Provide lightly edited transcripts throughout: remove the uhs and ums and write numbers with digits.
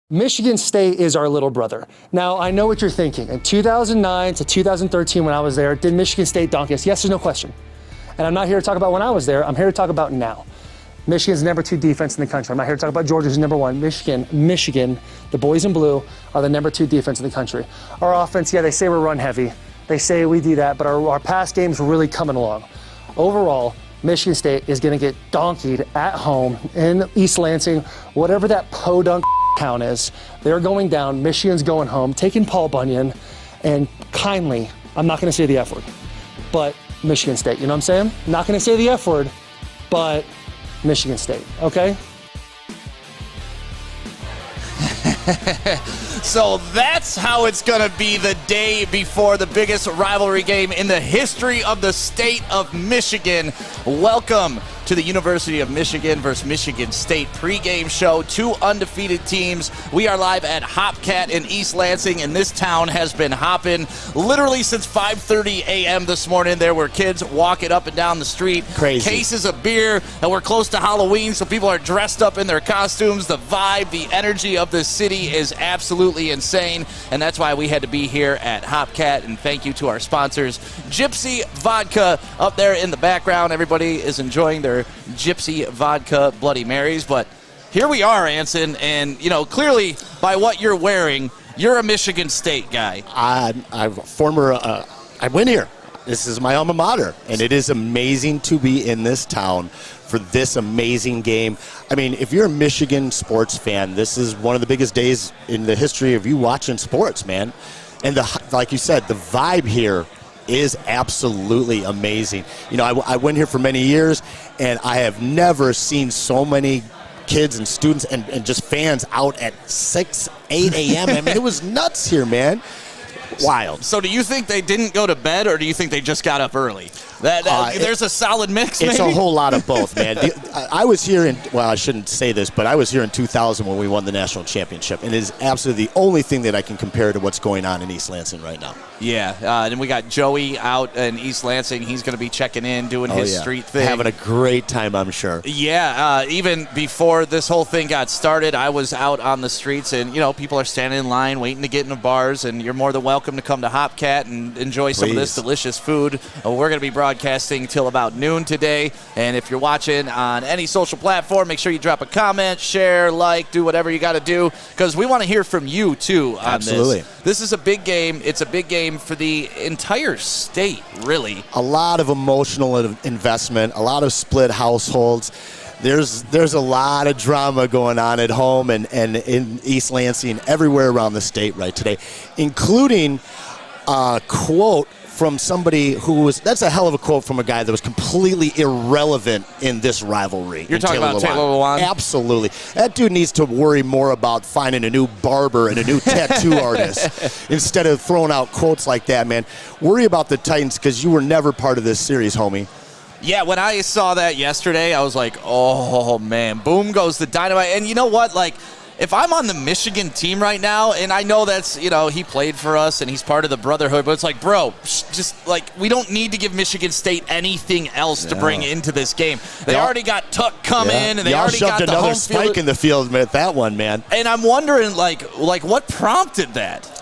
Michigan State is our little brother. Now, I know what you're thinking. In 2009 to 2013 when I was there, did Michigan State donk us? Yes, there's no question. And I'm not here to talk about when I was there. I'm here to talk about now. Michigan's number 2 defense in the country. I'm not here to talk about Georgia's number 1. Michigan, the boys in blue, are the number 2 defense in the country. Our offense, yeah, they say we're run heavy. They say we do that, but our pass game's really coming along. Overall, Michigan State is going to get donkeyed at home in East Lansing, whatever that podunk town is. They're going down. Michigan's going home, taking Paul Bunyan, and kindly, I'm not going to say the F word, but Michigan State. You know what I'm saying? Not going to say the F word, but Michigan State, okay? So that's how it's going to be the day before the biggest rivalry game in the history of the state of Michigan. Welcome to the University of Michigan versus Michigan State pregame show. 2 undefeated teams. We are live at Hopcat in East Lansing, and this town has been hopping literally since 5:30 a.m. this morning. There were kids walking up and down the street. Crazy. Cases of beer, and we're close to Halloween, so people are dressed up in their costumes. The vibe, the energy of this city is absolutely insane, and that's why we had to be here at Hopcat. And thank you to our sponsors, Gypsy Vodka up there in the background. Everybody is enjoying their Gypsy Vodka Bloody Marys. But here we are, Anson, and clearly by what you're wearing, you're a Michigan State guy. I'm a former. I went here. This is my alma mater, and it is amazing to be in this town for this amazing game. I mean, if you're a Michigan sports fan, this is one of the biggest days in the history of you watching sports, man. And like you said, the vibe here is absolutely amazing. I went here for many years, and I have never seen so many kids and students and just fans out at 6, 8 a.m. I mean, it was nuts here, man. Wild. So do you think they didn't go to bed, or do you think they just got up early? There's a solid mix, maybe? It's a whole lot of both, man. I was here I shouldn't say this, but I was here in 2000 when we won the national championship, and it is absolutely the only thing that I can compare to what's going on in East Lansing right now. Yeah, and we got Joey out in East Lansing. He's going to be checking in, doing his street thing. Having a great time, I'm sure. Yeah, even before this whole thing got started, I was out on the streets, and, people are standing in line waiting to get into bars, and you're more than welcome to come to Hopcat and enjoy some of this delicious food. We're going to be broadcasting till about noon today, and if you're watching on any social platform, make sure you drop a comment, share, like, do whatever you got to do, because we want to hear from you, too, on Absolutely. This is a big game. It's a big game for the entire state, really. A lot of emotional investment, a lot of split households. There's a lot of drama going on at home and in East Lansing, everywhere around the state right today, including a quote from somebody that's a hell of a quote from a guy that was completely irrelevant in this rivalry. You're talking about Taylor Lewan? Absolutely. That dude needs to worry more about finding a new barber and a new tattoo artist instead of throwing out quotes like that, man. Worry about the Titans, because you were never part of this series, homie. Yeah, when I saw that yesterday, I was like, oh, man, boom goes the dynamite. And you know what? Like, if I'm on the Michigan team right now, and I know that's, he played for us and he's part of the brotherhood, but it's like, bro, just like, we don't need to give Michigan State anything else to bring into this game. They already got Tuck come in, and they already got the home spike field in the field with that one, man. And I'm wondering, like what prompted that?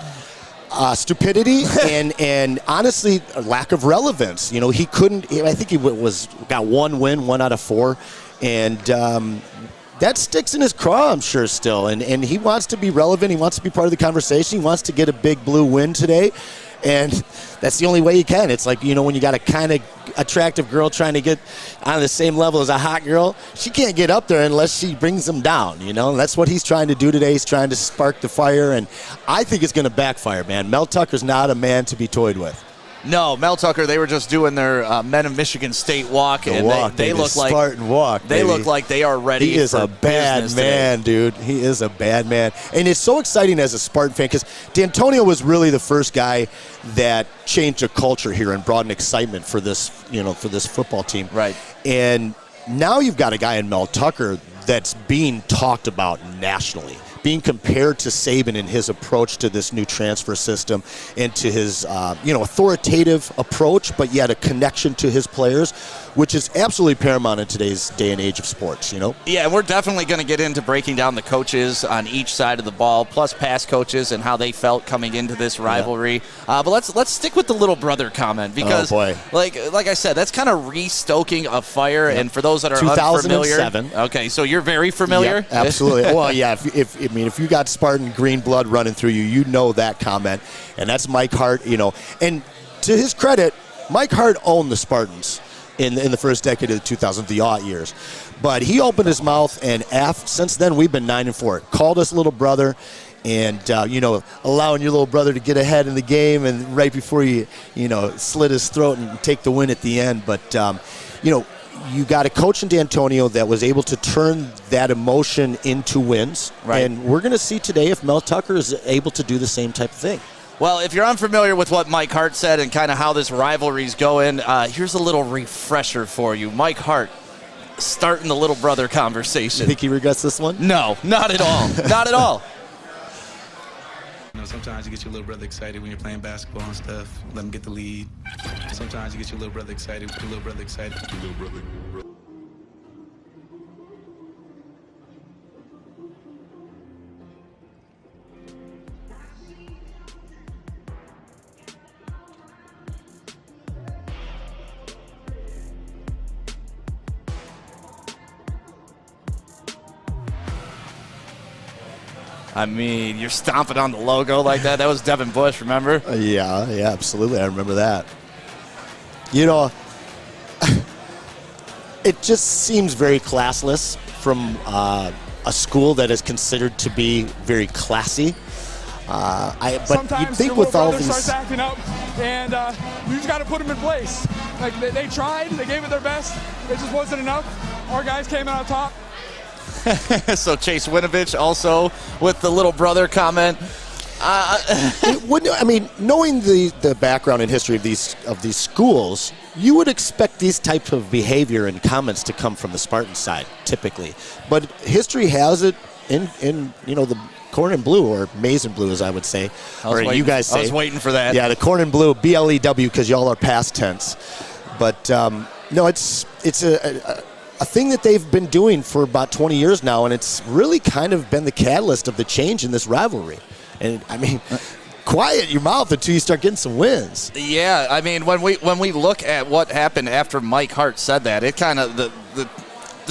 Stupidity and honestly, a lack of relevance. He couldn't. I think he got 1 win, 1 out of 4, and that sticks in his craw, I'm sure, still. And he wants to be relevant. He wants to be part of the conversation. He wants to get a big blue win today, and that's the only way he can. It's like, when you got a kind of attractive girl trying to get on the same level as a hot girl, she can't get up there unless she brings him down, And that's what he's trying to do today. He's trying to spark the fire, and I think it's going to backfire, man. Mel Tucker's not a man to be toyed with. No, Mel Tucker, they were just doing their Men of Michigan State walk, and they look like Spartan walk. They look like they are ready. He is a bad man, dude. He is a bad man, and it's so exciting as a Spartan fan, because Dantonio was really the first guy that changed a culture here and brought an excitement for this, for this football team. Right. And now you've got a guy in Mel Tucker that's being talked about nationally, being compared to Saban in his approach to this new transfer system and to his authoritative approach, but yet a connection to his players. which is absolutely paramount in today's day and age of sports, you know? Yeah, we're definitely going to get into breaking down the coaches on each side of the ball, plus past coaches and how they felt coming into this rivalry. But let's stick with the little brother comment because, like I said, that's kind of restoking a fire. And for those that are 2007. unfamiliar, okay, so you're very familiar. Yep, absolutely. Well, yeah. If you got Spartan green blood running through you, you know that comment, and that's Mike Hart. You know, and to his credit, Mike Hart owned the Spartans in the first decade of the 2000s, the aught years. But he opened his mouth, and since then we've been 9-4. Called us little brother, and allowing your little brother to get ahead in the game, and right before you slit his throat and take the win at the end. But you got a coach in Dantonio that was able to turn that emotion into wins. Right. And we're going to see today if Mel Tucker is able to do the same type of thing. Well, if you're unfamiliar with what Mike Hart said and kind of how this rivalry's going, here's a little refresher for you. Mike Hart starting the little brother conversation. You think he regrets this one? No, not at all. Not at all. Sometimes you get your little brother excited when you're playing basketball and stuff. Let him get the lead. Sometimes you get your little brother excited. Your little brother excited. Your little brother. I mean, you're stomping on the logo like that. That was Devin Bush, remember? Yeah, absolutely. I remember that. You know, it just seems very classless from a school that is considered to be very classy. But sometimes you think with all these starts acting up, and you just got to put them in place. Like they tried, they gave it their best. It just wasn't enough. Our guys came out on top. So Chase Winovich also with the little brother comment. Knowing the background and history of these schools, you would expect these types of behavior and comments to come from the Spartan side, typically. But history has it in the corn and blue, or maize and blue, as I would say, you guys say. I was waiting for that. Yeah, the corn and blue, BLEW, because y'all are past tense. But no, it's a thing that they've been doing for about 20 years now, and it's really kind of been the catalyst of the change in this rivalry. And I mean, quiet your mouth until you start getting some wins. Yeah, I mean, when we look at what happened after Mike Hart said that, it kind of the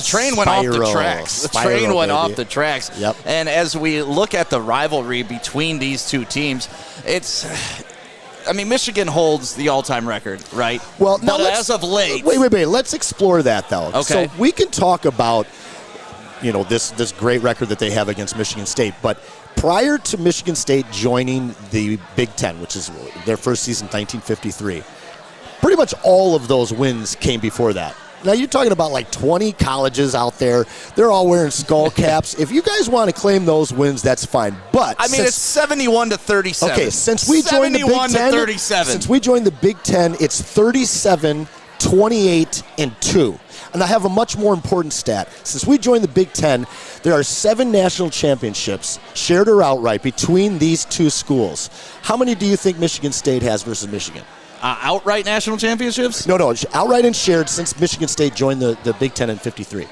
train went off the tracks. The train went off the tracks. Yep. And as we look at the rivalry between these two teams, Michigan holds the all-time record, right? Well, but as of late... Wait. Let's explore that, though. Okay. So we can talk about, this great record that they have against Michigan State, but prior to Michigan State joining the Big Ten, which is their first season, 1953, pretty much all of those wins came before that. Now, you're talking about like 20 colleges out there. They're all wearing skull caps. If you guys want to claim those wins, that's fine. But it's 71-37. Okay, since we joined the Big Ten, 71-37. Since we joined the Big Ten, it's 37, 28, and 2. And I have a much more important stat. Since we joined the Big Ten, there are 7 national championships, shared or outright, between these two schools. How many do you think Michigan State has versus Michigan? Outright national championships? No, outright and shared since Michigan State joined the Big Ten in 53.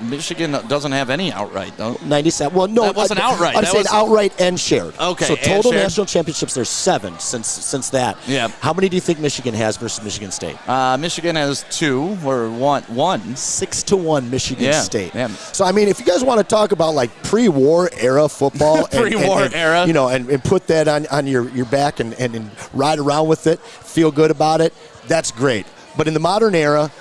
Michigan doesn't have any outright, though. 97. Well, no. That wasn't outright. I'm saying outright and shared. Okay, so total national championships, there's 7 since that. Yeah. How many do you think Michigan has versus Michigan State? Michigan has 2 or 1. 6-1 Michigan State. Yeah. So, if you guys want to talk about like pre-war era football. Pre-war era. And put that on your back and ride around with it, feel good about it, that's great. But in the modern era,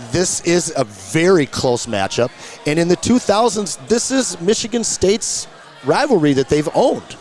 this is a very close matchup. And in the 2000s, this is Michigan State's rivalry that they've owned.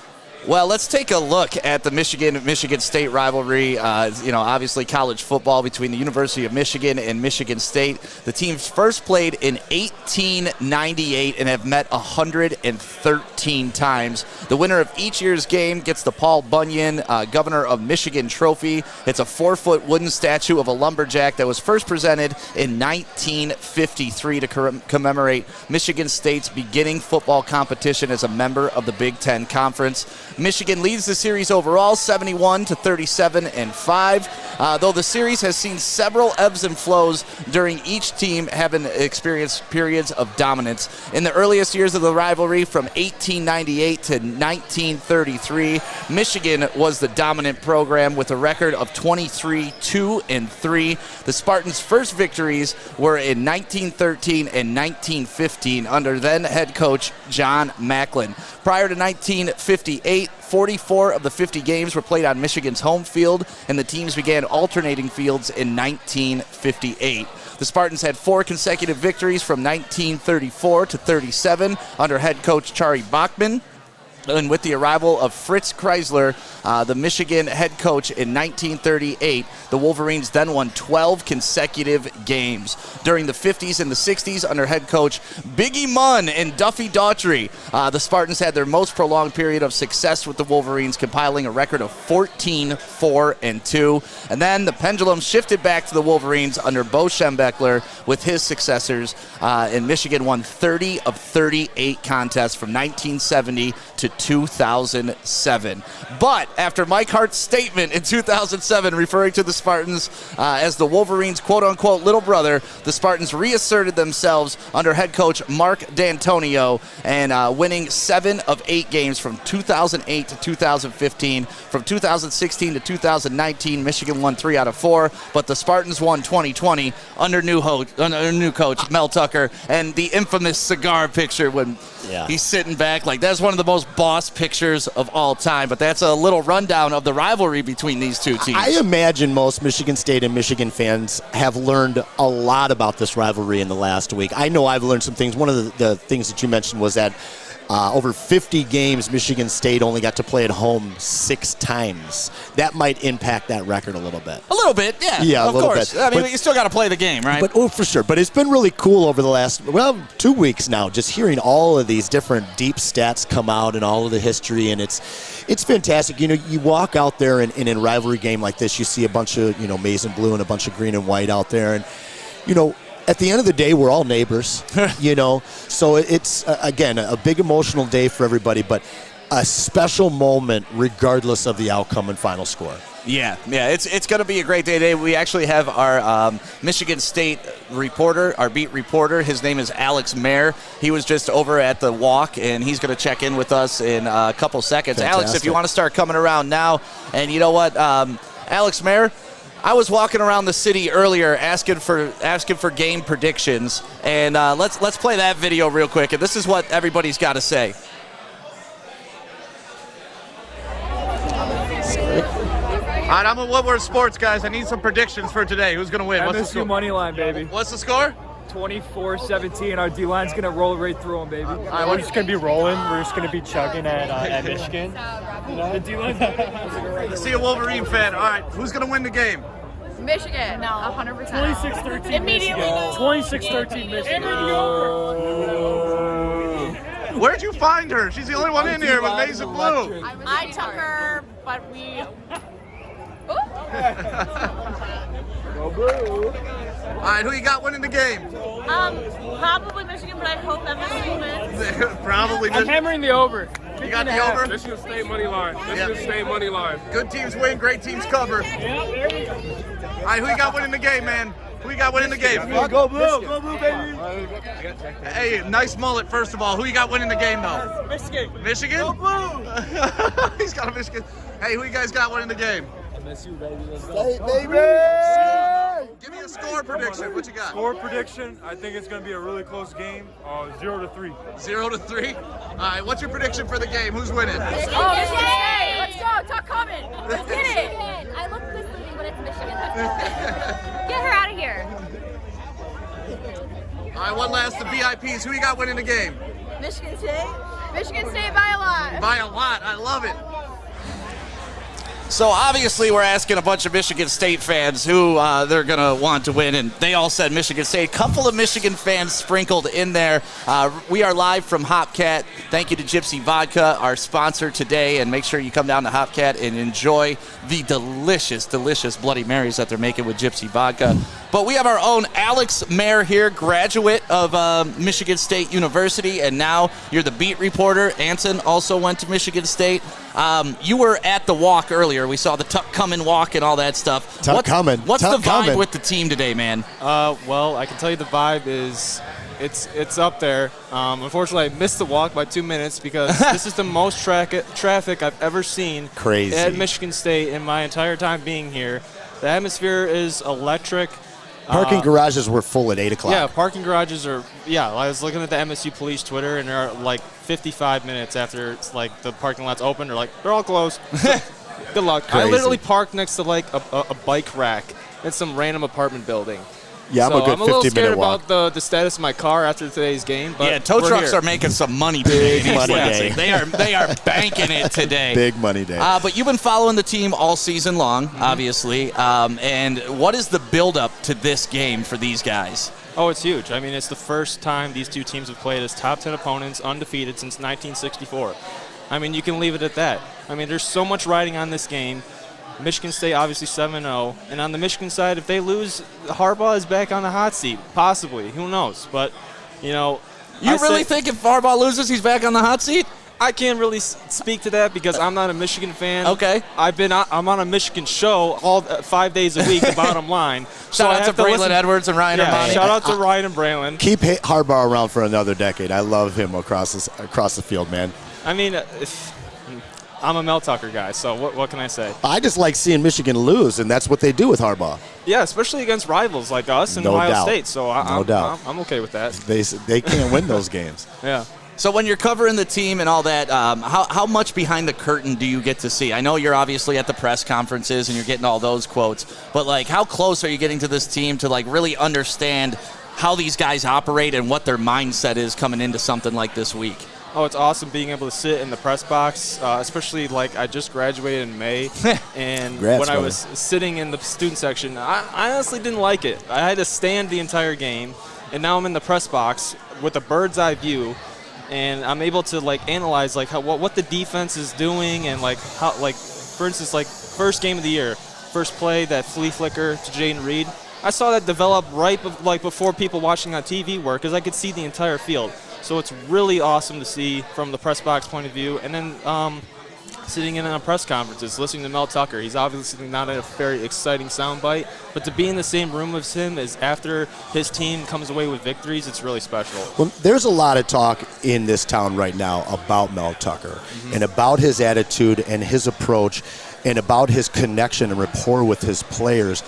Well, let's take a look at the Michigan State rivalry. Obviously college football between the University of Michigan and Michigan State. The teams first played in 1898 and have met 113 times. The winner of each year's game gets the Paul Bunyan Governor of Michigan Trophy. It's a 4-foot wooden statue of a lumberjack that was first presented in 1953 to commemorate Michigan State's beginning football competition as a member of the Big Ten Conference. Michigan leads the series overall 71-37-5, though the series has seen several ebbs and flows during each team having experienced periods of dominance. In the earliest years of the rivalry, from 1898 to 1933, Michigan was the dominant program with a record of 23-2-3. The Spartans' first victories were in 1913 and 1915 under then head coach John Macklin. Prior to 1958, 44 of the 50 games were played on Michigan's home field, and the teams began alternating fields in 1958. The Spartans had 4 consecutive victories from 1934 to 37 under head coach Charlie Bachman. And with the arrival of Fritz Kreisler, the Michigan head coach in 1938, the Wolverines then won 12 consecutive games. During the 50s and the 60s, under head coach Biggie Munn and Duffy Daughtry, the Spartans had their most prolonged period of success with the Wolverines, compiling a record of 14-4-2. And then the pendulum shifted back to the Wolverines under Bo Schembechler with his successors, and Michigan won 30 of 38 contests from 1970 to 2007. But after Mike Hart's statement in 2007 referring to the Spartans as the Wolverines' quote-unquote little brother, the Spartans reasserted themselves under head coach Mark Dantonio and winning 7 of 8 games from 2008 to 2015. From 2016 to 2019, Michigan won 3 out of 4, but the Spartans won 2020 under new coach Mel Tucker, and the infamous cigar picture when he's sitting back, like that's one of the most boss pictures of all time. But that's a little rundown of the rivalry between these two teams. I imagine most Michigan State and Michigan fans have learned a lot about this rivalry in the last week. I know I've learned some things. One of the things that you mentioned was that over 50 games, Michigan State only got to play at home 6 times. That might impact that record a little bit. A little bit, yeah. Yeah, of course. I mean, you still got to play the game, right? But for sure. But it's been really cool over the last 2 weeks now, just hearing all of these different deep stats come out and all of the history, and it's fantastic. You know, you walk out there and in a rivalry game like this, you see a bunch of maize and blue and a bunch of green and white out there, and at the end of the day, we're all neighbors, So it's, again, a big emotional day for everybody, but a special moment regardless of the outcome and final score. Yeah, it's going to be a great day today. We actually have our Michigan State reporter, our beat reporter. His name is Alex Mayer. He was just over at the walk, and he's going to check in with us in a couple seconds. Fantastic. Alex, if you want to start coming around now, and you know what, Alex Mayer, I was walking around the city earlier asking for game predictions, and let's play that video real quick, and this is what everybody's got to say. All right, I'm with Woodward Sports, guys. I need some predictions for today. Who's going to win? What's the score? money line, baby. What's the score? 24-17. Our D-line's going to roll right through them, baby. All right, We're just going to be rolling. We're just going to be chugging at Michigan. The D-line's I see a Wolverine fan. All right, who's going to win the game? Michigan. No. 100%. 26-13 Immediately. 26-13 Michigan. Where'd you find her? She's the only one in here with maize and blue. I took her, but we... All right, who you got winning the game? Probably Michigan, but I hope MSU wins. Probably. I'm hammering the over. You got the over? Michigan State money line. Michigan State money line. Good teams win, great teams cover. All right, who you got winning the game, man? Who you got winning the game? Go blue. Go blue, baby. Hey, nice mullet, first of all. Who you got winning the game, though? Michigan. Michigan? Go blue. He's got a Michigan. Hey, who you guys got winning the game? MSU, baby. Let's go. Baby! Give me a score prediction. What you got? Score prediction, I think it's going to be a really close game, 0-3. 0-3? All right, what's your prediction for the game? Who's winning? Oh, Michigan State! Let's go! Talk comment! Let's get it! I look this movie, but it's Michigan. Get her out of here. All right, one last, the VIPs. Who you got winning the game? Michigan State? Michigan State by a lot. By a lot. I love it. So obviously we're asking a bunch of Michigan State fans who they're going to want to win, and they all said Michigan State. A couple of Michigan fans sprinkled in there. We are live from Hopcat. Thank you to Gypsy Vodka, our sponsor today, and make sure you come down to Hopcat and enjoy the delicious, delicious Bloody Marys that they're making with Gypsy Vodka. But we have our own Alex Mayer here, graduate of Michigan State University, and now you're the beat reporter. Anson also went to Michigan State. You were at the walk earlier. We saw the Tuck coming walk and all that stuff. What's the vibe with the team today, man? Well, I can tell you the vibe is it's up there. Unfortunately, I missed the walk by 2 minutes because this is the most traffic I've ever seen at Michigan State in my entire time being here. The atmosphere is electric. Parking garages were full at 8 o'clock. Yeah, parking garages are, I was looking at the MSU police Twitter, and they're like 55 minutes after it's like the parking lot's open, they're like, they're all closed. Good luck. Crazy. I literally parked next to like a bike rack in some random apartment building. Yeah, so I'm a good 50-minute walk. I'm a little scared about the status of my car after today's game. But yeah, tow trucks are making some money today. Big money day. They are banking it today. Big money day. But you've been following the team all season long, obviously. And what is the build-up to this game for these guys? Oh, it's huge. I mean, it's the first time these two teams have played as top 10 opponents, undefeated since 1964. I mean, you can leave it at that. I mean, there's so much riding on this game. Michigan State obviously 7-0, and on the Michigan side, if they lose, Harbaugh is back on the hot seat, possibly. Who knows? But, you really think if Harbaugh loses, he's back on the hot seat? I can't really speak to that because I'm not a Michigan fan. Okay. I'm on a Michigan show all 5 days a week. The bottom line. Shout out to Braylon Edwards and Ryan and shout out to Ryan and Braylon. Keep Harbaugh around for another decade. I love him across the field, man. I mean. I'm a Mel Tucker guy, so what can I say? I just like seeing Michigan lose, and that's what they do with Harbaugh. Yeah, especially against rivals like us and Ohio State. So I'm okay with that. They can't win those games. Yeah. So when you're covering the team and all that, how much behind the curtain do you get to see? I know you're obviously at the press conferences and you're getting all those quotes, but like how close are you getting to this team to like really understand how these guys operate and what their mindset is coming into something like this week? Oh, it's awesome being able to sit in the press box, especially like I just graduated in May, and when I was sitting in the student section, I honestly didn't like it. I had to stand the entire game, and now I'm in the press box with a bird's eye view, and I'm able to like analyze like what the defense is doing, and like how, like for instance, like first game of the year, first play, that flea flicker to Jaden Reed. I saw that develop right before people watching on TV were, because I could see the entire field. So it's really awesome to see from the press box point of view. And then sitting in on press conferences, listening to Mel Tucker. He's obviously not a very exciting soundbite, but to be in the same room as him as after his team comes away with victories, it's really special. Well, there's a lot of talk in this town right now about Mel Tucker and about his attitude and his approach and about his connection and rapport with his players.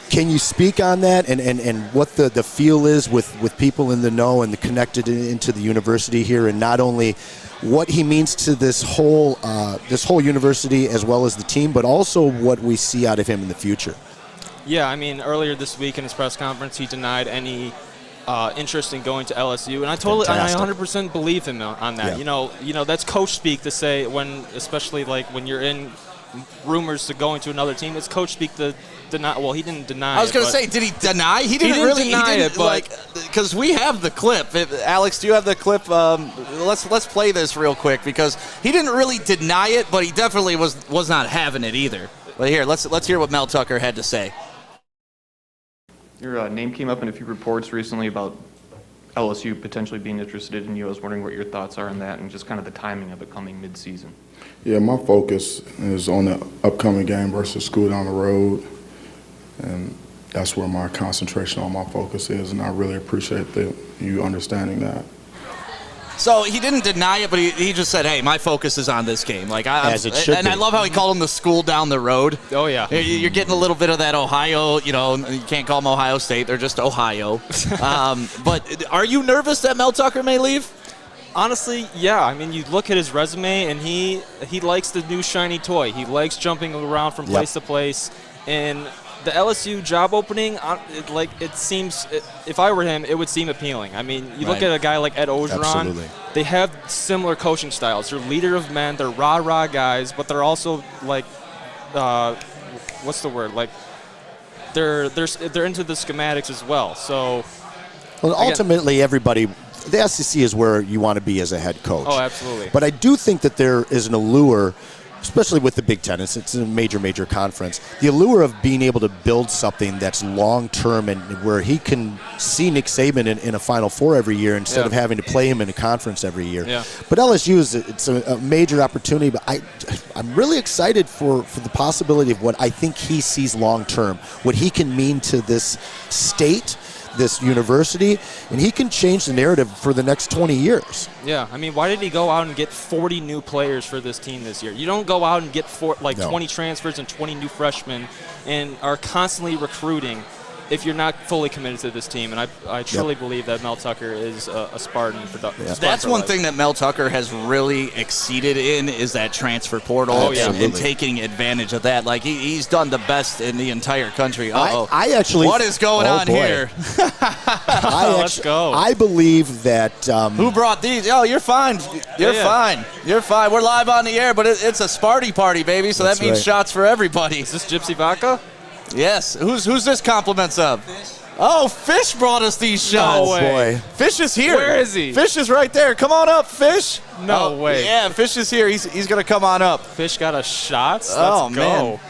Can you speak on that and what the feel is with people in the know and connected into the university here, and not only what he means to this whole university as well as the team, but also what we see out of him in the future? Yeah, I mean, earlier this week in his press conference, he denied any interest in going to LSU, and I 100% believe him on that. Yeah. You know, that's coach speak to say especially like when you're in rumors to going to another team. It's coach speak to deny. Well, he didn't deny. I was going to say, did he deny? He didn't really deny it, but because we have the clip. Alex, do you have the clip? Let's play this real quick because he didn't really deny it, but he definitely was not having it either. But here, let's hear what Mel Tucker had to say. Your name came up in a few reports recently about LSU potentially being interested in you. I was wondering what your thoughts are on that and just kind of the timing of it coming mid-season. Yeah, my focus is on the upcoming game versus school down the road, and that's where my concentration on my focus is, and I really appreciate you understanding that. So he didn't deny it, but he just said, "Hey, my focus is on this game." Like as it should be. I love how he called him the school down the road. Oh yeah, you're getting a little bit of that Ohio. You know, you can't call them Ohio State; they're just Ohio. But are you nervous that Mel Tucker may leave? Honestly, yeah. I mean, you look at his resume, and he likes the new shiny toy. He likes jumping around from place to place, and the LSU job opening, it seems, if I were him, it would seem appealing. I mean, you look at a guy like Ed Ogeron. Absolutely. They have similar coaching styles. They're leader of men. They're rah-rah guys, but they're also like, what's the word? Like, they're into the schematics as well. So, well, ultimately, everybody. The SEC is where you want to be as a head coach. Oh, absolutely. But I do think that there is an allure especially with the Big Ten, it's a major conference. The allure of being able to build something that's long-term and where he can see Nick Saban in a Final Four every year instead of having to play him in a conference every year. Yeah. But LSU it's a major opportunity, but I'm really excited for the possibility of what I think he sees long-term, what he can mean to this state, this university, and he can change the narrative for the next 20 years. Yeah, I mean, why did he go out and get 40 new players for this team this year? You don't go out and get 20 transfers and 20 new freshmen and are constantly recruiting if you're not fully committed to this team. And I truly believe that Mel Tucker is a Spartan for That's one thing that Mel Tucker has really exceeded in is that transfer portal and taking advantage of that. Like, he's done the best in the entire country. I actually... What is going on here? Let's go. I believe that... Who brought these? Oh, you're fine. You're fine. You're fine. We're live on the air, but it's a Sparty party, baby, so that means shots for everybody. Is this Gypsy Vodka? Yes. Who's this compliments of? Fish. Oh, Fish brought us these shots. No way. Fish is here. Where is he? Fish is right there. Come on up, Fish. No way. Yeah, Fish is here. He's going to come on up. Fish got us shots? Let's go. Man.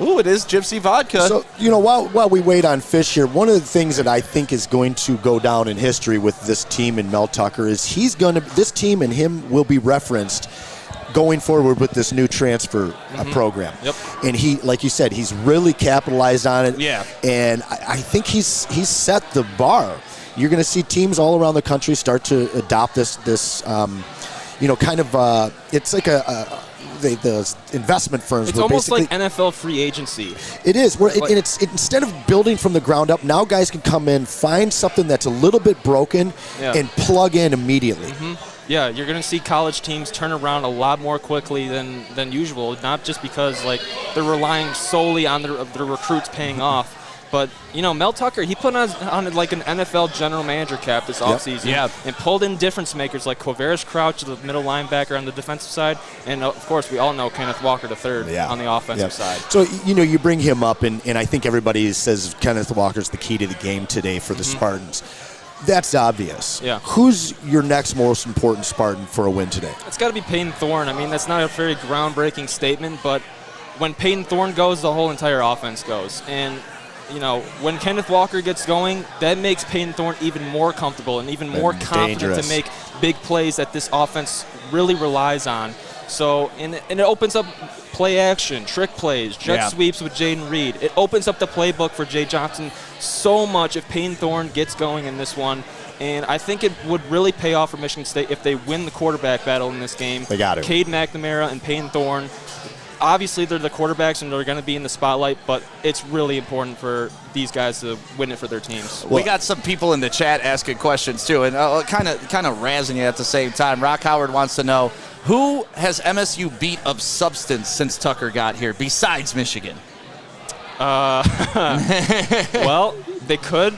Ooh, it is Gypsy Vodka. So, while we wait on Fish here, one of the things that I think is going to go down in history with this team and Mel Tucker is this team and him will be referenced going forward with this new transfer program. Yep. And he, like you said, he's really capitalized on it. Yeah. And I think he's set the bar. You're going to see teams all around the country start to adopt this it's like the investment firms. It's almost like NFL free agency. It is. And it's instead of building from the ground up, now guys can come in, find something that's a little bit broken, and plug in immediately. Yeah, you're going to see college teams turn around a lot more quickly than usual, not just because they're relying solely on their recruits paying off. But, Mel Tucker, he put on like an NFL general manager cap this offseason and pulled in difference makers like Quavaris Crouch, the middle linebacker on the defensive side, and, of course, we all know Kenneth Walker III on the offensive side. So, you bring him up, and I think everybody says Kenneth Walker's the key to the game today for the Spartans. That's obvious. Yeah. Who's your next most important Spartan for a win today? It's got to be Peyton Thorne. I mean, that's not a very groundbreaking statement, but when Peyton Thorne goes, the whole entire offense goes. And, when Kenneth Walker gets going, that makes Peyton Thorne even more comfortable and even more confident to make big plays that this offense really relies on. So, and it opens up play action, trick plays, jet sweeps with Jaden Reed. It opens up the playbook for Jay Johnson so much if Peyton Thorne gets going in this one. And I think it would really pay off for Michigan State if they win the quarterback battle in this game. They got it. Cade McNamara and Peyton Thorne. Obviously, they're the quarterbacks and they're going to be in the spotlight, but it's really important for these guys to win it for their teams. We got some people in the chat asking questions, too, and kind of razzing you at the same time. Rock Howard wants to know, who has MSU beat of substance since Tucker got here, besides Michigan? Well, they could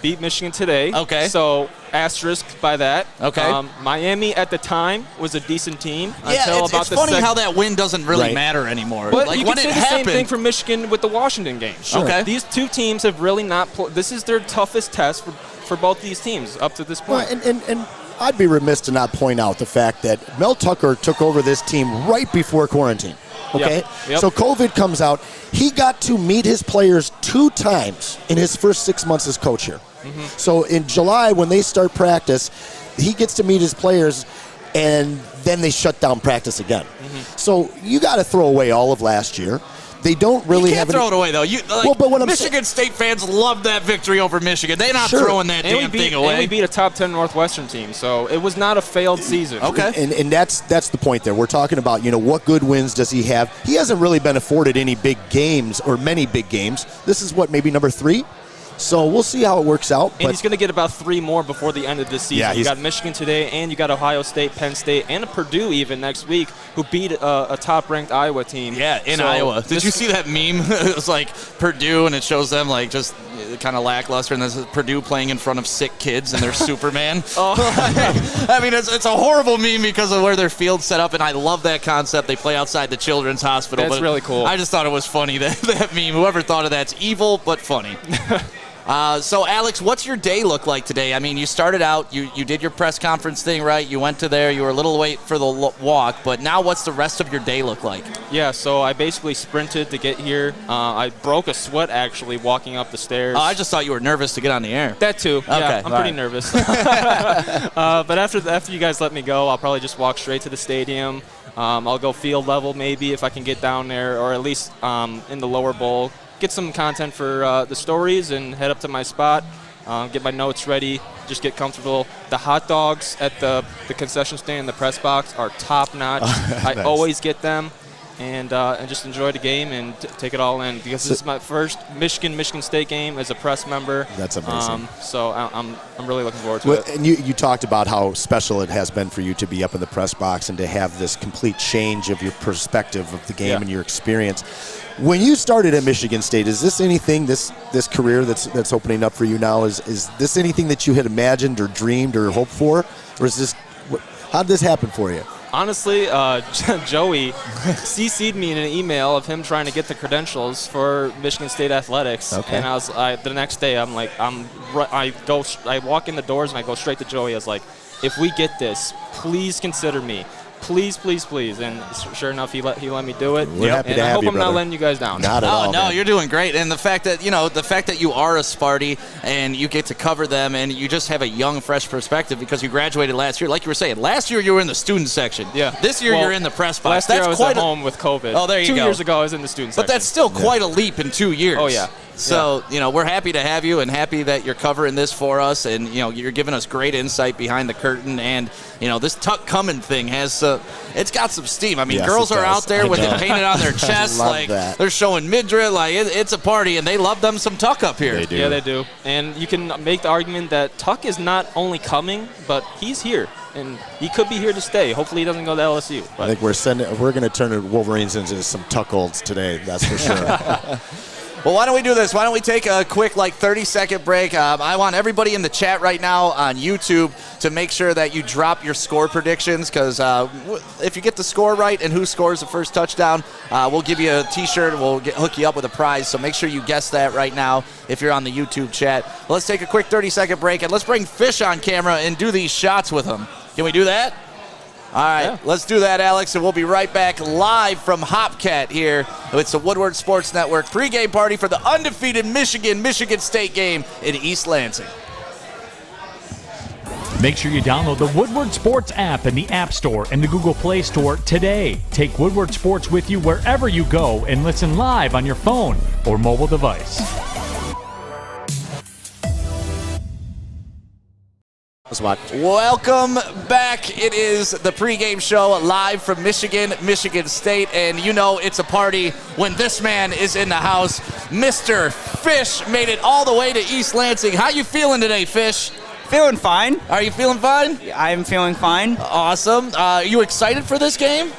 beat Michigan today. Okay. So, asterisk by that. Okay. Miami at the time was a decent team. Yeah, it's funny how that win doesn't really matter anymore. But you can say the same thing for Michigan with the Washington game. Sure. Okay. These two teams have really not this is their toughest test for both these teams up to this point. Well, and I'd be remiss to not point out the fact that Mel Tucker took over this team right before quarantine. Okay? Yep. So COVID comes out. He got to meet his players 2 times in his first 6 months as coach here. So in July, when they start practice, he gets to meet his players, and then they shut down practice again. So you got to throw away all of last year. They don't really you can't have throw it away, though. But what Michigan State fans love that victory over Michigan. They're not throwing that damn thing away. And we beat a top 10 Northwestern team, so it was not a failed season. Okay. And that's the point there. We're talking about, what good wins does he have? He hasn't really been afforded any big games or many big games. This is maybe number 3? So we'll see how it works out. And he's going to get about 3 more before the end of this season. Yeah, you got Michigan today, and you got Ohio State, Penn State, and Purdue even next week, who beat a top-ranked Iowa team. Yeah, in Iowa. Did you see that meme? It was like Purdue, and it shows them just kind of lackluster, and there's Purdue playing in front of sick kids, and they're Superman. I mean, it's a horrible meme because of where their field's set up, and I love that concept. They play outside the Children's Hospital. That's really cool. I just thought it was funny, that meme. Whoever thought of that's evil, but funny. So, Alex, what's your day look like today? I mean, you started out, you did your press conference thing, right? You went to there, you were a little late for the walk, but now what's the rest of your day look like? Yeah, so I basically sprinted to get here. I broke a sweat, actually, walking up the stairs. Oh, I just thought you were nervous to get on the air. That too. Okay, yeah, I'm pretty nervous. But after you guys let me go, I'll probably just walk straight to the stadium. I'll go field level maybe if I can get down there, or at least in the lower bowl. Get some content for the stories and head up to my spot, get my notes ready, just get comfortable. The hot dogs at the concession stand in the press box are top-notch. Nice. I always get them, and just enjoy the game and take it all in, because this is my first Michigan State game as a press member. That's amazing. So I'm really looking forward to it. And you talked about how special it has been for you to be up in the press box and to have this complete change of your perspective of the game and your experience. When you started at Michigan State, is this anything, this career that's opening up for you now, is this anything that you had imagined or dreamed or hoped for? Or is this, how did this happen for you? Honestly, Joey CC'd me in an email of him trying to get the credentials for Michigan State athletics, and the next day I walk in the doors and I go straight to Joey. I was like, if we get this, please consider me. Please, please, please. And sure enough, he let me do it. We're happy to have you, I hope I'm brother. not letting you guys down. Not at all. No, man. you're doing great. And the fact that you are a Sparty and you get to cover them, and you just have a young, fresh perspective because you graduated last year. Like you were saying, last year you were in the student section. Yeah. This year you're in the press box. Last year I was at home with COVID. Oh, there you go. 2 years ago I was in the student section. But that's still quite a leap in 2 years. Oh, yeah. So, we're happy to have you and happy that you're covering this for us, and, you're giving us great insight behind the curtain, and, this Tuck coming thing it's got some steam. I mean, Yes, girls it are does. out there with it painted on their chest, love that. they're showing midriff, it's a party, and they love them some Tuck up here. They do. Yeah, they do. And you can make the argument that Tuck is not only coming, but he's here. And he could be here to stay. Hopefully he doesn't go to LSU. But I think we're going to turn the Wolverines into some Tuckolds today, that's for sure. Well, why don't we do this? Why don't we take a quick 30-second break? I want everybody in the chat right now on YouTube to make sure that you drop your score predictions, because if you get the score right and who scores the first touchdown, we'll give you a T-shirt and we'll hook you up with a prize. So make sure you guess that right now if you're on the YouTube chat. Let's take a quick 30-second break, and let's bring Fish on camera and do these shots with him. Can we do that? All right, Let's do that, Alex, and we'll be right back live from Hopcat here. It's the Woodward Sports Network pregame party for the undefeated Michigan State game in East Lansing. Make sure you download the Woodward Sports app in the App Store and the Google Play Store today. Take Woodward Sports with you wherever you go and listen live on your phone or mobile device. Welcome back. It is the pregame show live from Michigan State, and it's a party when this man is in the house. Mr. Fish made it all the way to East Lansing. How you feeling today, Fish? Feeling fine. Are you feeling fine? I'm feeling fine. Awesome. Are you excited for this game?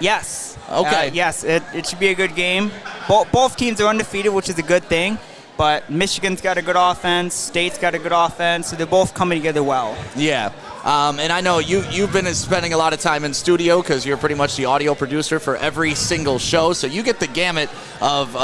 Yes. Okay. Yes, it should be a good game. Both teams are undefeated, which is a good thing. But Michigan's got a good offense, State's got a good offense, so they're both coming together well. Yeah, and I know you've been spending a lot of time in studio because you're pretty much the audio producer for every single show, so you get the gamut of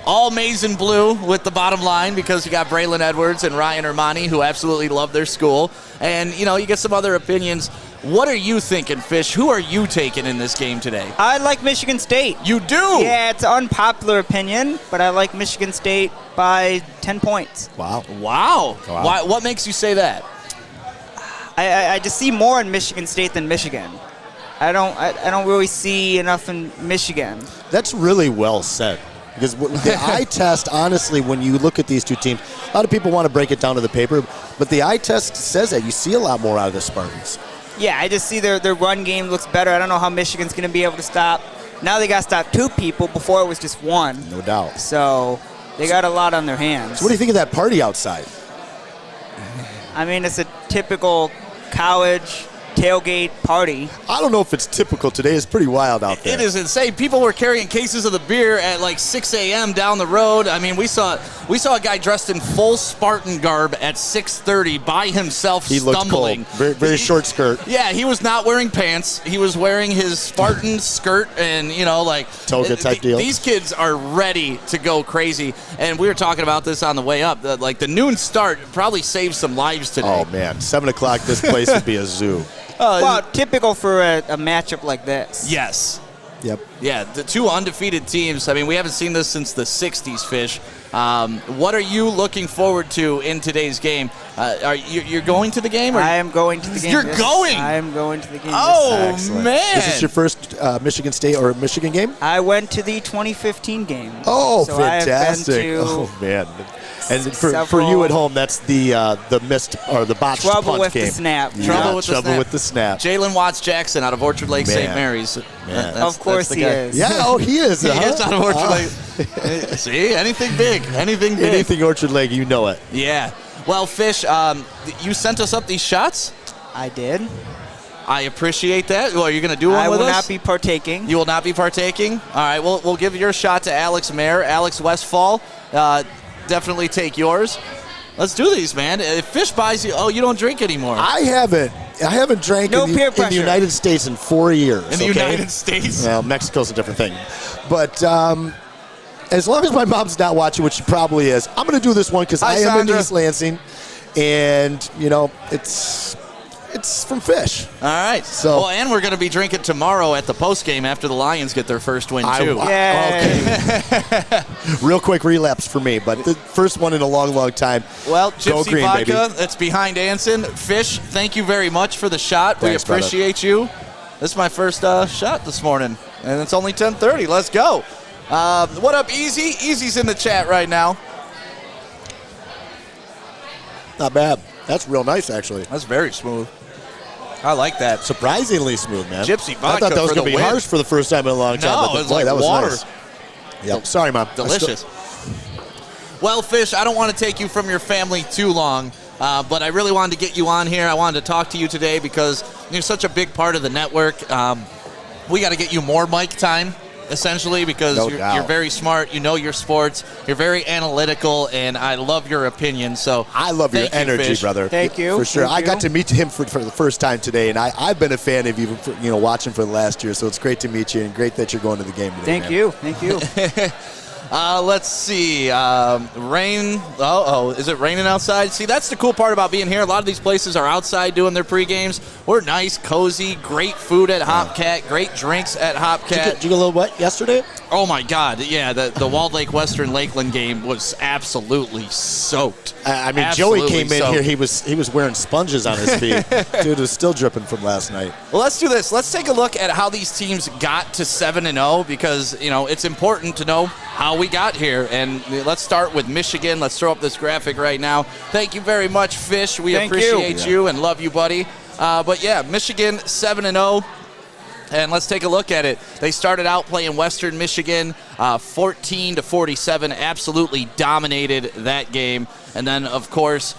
all maize and blue with the bottom line, because you got Braylon Edwards and Ryan Ermani, who absolutely love their school, and you get some other opinions. What are you thinking, Fish? Who are you taking in this game today? I like Michigan State. You do? Yeah, it's an unpopular opinion, but I like Michigan State by 10 points. Wow. Why? What makes you say that? I just see more in Michigan State than Michigan. I don't really see enough in Michigan. That's really well said. Because the eye test, honestly, when you look at these two teams, a lot of people want to break it down to the paper, but the eye test says that you see a lot more out of the Spartans. Yeah, I just see their run game looks better. I don't know how Michigan's going to be able to stop. Now they got to stop two people. Before it was just one. No doubt. So they got a lot on their hands. So what do you think of that party outside? I mean, it's a typical college tailgate party. I don't know if it's typical today. It's pretty wild out there. It is insane. People were carrying cases of the beer at like 6 a.m. down the road. I mean, we saw a guy dressed in full Spartan garb at 6:30 by himself, he stumbling. Looked cold. Very short skirt. Yeah, he was not wearing pants. He was wearing his Spartan skirt and, toga type deal. These kids are ready to go crazy. And we were talking about this on the way up. Like the noon start probably saved some lives today. Oh, man. 7 o'clock, this place would be a zoo. Well, typical for a matchup like this. Yes. Yep. Yeah, the two undefeated teams. I mean, we haven't seen this since the 60s, Fish. What are you looking forward to in today's game? You're going to the game? I am going to the game. You're going? I am going to the game. Oh, Excellent. man. Is this your first Michigan State or Michigan game? I went to the 2015 game. Oh, so fantastic. I have been to oh, man. And for you at home, that's the missed or the botched Trouble punt with game. the snap. Trouble with the snap. Jalen Watts-Jackson out of Orchard Lake St. Mary's. Of course he is. Yeah, he is. He is out of Orchard Lake. See, anything big. Anything Orchard Lake, you know it. Yeah. Well, Fish, you sent us up these shots? I did. I appreciate that. Well, are you going to do one with us? I will not be partaking. You will not be partaking? All right, we'll give your shot to Alex Mayer. Alex Westfall, definitely take yours. Let's do these, man. If Fish buys you, you don't drink anymore. I haven't drank in the United States in 4 years. In the United States? Well, Mexico's a different thing. But as long as my mom's not watching, which she probably is, I'm going to do this one because I am in East Lansing. And, it's from Fish. All right. And we're going to be drinking tomorrow at the post game after the Lions get their first win, too. Okay. Real quick relapse for me, but the first one in a long, long time. Well, Gypsy Green, Vodka, baby. that's behind Anson. Fish, thank you very much for the shot. Thanks, we appreciate you. This is my first shot this morning, and it's only 10:30. Let's go. What up, Easy? Easy's in the chat right now. Not bad. That's real nice, actually. That's very smooth. I like that. Surprisingly smooth, man. Gypsy Vodka. I thought that was going to be win. harsh for the first time in a long time. No, but it was like that was water. Nice. Yep. Sorry, Mom. Delicious. Well, Fish, I don't want to take you from your family too long, but I really wanted to get you on here. I wanted to talk to you today because you're such a big part of the network. We got to get you more mic time, essentially, because you're very smart. You know your sports. You're very analytical, and I love your opinion. So I love your energy, Fish. brother. Thank you. For sure. Thank I got to meet him for the first time today, and I've been a fan of you, watching for the last year. So it's great to meet you, and great that you're going to the game today. Thank you. Thank you. Let's see. Rain. Is it raining outside? See, that's the cool part about being here. A lot of these places are outside doing their pre-games. We're nice, cozy, great food at Hopcat, great drinks at Hopcat. Did you get a little wet yesterday? Oh, my God. Yeah, the Walled Lake Western Lakeland game was absolutely soaked. I mean, Joey came in here. He was wearing sponges on his feet. Dude was still dripping from last night. Well, let's do this. Let's take a look at how these teams got to 7-0 because, it's important to know how we got here. And let's start with Michigan. Let's throw up this graphic right now. Thank you very much, Fish. We appreciate you and love you, buddy. But, yeah, Michigan 7-0. And let's take a look at it. They started out playing Western Michigan 14-47, absolutely dominated that game. And then, of course,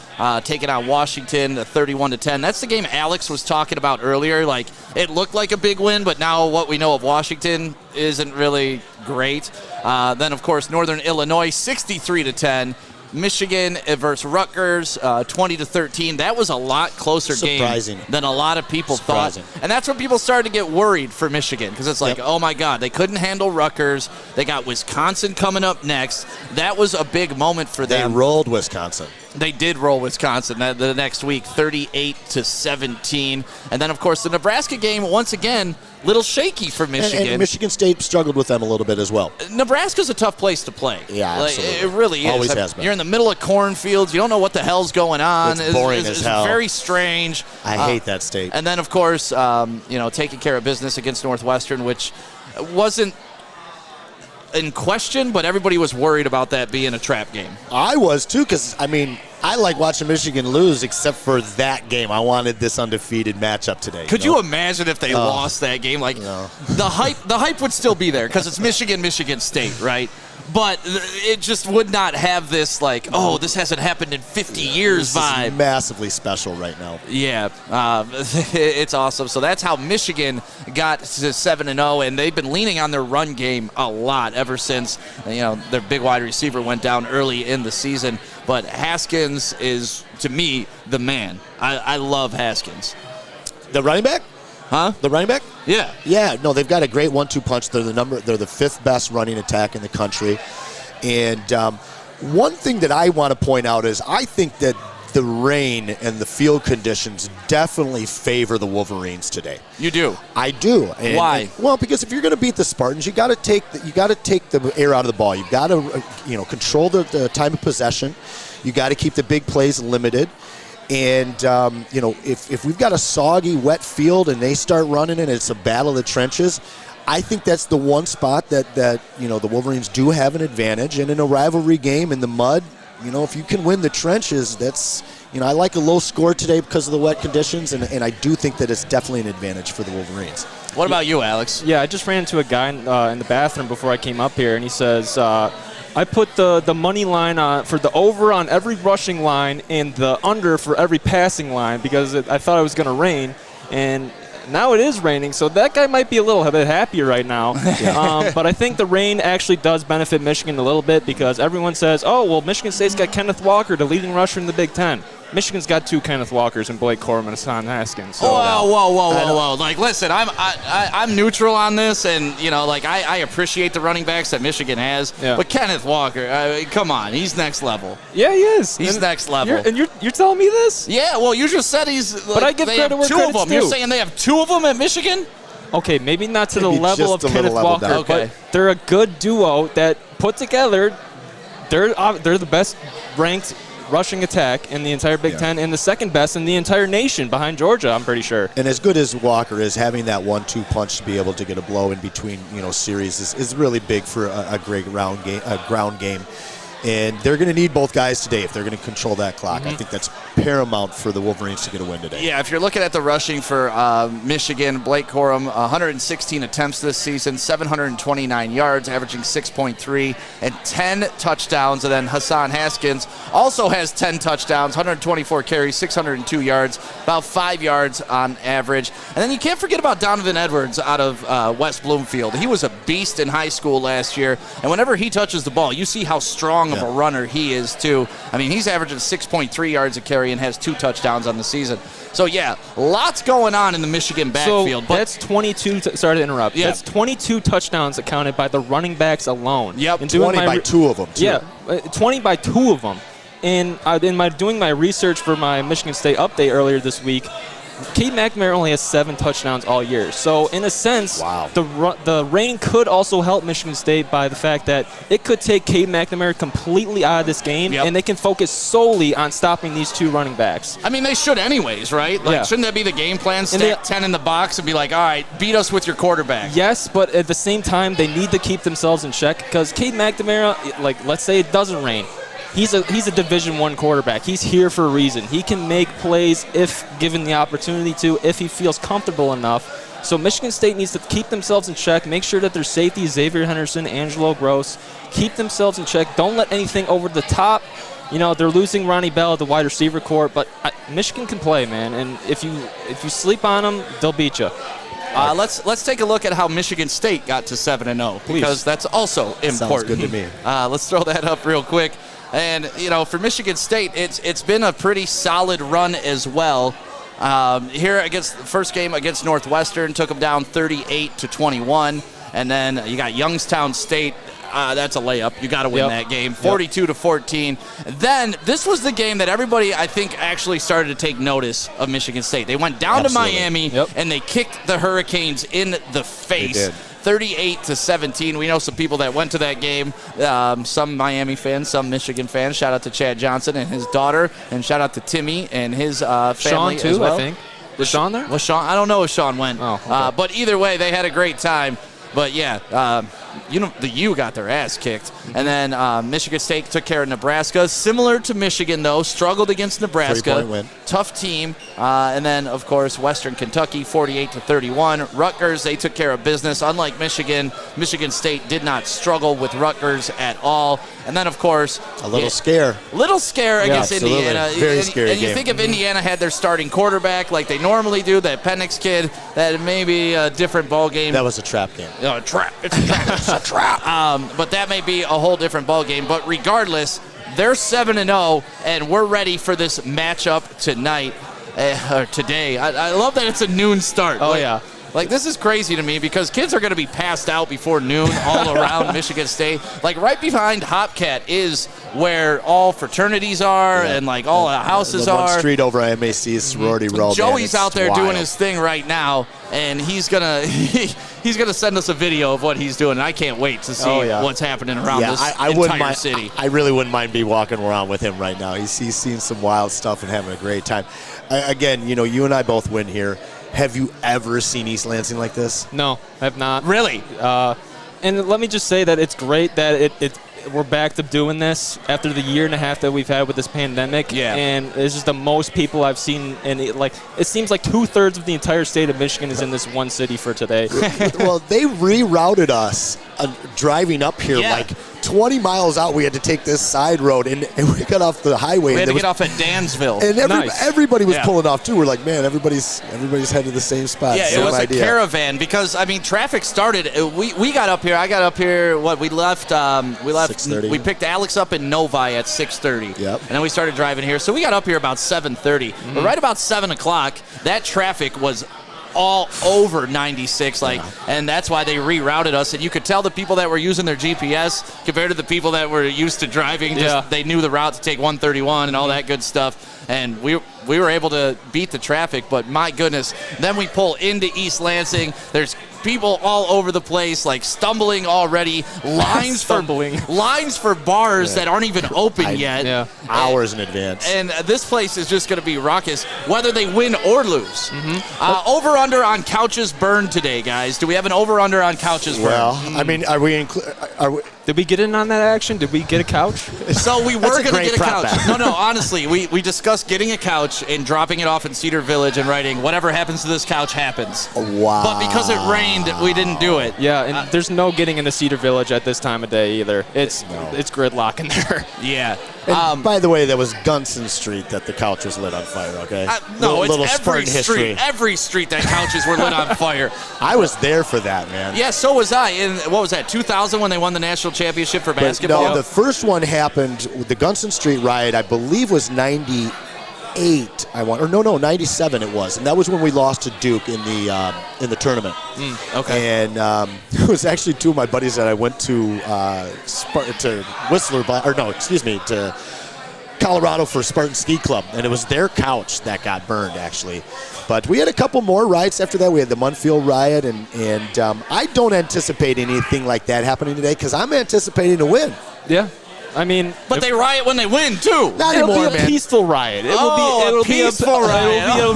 taking on Washington 31-10. That's the game Alex was talking about earlier. Like, it looked like a big win, but now what we know of Washington isn't really great. Then, of course, Northern Illinois 63-10. Michigan versus Rutgers, 20-13. That was a lot closer game than a lot of people thought. And that's when people started to get worried for Michigan because it's like, oh, my God, they couldn't handle Rutgers. They got Wisconsin coming up next. That was a big moment for them. They rolled Wisconsin. They did roll Wisconsin the next week, 38-17. And then, of course, the Nebraska game, once again, little shaky for Michigan. And Michigan State struggled with them a little bit as well. Nebraska's a tough place to play. Yeah, absolutely. It really is. Always has been. You're in the middle of cornfields. You don't know what the hell's going on. It's boring as hell. It's very strange. I hate that state. And then, of course, taking care of business against Northwestern, which wasn't in question, but everybody was worried about that being a trap game. I was, too, because, I like watching Michigan lose except for that game. I wanted this undefeated matchup today. Could you imagine if they lost that game? Like, the hype would still be there because it's Michigan State, right? but it just would not have this like, oh, this hasn't happened in 50 years vibe. Is massively special right now. Yeah, it's awesome. So that's how Michigan got to 7-0, and they've been leaning on their run game a lot ever since their big wide receiver went down early in the season. But Haskins is, to me, the man. I love Haskins. The running back? Huh? The running back? Yeah. Yeah, no, they've got a great 1-2 punch. They're the fifth best running attack in the country. And one thing that I want to point out is I think that the rain and the field conditions definitely favor the Wolverines today. You do? I do. Why? Well, because if you're going to beat the Spartans, you got to take the air out of the ball. You've got to control the time of possession. You got to keep the big plays limited. And, if we've got a soggy, wet field and they start running and it's a battle of the trenches, I think that's the one spot that the Wolverines do have an advantage. And in a rivalry game in the mud, if you can win the trenches, that's, I like a low score today because of the wet conditions, and I do think that it's definitely an advantage for the Wolverines. What about you, Alex? Yeah, I just ran into a guy in the bathroom before I came up here, and he says, I put the money line on for the over on every rushing line and the under for every passing line because I thought it was going to rain, and now it is raining, so that guy might be a little bit happier right now. But I think the rain actually does benefit Michigan a little bit because everyone says, oh, well, Michigan State's got Kenneth Walker, the leading rusher in the Big Ten. Michigan's got two Kenneth Walkers and Blake Corum and Hassan Haskins. So, whoa. Like, listen, I'm neutral on this, and, I appreciate the running backs that Michigan has. Yeah. But Kenneth Walker, come on, he's next level. Yeah, he is. He's next level. You're telling me this? Yeah, well, you just said he's. But I give credit where credit's two of them. due. You're saying they have two of them at Michigan? Okay, maybe not to the level of Kenneth Walker, okay. But they're a good duo that put together. They're the best ranked rushing attack in the entire Big Ten and the second best in the entire nation behind Georgia, I'm pretty sure. And as good as Walker is, having that 1-2 punch to be able to get a blow in between series is really big for a great ground game. And they're going to need both guys today if they're going to control that clock. Mm-hmm. I think that's paramount for the Wolverines to get a win today. Yeah, if you're looking at the rushing for Michigan, Blake Corum, 116 attempts this season, 729 yards, averaging 6.3, and 10 touchdowns. And then Hassan Haskins also has 10 touchdowns, 124 carries, 602 yards, about 5 yards on average. And then you can't forget about Braylon Edwards out of West Bloomfield. He was a beast in high school last year, and whenever he touches the ball, you see how strong of a runner he is too. I mean, he's averaging 6.3 yards a carry and has 2 touchdowns on the season. So yeah, lots going on in the Michigan backfield. So that's 22. Sorry to interrupt. Yeah. That's 22 touchdowns accounted by the running backs alone. Yep. And 20 by 2 of them too. Yeah, 20 by 2 of them. And doing my research for my Michigan State update earlier this week, Cade McNamara only has 7 touchdowns all year. So, in a sense, the rain could also help Michigan State by the fact that it could take Cade McNamara completely out of this game, and they can focus solely on stopping these 2 running backs. I mean, they should anyways, right? Like, shouldn't that be the game plan? Stack 10 in the box and be like, all right, beat us with your quarterback. Yes, but at the same time, they need to keep themselves in check because Cade McNamara, like, let's say it doesn't rain. He's a Division I quarterback. He's here for a reason. He can make plays if given the opportunity to, if he feels comfortable enough. So Michigan State needs to keep themselves in check, make sure that their safety, Xavier Henderson, Angelo Gross, keep themselves in check. Don't let anything over the top. They're losing Ronnie Bell at the wide receiver court, but Michigan can play, man. And if you sleep on them, they'll beat you. Let's take a look at how Michigan State got to 7-0 because that's also important. Sounds good to me. Let's throw that up real quick. And, for Michigan State, it's been a pretty solid run as well. Here against the first game against Northwestern, took them down 38-21. And then you got Youngstown State. That's a layup. You got to win that game, 42-14. Then this was the game that everybody, I think, actually started to take notice of Michigan State. They went down to Miami, and they kicked the Hurricanes in the face. They did. 38-17. We know some people that went to that game, some Miami fans, some Michigan fans. Shout out to Chad Johnson and his daughter, and shout out to Timmy and his family Sean too, as well. I think. Was Sean there? Was Sean? I don't know if Sean went. Oh, okay. But either way, they had a great time. But yeah, the U got their ass kicked. And then Michigan State took care of Nebraska. Similar to Michigan, though, struggled against Nebraska. 3-point win. Tough team. And then, of course, Western Kentucky, 48-31. Rutgers, they took care of business. Unlike Michigan, Michigan State did not struggle with Rutgers at all. And then, of course, a little scare. Little scare against Indiana. Very scary and you game. think if Indiana had their starting quarterback like they normally do, that Penix kid, that may be a different ball game. That was a trap game. A trap. It's a trap. It's a trap. But that may be a whole different ball game. But regardless, they're 7-0, and we're ready for this matchup tonight or today. I love that it's a noon start. Oh, yeah. Like, this is crazy to me because kids are going to be passed out before noon all around Michigan State. Like, right behind Hopcat is where all fraternities are and, like, all the houses the are. one street over MAC's sorority row. Joey's out there doing his thing right now, and he's gonna send us a video of what he's doing. And I can't wait to see what's happening around this entire city. I really wouldn't mind be walking around with him right now. He's seen some wild stuff and having a great time. Again, you and I both win here. Have you ever seen East Lansing like this? No, I have not. Really? And let me just say that it's great that we're back to doing this after the year and a half that we've had with this pandemic. Yeah. And it's just the most people I've seen. And it seems like 2/3 of the entire state of Michigan is in this one city for today. Well, they rerouted us driving up here like 20 miles out. We had to take this side road, and we got off the highway. We had to get off at Dansville. And everybody was pulling off, too. We're like, man, everybody's headed to the same spot. Yeah, it was a caravan because, I mean, traffic started. We got up here. I got up here, we left 6:30. We picked Alex up in Novi at 6:30. Yep. And then we started driving here. So we got up here about 7:30. But right about 7 o'clock, that traffic was all over 96, and that's why they rerouted us. And you could tell the people that were using their GPS compared to the people that were used to driving. They knew the route to take 131 and all that good stuff. And we were able to beat the traffic. But my goodness, then we pull into East Lansing. There's people all over the place, like stumbling already. Lines for bars that aren't even open yet. Yeah. Hours in advance. And this place is just going to be raucous, whether they win or lose. Over/under on couches burned today, guys. Do we have an over/under on couches burned? Well, I mean, did we get in on that action? Did we get a couch? So we were going to get a couch. No, honestly, we discussed getting a couch and dropping it off in Cedar Village and writing, whatever happens to this couch happens. Wow. But because it rained, we didn't do it. Yeah, and there's no getting into Cedar Village at this time of day either. It's gridlock in there. Yeah. And by the way, that was Gunson Street that the couch was lit on fire, okay? No, little it's every Spartan history. street. Every street that couches were lit on fire. I was there for that, man. Yeah, so was I. In, what was that, 2000 when they won the national championship for basketball? No, the first one happened, the Gunson Street riot, I believe was 98, 97 it was. And that was when we lost to Duke in the tournament. Okay. And it was actually two of my buddies that I went to to Colorado for Spartan Ski Club, and it was their couch that got burned, actually. But we had a couple more riots after that. We had the Munfield riot, and I don't anticipate anything like that happening today because I'm anticipating a win. Yeah. I mean, but they riot when they win too. Not it'll anymore, be a man. peaceful riot. It'll be a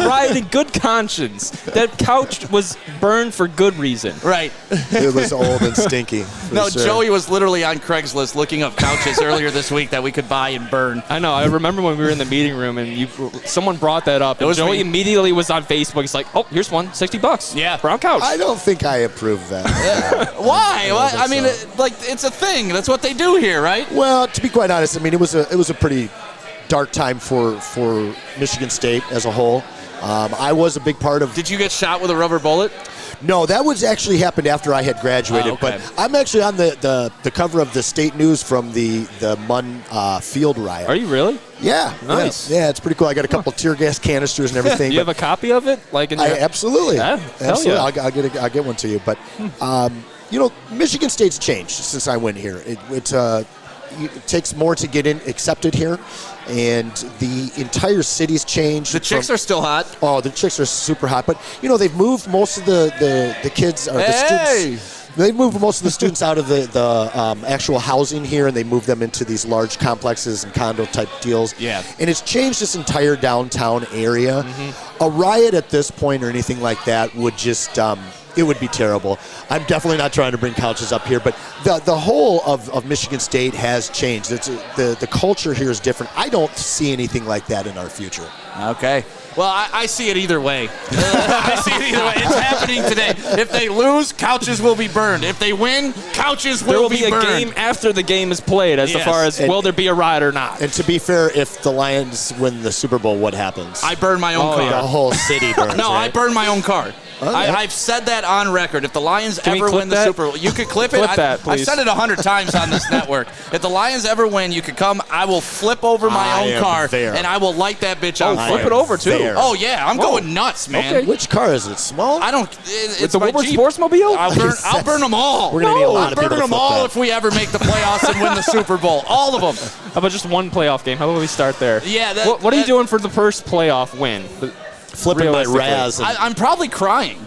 riot in good conscience. That couch was burned for good reason. Right. It was old and stinky. No, sure. Joey was literally on Craigslist looking up couches earlier this week that we could buy and burn. I know. I remember when we were in the meeting room and someone brought that up. And Joey immediately was on Facebook. He's like, "Oh, here's one, $60. Yeah, brown couch." I don't think I approve that. Why? I mean, it's a thing. That's what they do here, right? Well, to be quite honest, I mean, it was a pretty dark time for Michigan State as a whole. I was a big part of. Did you get shot with a rubber bullet? No, that was actually happened after I had graduated. Okay. But I'm actually on the cover of the state news from the Mun field riot. Are you really? Yeah. Nice. Yeah, it's pretty cool. I got a couple tear gas canisters and everything. Do you have a copy of it? Absolutely. Yeah, absolutely. Yeah. I'll get one to you. But Michigan State's changed since I went here. It takes more to get accepted here, and the entire city's changed. The chicks are still hot. Oh, the chicks are super hot. But they've moved most of the kids or the students. They've moved most of the students out of the actual housing here, and they moved them into these large complexes and condo type deals. Yeah. And it's changed this entire downtown area. A riot at this point or anything like that would just It would be terrible. I'm definitely not trying to bring couches up here, but the whole of Michigan State has changed. The culture here is different. I don't see anything like that in our future. Okay. Well, I see it either way. I see it either way. It's happening today. If they lose, couches will be burned. If they win, couches will be burned. There will be a game after the game is played as far as will there be a riot or not. And to be fair, if the Lions win the Super Bowl, what happens? I burn my own car. Yeah. The whole city burns. No, right? I burn my own car. Okay. I've said that on record. If the Lions ever win the Super Bowl, you could clip it. I've said it 100 times on this network. If the Lions ever win, you could come. I will flip over my own car, and I will light that bitch on fire. Flip it over, too. There. Oh, yeah. I'm going nuts, man. Okay. Which car is it? Small? I don't. It's the Woodward Sportsmobile? I'll burn them all. We're gonna need a lot of people burn to them flip all that. if we ever make the playoffs and win the Super Bowl. All of them. How about just one playoff game? How about we start there? Yeah. What are you doing for the first playoff win? Flipping my Raz. I'm probably crying.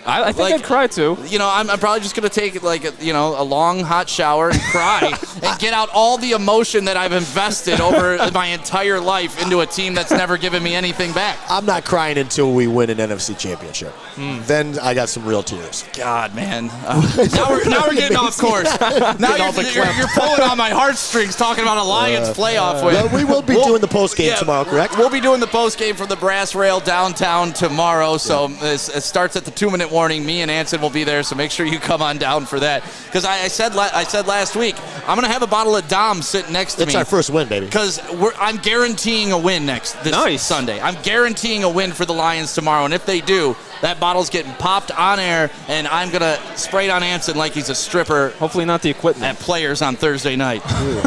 I think I'd cry too. You know, I'm probably just going to take a long hot shower and cry and get out all the emotion that I've invested over my entire life into a team that's never given me anything back. I'm not crying until we win an NFC championship. Then I got some real tears. God, man. Now we're getting off course. Now you're pulling on my heartstrings talking about a Lions playoff win. Well, we will be doing the post game tomorrow, correct? We'll be doing the post game from the Brass Rail downtown tomorrow. So it starts at the 2-minute warning. Me and Anson will be there, so make sure you come on down for that. Because I said last week, I'm going to have a bottle of Dom sitting next to me. It's our first win, baby. Because I'm guaranteeing a win this Sunday. I'm guaranteeing a win for the Lions tomorrow, and if they do, that bottle's getting popped on air, and I'm going to spray it on Anson like he's a stripper. Hopefully not the equipment. At Players on Thursday night. You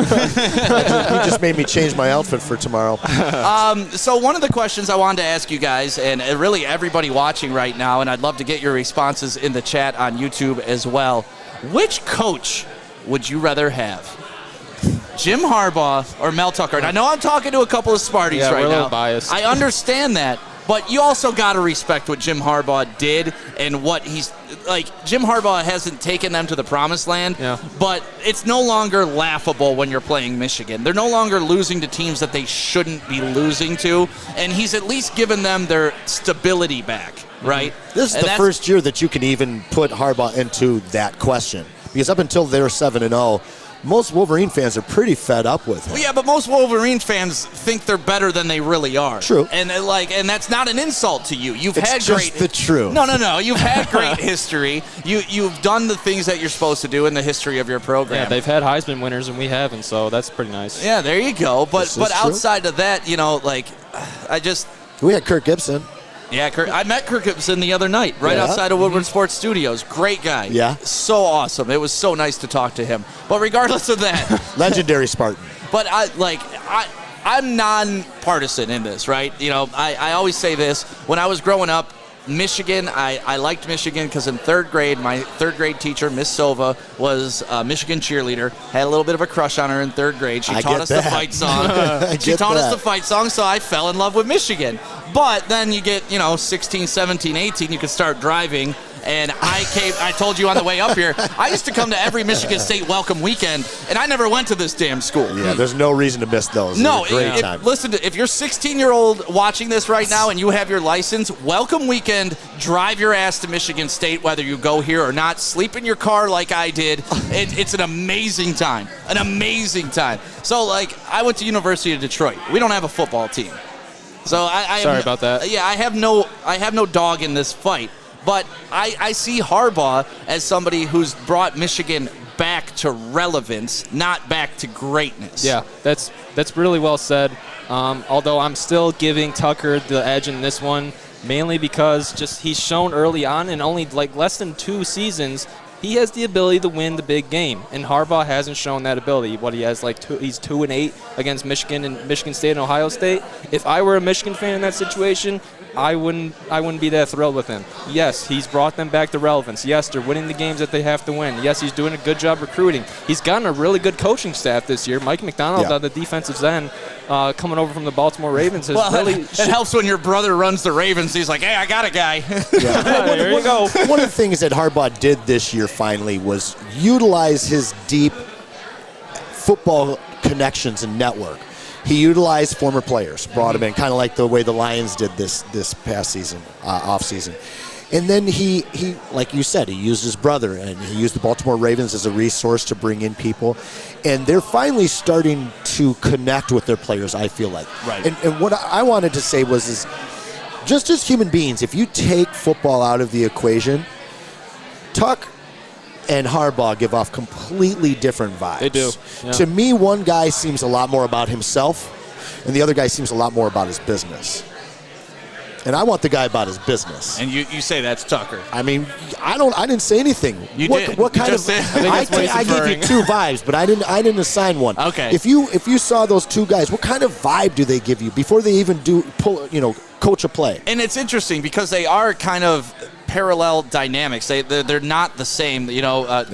just made me change my outfit for tomorrow. So one of the questions I wanted to ask you guys, and really everybody watching right now, and I'd love to get your responses in the chat on YouTube as well. Which coach would you rather have? Jim Harbaugh or Mel Tucker? And I know I'm talking to a couple of Sparties right we're a now. little biased. I understand that. But you also got to respect what Jim Harbaugh did and what he's like. Jim Harbaugh hasn't taken them to the promised land, but it's no longer laughable when you're playing Michigan. They're no longer losing to teams that they shouldn't be losing to, and he's at least given them their stability back, right? This is the first year that you can even put Harbaugh into that question, because up until they're 7-0, most Wolverine fans are pretty fed up with him. Well, yeah, but most Wolverine fans think they're better than they really are. True. And that's not an insult to you. You've it's had just great the truth. No. You've had great history. You've done the things that you're supposed to do in the history of your program. Yeah, they've had Heisman winners and we haven't, so that's pretty nice. Yeah, there you go. But outside of that, we had Kirk Gibson. Yeah, I met Kirk Gibson the other night right outside of Woodward Sports Studios. Great guy. Yeah. So awesome. It was so nice to talk to him. But regardless of that. Legendary Spartan. But I'm non-partisan in this, right? You know, I always say this. When I was growing up, Michigan, I liked Michigan because in third grade, my third grade teacher, Miss Sova, was a Michigan cheerleader. Had a little bit of a crush on her in third grade. She taught us the fight song. She taught us the fight song, so I fell in love with Michigan. But then you get, 16, 17, 18, you can start driving. And I told you on the way up here, I used to come to every Michigan State welcome weekend, and I never went to this damn school. Yeah, there's no reason to miss those. No, great time. Listen, if you're 16-year-old watching this right now and you have your license, welcome weekend, drive your ass to Michigan State, whether you go here or not. Sleep in your car like I did. It's an amazing time. An amazing time. So, I went to University of Detroit. We don't have a football team. So Sorry about that. Yeah, I have no dog in this fight. But I see Harbaugh as somebody who's brought Michigan back to relevance, not back to greatness. Yeah, that's really well said. Although I'm still giving Tucker the edge in this one, mainly because he's shown early on in only less than 2 seasons, he has the ability to win the big game, and Harbaugh hasn't shown that ability. He has he's 2-8 against Michigan and Michigan State and Ohio State. If I were a Michigan fan in that situation, I wouldn't be that thrilled with him. Yes, he's brought them back to relevance. Yes, they're winning the games that they have to win. Yes, he's doing a good job recruiting. He's gotten a really good coaching staff this year. Mike McDonald on the defensive end, coming over from the Baltimore Ravens, has it helps when your brother runs the Ravens. He's like, hey, I got a guy. There you go. One of the things that Harbaugh did this year finally was utilize his deep football connections and network. He utilized former players, brought them in, kind of like the way the Lions did this past season, off season. And then he, like you said, he used his brother, and he used the Baltimore Ravens as a resource to bring in people. And they're finally starting to connect with their players, I feel like. Right. And what I wanted to say was just as human beings, if you take football out of the equation, Tuck and Harbaugh give off completely different vibes. They do. Yeah. To me, one guy seems a lot more about himself, and the other guy seems a lot more about his business. And I want the guy about his business. And you say that's Tucker. I mean, I didn't say anything. You what, did. What kind you of? said, I gave you two vibes, but I didn't assign one. Okay. If you saw those two guys, what kind of vibe do they give you before they even coach a play? And it's interesting because they are kind of parallel dynamics. They're not the same.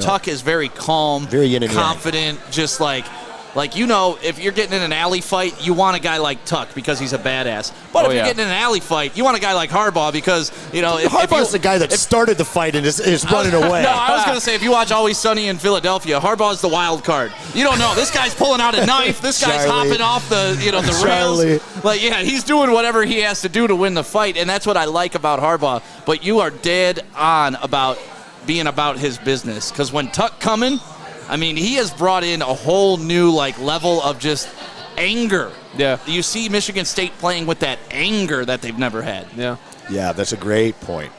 Tuck is very calm, very yin and confident, just like if you're getting in an alley fight, you want a guy like Tuck because he's a badass. But if you're getting in an alley fight, you want a guy like Harbaugh because, Harbaugh's the guy that started the fight and is running away. No, I was going to say, if you watch Always Sunny in Philadelphia, Harbaugh's the wild card. You don't know. This guy's pulling out a knife. This guy's hopping off the rails. He's doing whatever he has to do to win the fight, and that's what I like about Harbaugh. But you are dead on about being about his business because when Tuck coming, I mean, he has brought in a whole new level of just anger. Yeah. You see Michigan State playing with that anger that they've never had. Yeah. Yeah, that's a great point.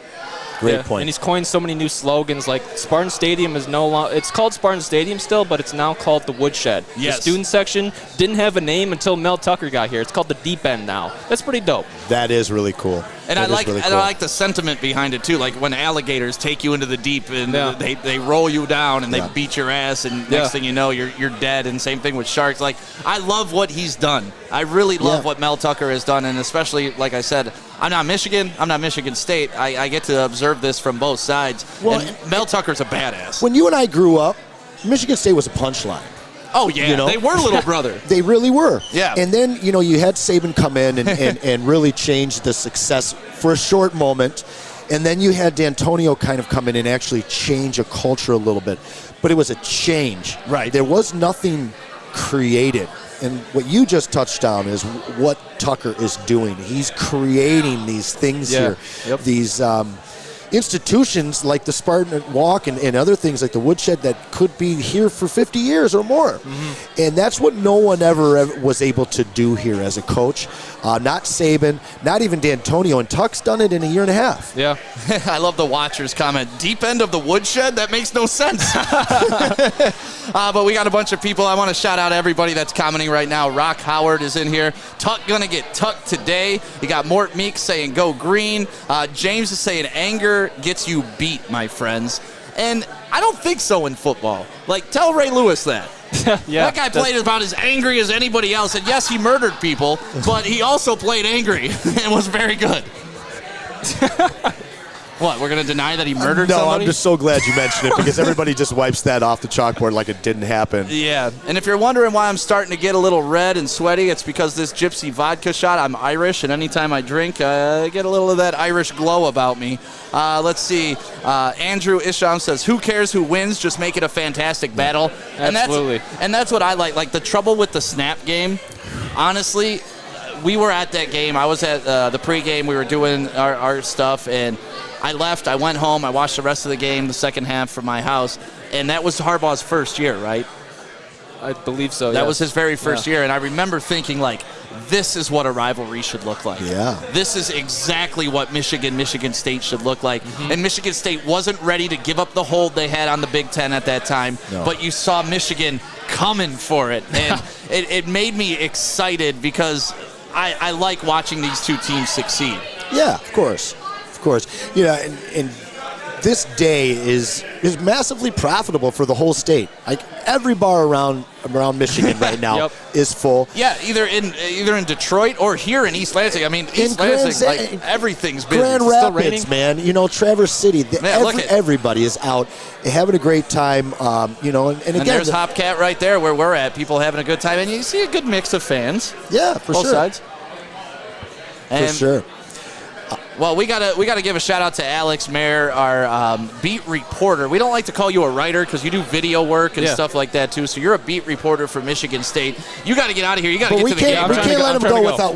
Great point. And he's coined so many new slogans. Like Spartan Stadium is no longer, it's called Spartan Stadium still, but it's now called the Woodshed. Yes. The student section didn't have a name until Mel Tucker got here. It's called the Deep End now. That's pretty dope. That is really cool. And I like the sentiment behind it too. Like when alligators take you into the deep and they roll you down and they beat your ass, and next thing you know you're dead. And same thing with sharks. Like I love what he's done. I really love what Mel Tucker has done, and especially like I said, I'm not Michigan. I'm not Michigan State. I get to observe this from both sides. Well, and Mel Tucker's a badass. When you and I grew up, Michigan State was a punchline. Oh, yeah. They were little brother. They really were. Yeah. And then, you had Saban come in and really change the success for a short moment. And then you had Dantonio kind of come in and actually change a culture a little bit. But it was a change. Right. There was nothing created. And what you just touched on is what Tucker is doing. He's creating these things here. Yep. These institutions like the Spartan Walk and other things like the Woodshed that could be here for 50 years or more. Mm-hmm. And that's what no one ever was able to do here as a coach. Not Saban, not even Dantonio, and Tuck's done it in a year and a half. Yeah. I love the watchers comment. Deep end of the Woodshed? That makes no sense. But we got a bunch of people. I want to shout out everybody that's commenting right now. Rock Howard is in here. Tuck gonna get tucked today. You got Mort Meek saying go green. James is saying anger gets you beat, my friends. And I don't think so in football. Tell Ray Lewis that. That guy played about as angry as anybody else. And yes, he murdered people, but he also played angry and was very good. What, we're going to deny that he murdered somebody? No, I'm just so glad you mentioned it because everybody just wipes that off the chalkboard like it didn't happen. Yeah, and if you're wondering why I'm starting to get a little red and sweaty, it's because this Gypsy Vodka shot, I'm Irish, and anytime I drink, I get a little of that Irish glow about me. Let's see. Andrew Isham says, who cares who wins? Just make it a fantastic battle. Absolutely. And that's what I like. Like the trouble with the snap game, honestly, we were at that game. I was at the pregame. We were doing our stuff, and I left. I went home. I watched the rest of the game, the second half from my house, and that was Harbaugh's first year, right? I believe so, That was his very first year, and I remember thinking, this is what a rivalry should look like. Yeah. This is exactly what Michigan State should look like. Mm-hmm. And Michigan State wasn't ready to give up the hold they had on the Big Ten at that time, but you saw Michigan coming for it, and it made me excited because I like watching these two teams succeed. Yeah, of course. And this day is massively profitable for the whole state. Every bar around Michigan right now is full. Yeah, either in Detroit or here in East Lansing. I mean, East Lansing, everything's busy. Grand Rapids, man. Traverse City. Everybody is out having a great time. And again, there's Hopcat right there where we're at. People having a good time, and you see a good mix of fans. Yeah, for both sure. Sides. For sure. Well, we gotta give a shout out to Alex Mayer, our beat reporter. We don't like to call you a writer because you do video work and stuff like that too. So you're a beat reporter for Michigan State. You got to get out of here. You got to get to the game. We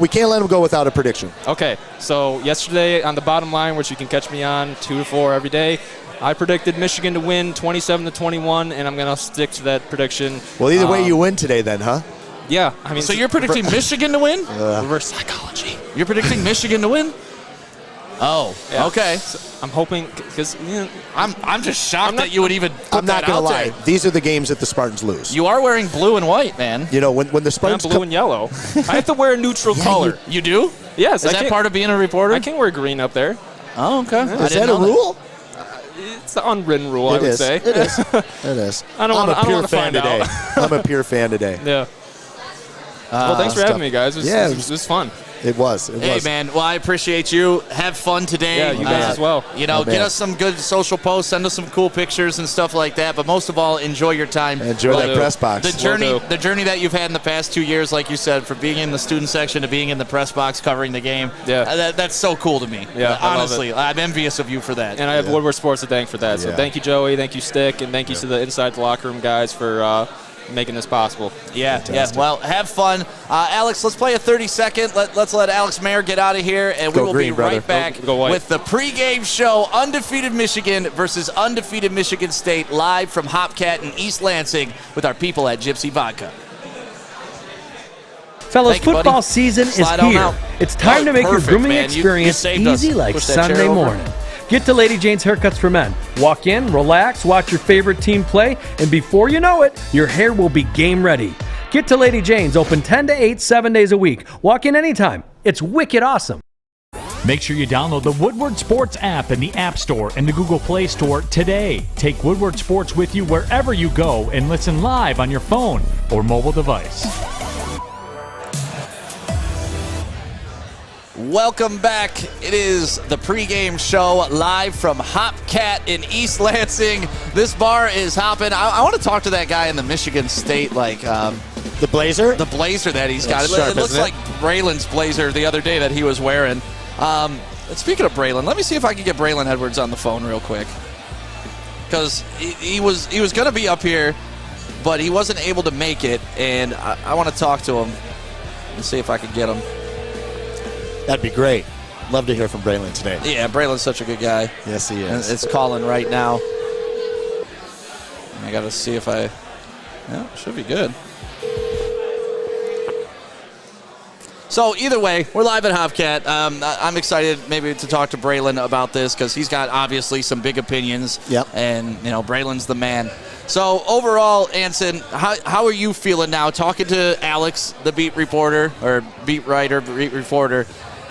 can't let him go without a prediction. Okay, so yesterday on the bottom line, which you can catch me on 2 to 4 every day, I predicted Michigan to win 27-21, and I'm gonna stick to that prediction. Well, either way, you win today, then, huh? Yeah, I mean. So you're predicting Michigan to win? Reverse psychology. You're predicting Michigan to win? Oh, yeah. Okay. So I'm hoping because I'm just shocked that you would even put I'm not that going out to lie. there. These are the games that the Spartans lose. You are wearing blue and white, man. You know, when the Spartans blue and yellow. I have to wear a neutral color. You do? Yes. Is that part of being a reporter? I can wear green up there. Oh, okay. Is that a rule? It's the unwritten rule, I would say. It is. It is. I don't want to find today. out. I'm a pure fan today. Yeah. Well, thanks for having me, guys. It was fun. It was. Hey, man. Well, I appreciate you. Have fun today. Yeah, you guys as well. You know, get us some good social posts. Send us some cool pictures and stuff like that. But most of all, enjoy your time. Enjoy that press box. The journey that you've had in the past 2 years, like you said, from being in the student section to being in the press box covering the game. Yeah. That's so cool to me. Yeah, honestly, I'm envious of you for that. And I have Woodward Sports to thank for that. So thank you, Joey. Thank you, Stick. And thank you to the Inside the Locker Room guys for making this possible. Yeah. Well, have fun. Alex, let's play a 30-second. Let's let Alex Mayer get out of here, and we will be right back with the pregame show, Undefeated Michigan versus Undefeated Michigan State, live from Hopcat in East Lansing with our people at Gypsy Vodka. Fellas, football season is here. It's time to make your grooming experience easy like Sunday morning. Get to Lady Jane's Haircuts for Men. Walk in, relax, watch your favorite team play, and before you know it, your hair will be game ready. Get to Lady Jane's, open 10 to 8, 7 days a week. Walk in anytime. It's wicked awesome. Make sure you download the Woodward Sports app in the App Store and the Google Play Store today. Take Woodward Sports with you wherever you go and listen live on your phone or mobile device. Welcome back. It is the pregame show live from Hopcat in East Lansing. This bar is hopping. I want to talk to that guy in the Michigan State, the blazer? The blazer that he's got. Sharp, it looks like Braylon's blazer the other day that he was wearing. Speaking of Braylon, let me see if I can get Braylon Edwards on the phone real quick. Because he was going to be up here, but he wasn't able to make it, and I want to talk to him and see if I can get him. That'd be great. Love to hear from Braylon today. Yeah, Braylon's such a good guy. Yes, he is. And it's calling right now. I got to see if I... Yeah, should be good. So either way, we're live at Hopcat. I'm excited maybe to talk to Braylon about this because he's got obviously some big opinions. Yep. And, Braylon's the man. So overall, Anson, how are you feeling now talking to Alex, the beat reporter, or beat writer, beat reporter,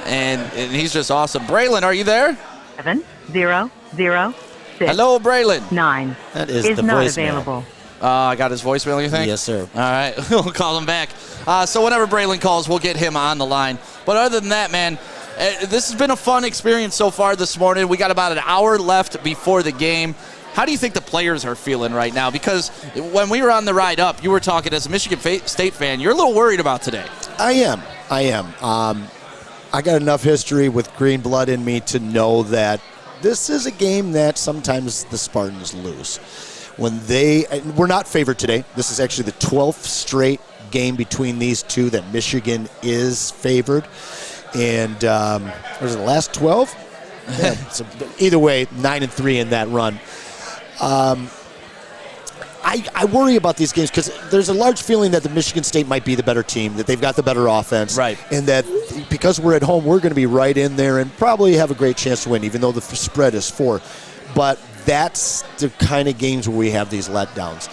and he's just awesome. Braylon, are you there? 700 Hello, Braylon. 9 That is the not voicemail. available. I got his voicemail, you think? Yes, sir. All right, we'll call him back. So whenever Braylon calls, we'll get him on the line. But other than that, man, this has been a fun experience so far this morning. We got about an hour left before the game. How do you think the players are feeling right now? Because when we were on the ride up, you were talking as a Michigan State fan. You're a little worried about today. I am. I got enough history with green blood in me to know that this is a game that sometimes the Spartans lose. We're not favored today. This is actually the 12th straight game between these two that Michigan is favored. And was it the last 12? Yeah, so either way, 9-3 in that run. I worry about these games because there's a large feeling that the Michigan State might be the better team, that they've got the better offense. Right. And that because we're at home, we're going to be right in there and probably have a great chance to win, even though the spread is 4. But that's the kind of games where we have these letdowns.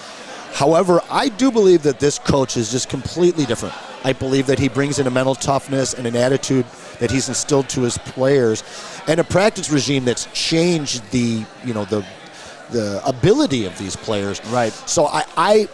However, I do believe that this coach is just completely different. I believe that he brings in a mental toughness and an attitude that he's instilled to his players and a practice regime that's changed the ability of these players. Right. So I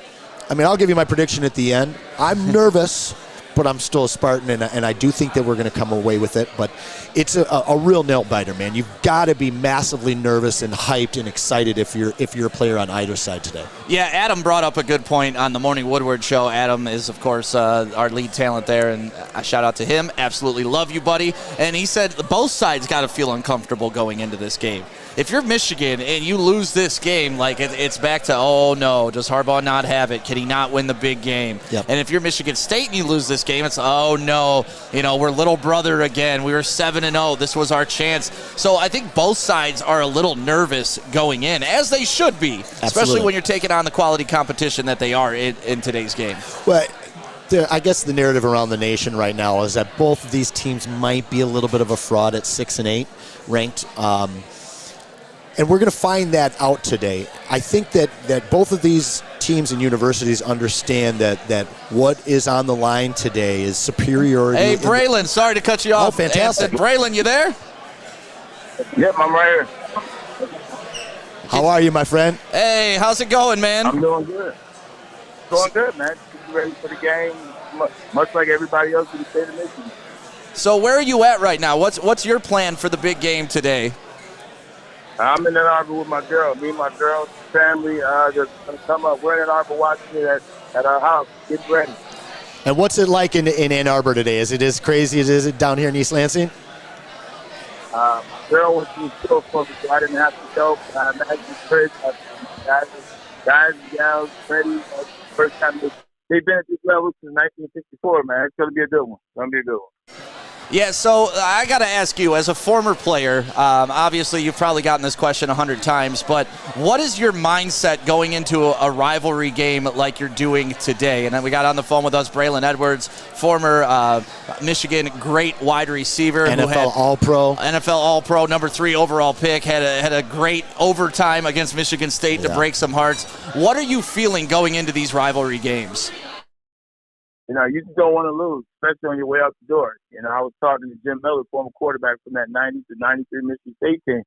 mean, I'll give you my prediction at the end. I'm nervous, but I'm still a Spartan, and I do think that we're going to come away with it. But it's a real nail-biter, man. You've got to be massively nervous and hyped and excited if you're a player on either side today. Yeah, Adam brought up a good point on the Morning Woodward show. Adam is, of course, our lead talent there, and a shout out to him. Absolutely love you, buddy. And he said both sides got to feel uncomfortable going into this game. If you're Michigan and you lose this game, like it's back to, oh no, does Harbaugh not have it? Can he not win the big game? Yep. And if you're Michigan State and you lose this game, it's, oh no, we're little brother again. We were 7-0. This was our chance. So I think both sides are a little nervous going in, as they should be, especially when you're taking on the quality competition that they are in today's game. Well, I guess the narrative around the nation right now is that both of these teams might be a little bit of a fraud at 6 and 8 ranked. And we're going to find that out today. I think that both of these teams and universities understand that what is on the line today is superiority. Hey, Braylon, sorry to cut you off. Oh, fantastic. Braylon, you there? Yep, I'm right here. How are you, my friend? Hey, how's it going, man? I'm doing good. Going good, man. Just ready for the game, much like everybody else in the state of Michigan. So where are you at right now? What's your plan for the big game today? I'm in Ann Arbor with my girl. Me and my girl's family just going to come up. We're in Ann Arbor watching it at our house. Get ready. And what's it like in Ann Arbor today? Is it as crazy as it down here in East Lansing? My girl went to the school for me, so I didn't have to go. I imagine it's crazy. Guys and gals ready. First time they've been at this level since 1964, man. It's going to be a good one. It's going to be a good one. Yeah, so I got to ask you, as a former player, obviously you've probably gotten this question 100 times, but what is your mindset going into a rivalry game like you're doing today? And then we got on the phone with us Braylon Edwards, former Michigan great wide receiver. NFL All-Pro. NFL All-Pro, number 3 overall pick, had a great overtime against Michigan State to break some hearts. What are you feeling going into these rivalry games? You just don't want to lose, especially on your way out the door. I was talking to Jim Miller, former quarterback from that 90 to 93 Michigan State team,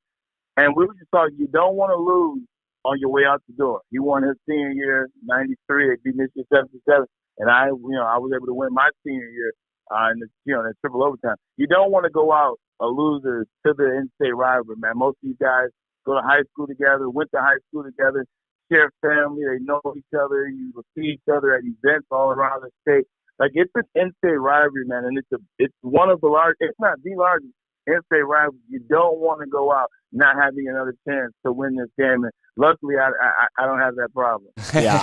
and we were just talking, you don't want to lose on your way out the door. He won his senior year, 93, at Michigan 77, and I was able to win my senior year in the triple overtime. You don't want to go out a loser to the in-state rivalry, man. Most of you guys go to high school together, went to high school together, share family, they know each other, you will see each other at events all around the state. Like, it's an in-state rivalry, man, and it's one of the largest, if not the largest in-state rivalry. You don't want to go out not having another chance to win this game, and luckily I don't have that problem. Yeah,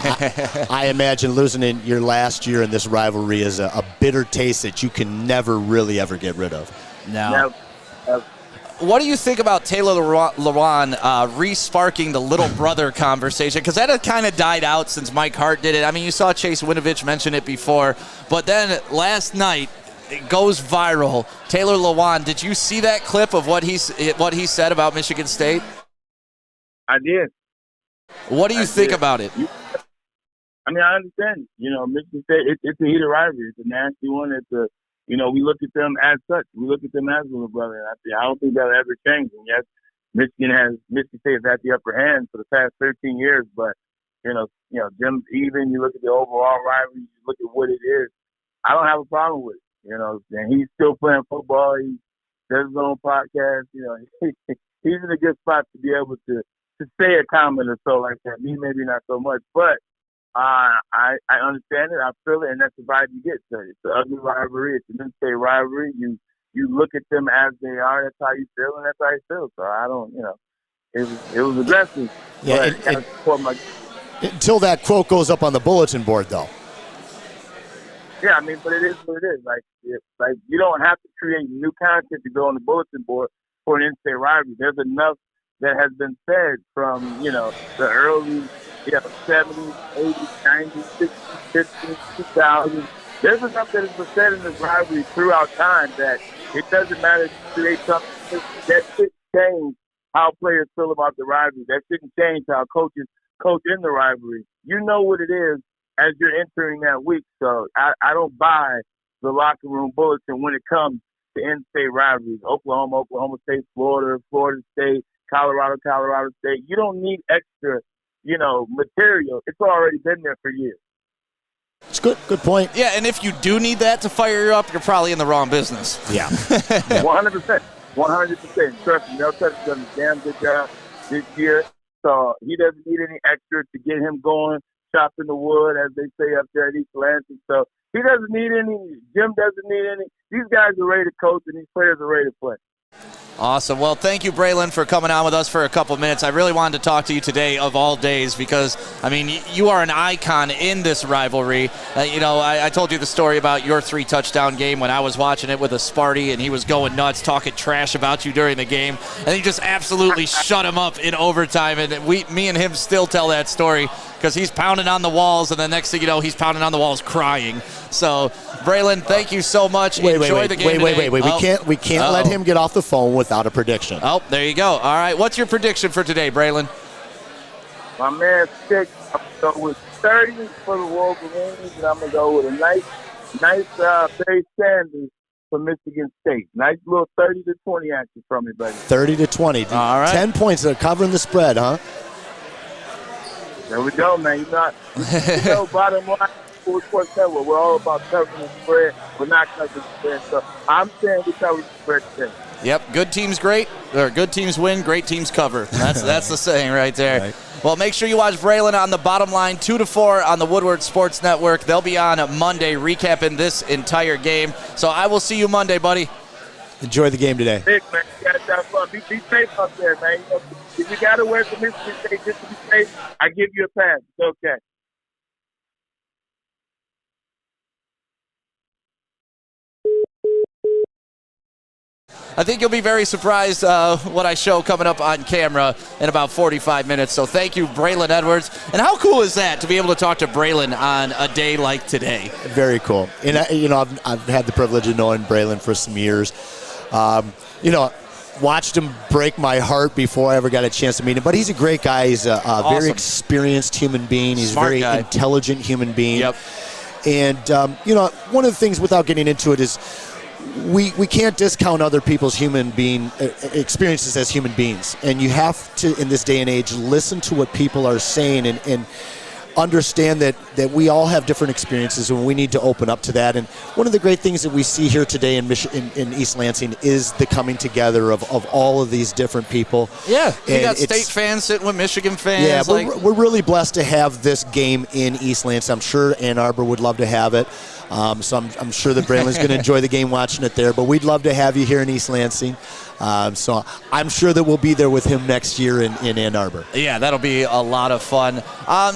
I imagine losing in your last year in this rivalry is a bitter taste that you can never really ever get rid of. No. What do you think about Taylor Lewan re-sparking the little brother conversation? Because that had kind of died out since Mike Hart did it. I mean, you saw Chase Winovich mention it before. But then last night, it goes viral. Taylor Lewan, did you see that clip of what he said about Michigan State? I did. What do you think about it? I mean, I understand. Michigan State, it's a heated rivalry. It's a nasty one. We look at them as such. We look at them as little brother. And I don't think that'll ever change. And yes, Michigan State has had the upper hand for the past 13 years. But Jim, even you look at the overall rivalry, you look at what it is. I don't have a problem with it. And he's still playing football. He does his own podcast. He's in a good spot to be able to say a comment or so like that. Me, maybe not so much, but. I understand it. I feel it, and that's the vibe you get. So it's an ugly rivalry. It's an in-state rivalry. You look at them as they are. That's how you feel, and that's how you feel. So I don't, it was aggressive. Yeah, until that quote goes up on the bulletin board, though. Yeah, I mean, but it is what it is. Like you don't have to create new content to go on the bulletin board for an in-state rivalry. There's enough that has been said from the early. 70s, 80s, 90s, 60s, 50s, 2000s. There's enough that has been said in this rivalry throughout time that it doesn't matter if you create something that shouldn't change how players feel about the rivalry. That shouldn't change how coaches coach in the rivalry. You know what it is as you're entering that week. So I don't buy the locker room bulletin when it comes to in-state rivalries. Oklahoma State, Florida State, Colorado State. You don't need extra material. It's already been there for years. It's good point. Yeah, and if you do need that to fire you up, you're probably in the wrong business. Yeah. 100%. 100%. Trust me, Mel Tucker's done a damn good job this year. So he doesn't need any extra to get him going, chopping the wood, as they say up there at East Lansing. So he doesn't need any. Jim doesn't need any. These guys are ready to coach, and these players are ready to play. Awesome. Well, thank you, Braylon, for coming on with us for a couple minutes. I really wanted to talk to you today of all days because, I mean, you are an icon in this rivalry. I told you the story about your 3-touchdown game when I was watching it with a Sparty, and he was going nuts, talking trash about you during the game, and you just absolutely shut him up in overtime. And me and him still tell that story because he's pounding on the walls, and the next thing you know, he's pounding on the walls crying. So, Braylon, thank you so much. Enjoy the game today. Wait. We can't let him get off the phone without a prediction. Oh, there you go. All right. What's your prediction for today, Braylon? My man Stick, I'm going to go with 30 for the Wolverines, and I'm going to go with a nice Barry Sanders for Michigan State. Nice little 30-20 action from me, buddy. 30-20. All right. 10 points. They're covering the spread, huh? There we go, man. Bottom line, we're all about covering the spread. We're not covering the spread. So I'm saying we cover the spread today. Yep, good teams good teams win, great teams cover. That's the saying right there. Right. Well, make sure you watch Braylon on the Bottom Line 2 to 4 on the Woodward Sports Network. They'll be on Monday recapping this entire game. So I will see you Monday, buddy. Enjoy the game today. Big, man. You got to have fun. Be safe up there, man. If you got to wear some Michigan State just to be safe, I give you a pass. It's okay. I think you'll be very surprised what I show coming up on camera in about 45 minutes. So thank you, Braylon Edwards. And how cool is that to be able to talk to Braylon on a day like today? Very cool. And, I've had the privilege of knowing Braylon for some years. Watched him break my heart before I ever got a chance to meet him. But he's a great guy. He's a awesome, very experienced human being. He's Smart a very guy. Intelligent human being. Yep. And, one of the things, without getting into it, is we can't discount other people's human being experiences as human beings. And you have to, in this day and age, listen to what people are saying and understand that we all have different experiences and we need to open up to that. And one of the great things that we see here today in East Lansing is the coming together of all of these different people. Yeah, you got state fans sitting with Michigan fans. Yeah, we're really blessed to have this game in East Lansing. I'm sure Ann Arbor would love to have it. So I'm sure that Braylon's going to enjoy the game watching it there. But we'd love to have you here in East Lansing. So I'm sure that we'll be there with him next year in Ann Arbor. Yeah, that'll be a lot of fun.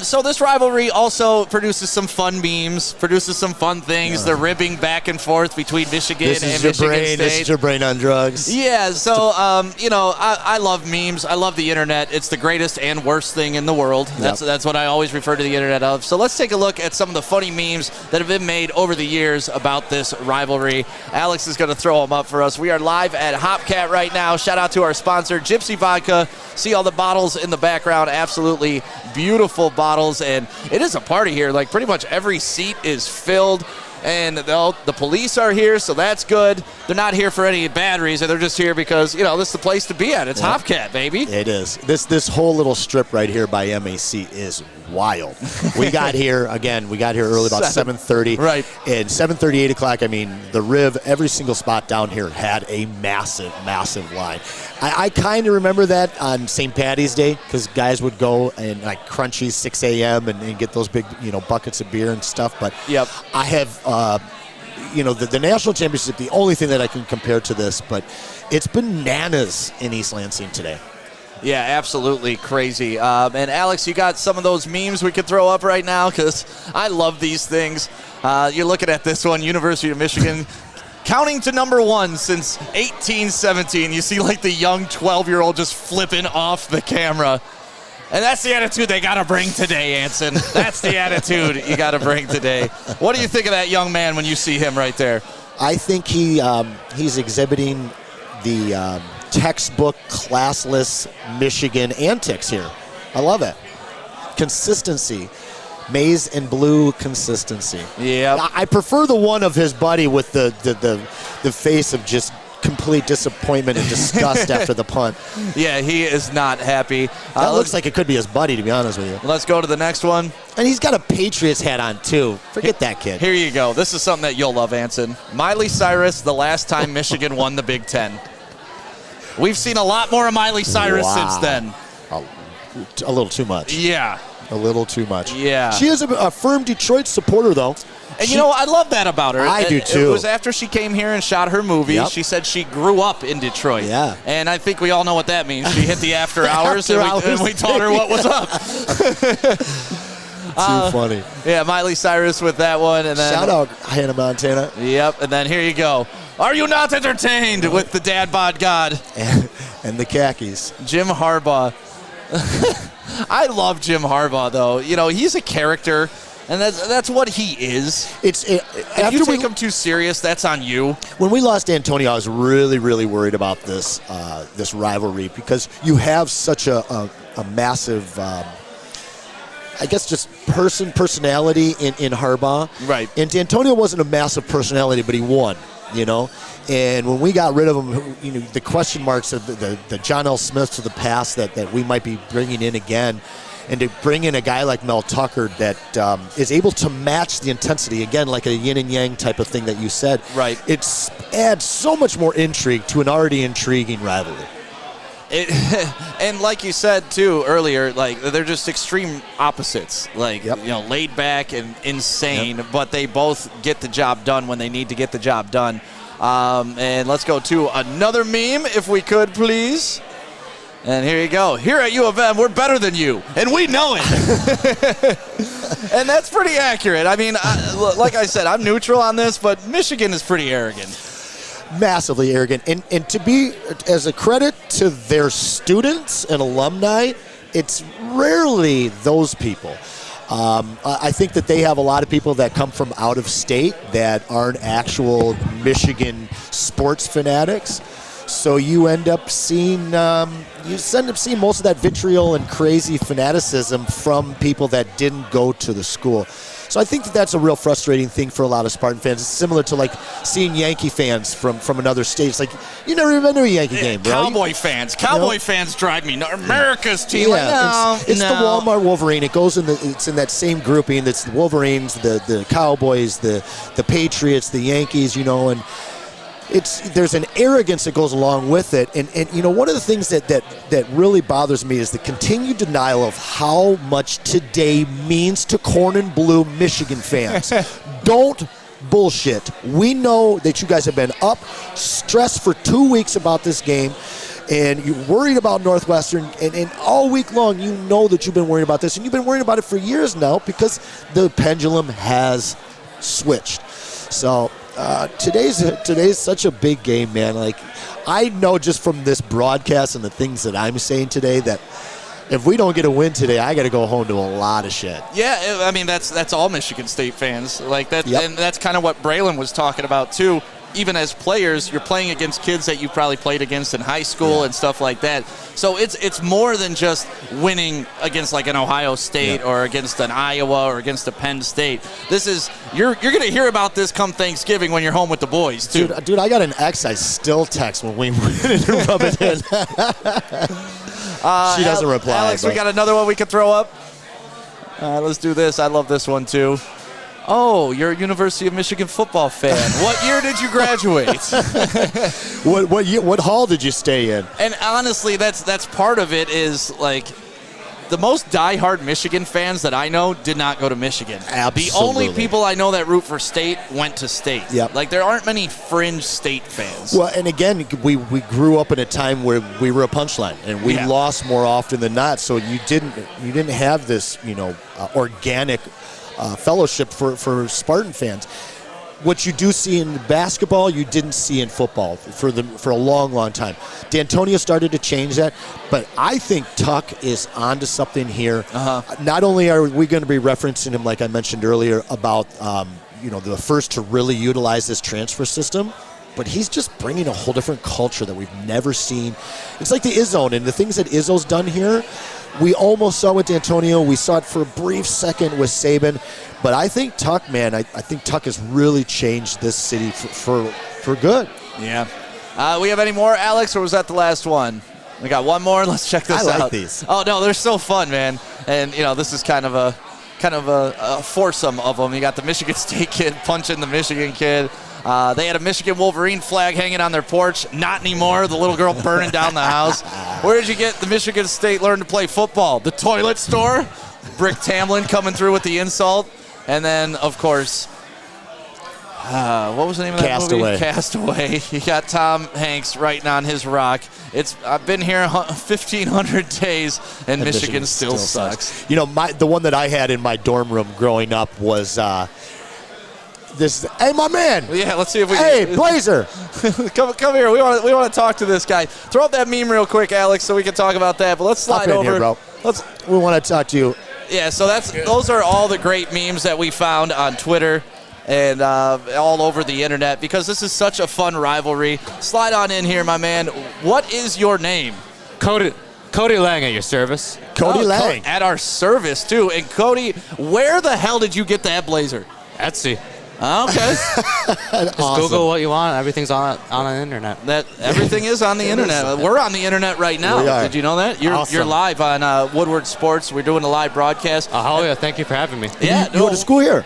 So this rivalry also produces some fun memes, produces some fun things. Yeah. The ribbing back and forth between Michigan and Michigan State. This is your brain on drugs. Yeah, so, I love memes. I love the internet. It's the greatest and worst thing in the world. That's what I always refer to the internet of. So let's take a look at some of the funny memes that have been made over the years about this rivalry. Alex is going to throw them up for us. We are live at Hopcat right now. Shout out to our sponsor, Gypsy Vodka. See all the bottles in the background. Absolutely beautiful bottles. And it is a party here. Like, pretty much every seat is filled. And the police are here, so that's good. They're not here for any bad reason. They're just here because, this is the place to be at. It's Hopcat, baby. It is. This whole little strip right here by MAC is wild. We got here early, about 7:30. Right. And 7:30, 8 o'clock, I mean, the Riv, every single spot down here had a massive, massive line. I kind of remember that on St. Patty's Day because guys would go and like Crunchies 6 a.m. and get those big, buckets of beer and stuff. But yep. I have, the national championship, the only thing that I can compare to this, but it's bananas in East Lansing today. Yeah, absolutely crazy. And Alex, you got some of those memes we could throw up right now because I love these things. You're looking at this one, University of Michigan. Counting to number 1 since 1817. You see like the young 12-year-old just flipping off the camera. And that's the attitude they got to bring today, Anson. That's the attitude you got to bring today. What do you think of that young man when you see him right there? I think he's exhibiting the textbook classless Michigan antics here. I love it. Consistency. Maize and blue consistency. Yeah. I prefer the one of his buddy with the face of just complete disappointment and disgust after the punt. Yeah, he is not happy. That looks like it could be his buddy, to be honest with you. Let's go to the next one. And he's got a Patriots hat on, too. Forget that kid. Here you go. This is something that you'll love, Anson. Miley Cyrus, the last time Michigan won the Big Ten. We've seen a lot more of Miley Cyrus since then. A little too much. Yeah. A little too much. Yeah. She is a firm Detroit supporter, though. And you know, I love that about her. I do, too. It was after she came here and shot her movie. Yep. She said she grew up in Detroit. Yeah. And I think we all know what that means. She hit the after hours, and we taught her what was up. Too funny. Yeah, Miley Cyrus with that one. And then, shout out Hannah Montana. Yep, and then here you go. Are you not entertained with the dad bod god? And the khakis. Jim Harbaugh. I love Jim Harbaugh, though. You know, he's a character. And that's what he is. If you take him too serious, that's on you. When we lost Dantonio, I was really, really worried about this this rivalry because you have such a massive, I guess, just personality in Harbaugh. Right. And Dantonio wasn't a massive personality, but he won, you know. And when we got rid of him, you know, the question marks of the John L. Smiths of the past that we might be bringing in again. And to bring in a guy like Mel Tucker that is able to match the intensity, again, like a yin and yang type of thing that you said. Right. It adds so much more intrigue to an already intriguing rivalry. And like you said, too, earlier, like, they're just extreme opposites. Like, you know, laid back and insane, but they both get the job done when they need to get the job done. And let's go to another meme, if we could, please. And here you go. Here at U of M, we're better than you, and we know it. And that's pretty accurate. I mean, like I said, I'm neutral on this, but Michigan is pretty arrogant. Massively arrogant. And to be, as a credit to their students and alumni, it's rarely those people. I think that they have a lot of people that come from out of state that aren't actual Michigan sports fanatics. So you end up seeing most of that vitriol and crazy fanaticism from people that didn't go to the school. So I think that's a real frustrating thing for a lot of Spartan fans. It's similar to like seeing Yankee fans from another state. It's like, you never even been to a Yankee game, bro. Cowboy fans fans drive me. America's team. Yeah, it's the Walmart Wolverine. It's in that same grouping. It's the Wolverines, the Cowboys, the Patriots, the Yankees, you know, and there's an arrogance that goes along with it. And you know, one of the things that really bothers me is the continued denial of how much today means to corn and blue Michigan fans. Don't bullshit. We know that you guys have been up, stressed for 2 weeks about this game, and you're worried about Northwestern, and all week long you know that you've been worried about this, and you've been worried about it for years now because the pendulum has switched. So today's such a big game, man. Like, I know just from this broadcast and the things that I'm saying today that if we don't get a win today, I got to go home to a lot of shit. Yeah, I mean, that's all Michigan State fans. Like that, and that's kind of what Braylon was talking about too. Even as players, you're playing against kids that you probably played against in high school and stuff like that. So it's more than just winning against like an Ohio State or against an Iowa or against a Penn State. This is you're going to hear about this come Thanksgiving when you're home with the boys too. Dude, I got an ex I still text when we went and rub it in. She doesn't reply. Alex, we got another one we could throw up. Let's do this. I love this one too. Oh, you're a University of Michigan football fan. What year did you graduate? What hall did you stay in? And honestly, that's part of it is like the most diehard Michigan fans that I know did not go to Michigan. Absolutely. The only people I know that root for State went to State. Yep. Like there aren't many fringe State fans. Well, and again, we grew up in a time where we were a punchline and we lost more often than not. So you didn't have this, you know, organic fellowship for Spartan fans. What you do see in basketball, you didn't see in football for a long, long time. Dantonio started to change that, but I think Tuck is onto something here. Not only are we going to be referencing him, like I mentioned earlier, about the first to really utilize this transfer system, but he's just bringing a whole different culture that we've never seen. It's like the Izzone, and the things that Izzo's done here, we almost saw with Dantonio. We saw it for a brief second with Saban. But I think Tuck, man, I think Tuck has really changed this city for good. Yeah. We have any more, Alex, or was that the last one? We got one more. Let's check this out. I like these. Oh, no, they're so fun, man. And, you know, this is kind of a foursome of them. You got the Michigan State kid punching the Michigan kid. They had a Michigan Wolverine flag hanging on their porch. Not anymore. The little girl burning down the house. Where did you get the Michigan State learn to play football? The toilet store? Brick Tamlin coming through with the insult. And then, of course, what was the name of that movie? Castaway. You got Tom Hanks writing on his rock. I've been here 1,500 days, and Michigan still sucks. You know, the one that I had in my dorm room growing up was this. Hey, my man. Yeah, let's see if we. Hey, Blazer. come here. We want to talk to this guy. Throw up that meme real quick, Alex, so we can talk about that. But let's slide over. Here, bro. We want to talk to you. Yeah, so those are all the great memes that we found on Twitter and all over the internet, because this is such a fun rivalry. Slide on in here, my man. What is your name? Cody Lang at your service. Cody Lang. At our service, too. And Cody, where the hell did you get that blazer? Etsy. Okay. Just Google what you want. Everything's on the internet. Everything is on the internet. We're on the internet right now. Did you know that? You're live on Woodward Sports. We're doing a live broadcast. Oh, yeah. Thank you for having me. Yeah. You went to school here?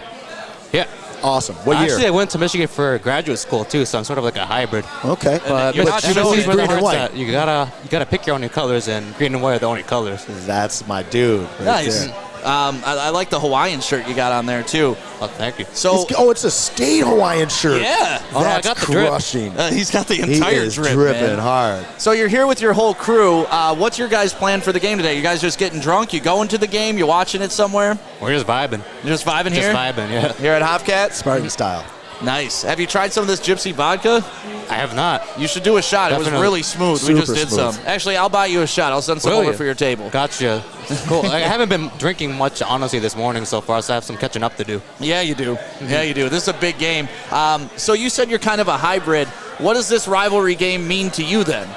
Yeah. Awesome. What year? Actually, I went to Michigan for graduate school too, so I'm sort of like a hybrid. Okay. But you're not showing green and white. You gotta pick your own colors, and green and white are the only colors. That's my dude. Nice. I like the Hawaiian shirt you got on there too. Oh, thank you. So, it's a state Hawaiian shirt. Yeah. Oh, no, I got the crushing. He's got the entire he is drip, dripping man. hard. So you're here with your whole crew. What's your guys' plan for the game today? You guys just getting drunk? You going to the game? You watching it somewhere? We're just vibing. You're just vibing here? Just vibing, yeah. Here at Hopcat? Spartan style. Nice. Have you tried some of this Gypsy Vodka? I have not. You should do a shot. Definitely. It was really smooth. Super we just did smooth. some. Actually, I'll buy you a shot. I'll send some over for your table. Gotcha. Cool. I haven't been drinking much, honestly, this morning so far, so I have some catching up to do. Yeah, you do. Yeah, you do. This is a big game. So you said you're kind of a hybrid. What does this rivalry game mean to you then?